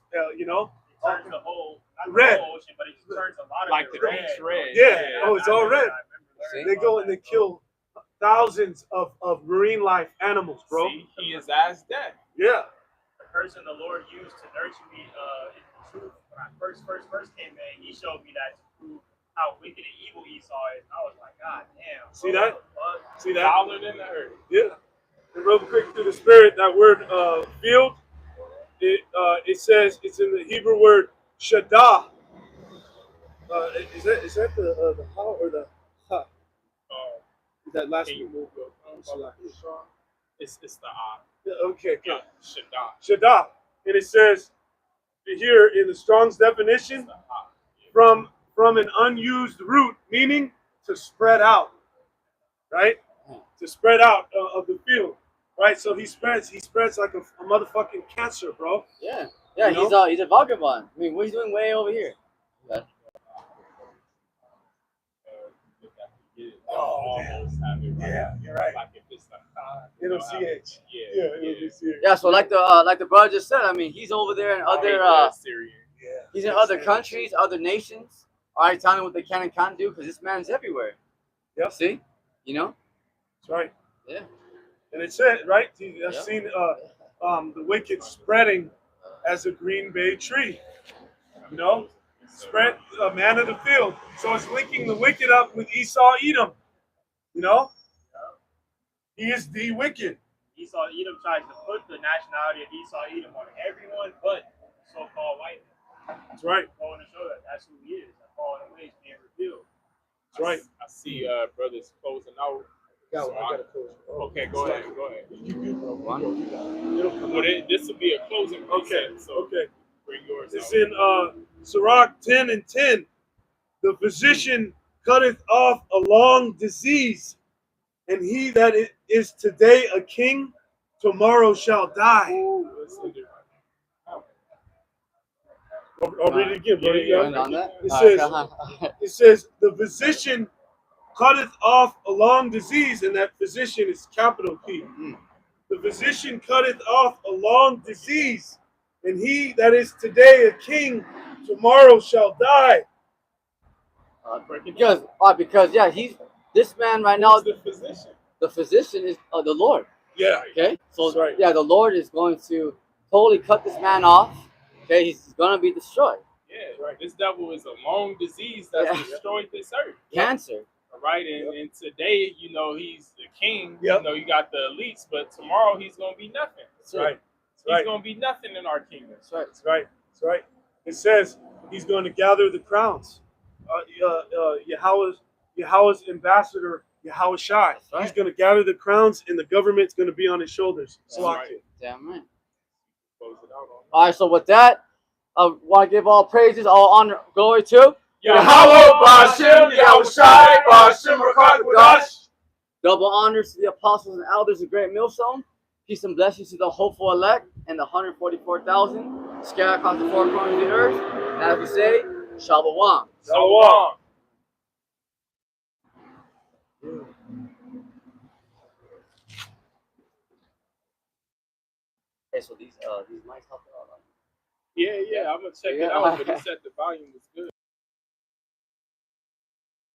the whole, not red. the whole ocean, but it just turns a lot of Like it the red. beach red. Yeah. Oh, it's all red. See? They go and they kill thousands of marine life animals, bro. See, he is as dead. Yeah. The person the Lord used to nurture me in the truth when I first came in, he showed me that to prove how wicked and evil Esau is. And I was like, God damn. See that? See that? Taller than the earth. Yeah. And real quick through the spirit, that word field, it says it's in the Hebrew word shadah. Is that the ha or the ha? Is that last Can you one? move your phone? It's the eye. Yeah, okay. Yeah, Shaddai. Shadah. And it says here in the Strong's definition, It's the eye. from from an unused root, meaning to spread out, right? To spread out of the field, right? So he spreads like a motherfucking cancer, bro. Yeah. Yeah, You know? he's a vagabond. I mean, what he's doing way over here? Yeah. Oh, yeah, you're right. Like if it's like, It'll CH. yeah, It'll CH. Yeah, so like the brother just said, I mean, he's over there in other Syrian. Yeah. he's in other countries, other nations. All right, telling what they can and can't do because this man's everywhere. Yep. See, you know. That's right. Yeah. And it said, right? I've Yep. seen the wicked spreading as a green bay tree. You know, spread a man of the field. So it's linking the wicked up with Esau, Edom. You know, he is the wicked. Esau Edom tries to put the nationality of Esau Edom on everyone but so-called white men. That's right. Going to show that that's who he is. That all the ways being revealed. That's right. I see brothers closing out. I gotta close. Okay, go ahead. You good, bro. Well, this will be a closing. Okay. So Okay. bring yours It's out. in Sirach 10 and 10. The physician cutteth off a long disease, and he that is today a king, tomorrow shall die. I'll read it again, buddy. Yeah, Going on that. It All says- right, It says, the physician cutteth off a long disease, and that physician is capital P. The physician cutteth off a long disease, and he that is today a king, tomorrow shall die. because yeah, he's this man right now. Who's the physician? The physician is the Lord. Yeah. Okay, so That's right. yeah, the Lord is going to totally cut this man off. Okay, he's gonna be destroyed. Yeah, right. This devil is a long disease that's Yeah. destroyed this earth. Cancer. All right, and today, you know, he's the king. Yep. You know, you got the elites, but tomorrow he's gonna be nothing. That's Right. He's gonna be nothing in our kingdom. That's right. That's right. That's right. It says he's going to gather the crowns. Yahweh's ambassador, Yahweh Shai. That's right. He's going to gather the crowns, and the government's going to be on his shoulders. That's Salaki. right. Damn right. Close it out on. All right, so with that, I want to give all praises, all honor, glory to Yahweh, Ba'ashem, Yahweh Shai, Ba'ashem, Rakak, Wadash. double honors to the apostles and elders of Great Millstone. Peace and blessings to the hopeful elect and the 144,000 scattered across the four corners of the earth. And as we say, Shalom. Shalom. Okay, so these mics help out. Yeah, I'm gonna check it Yeah. out, but he said the volume was good.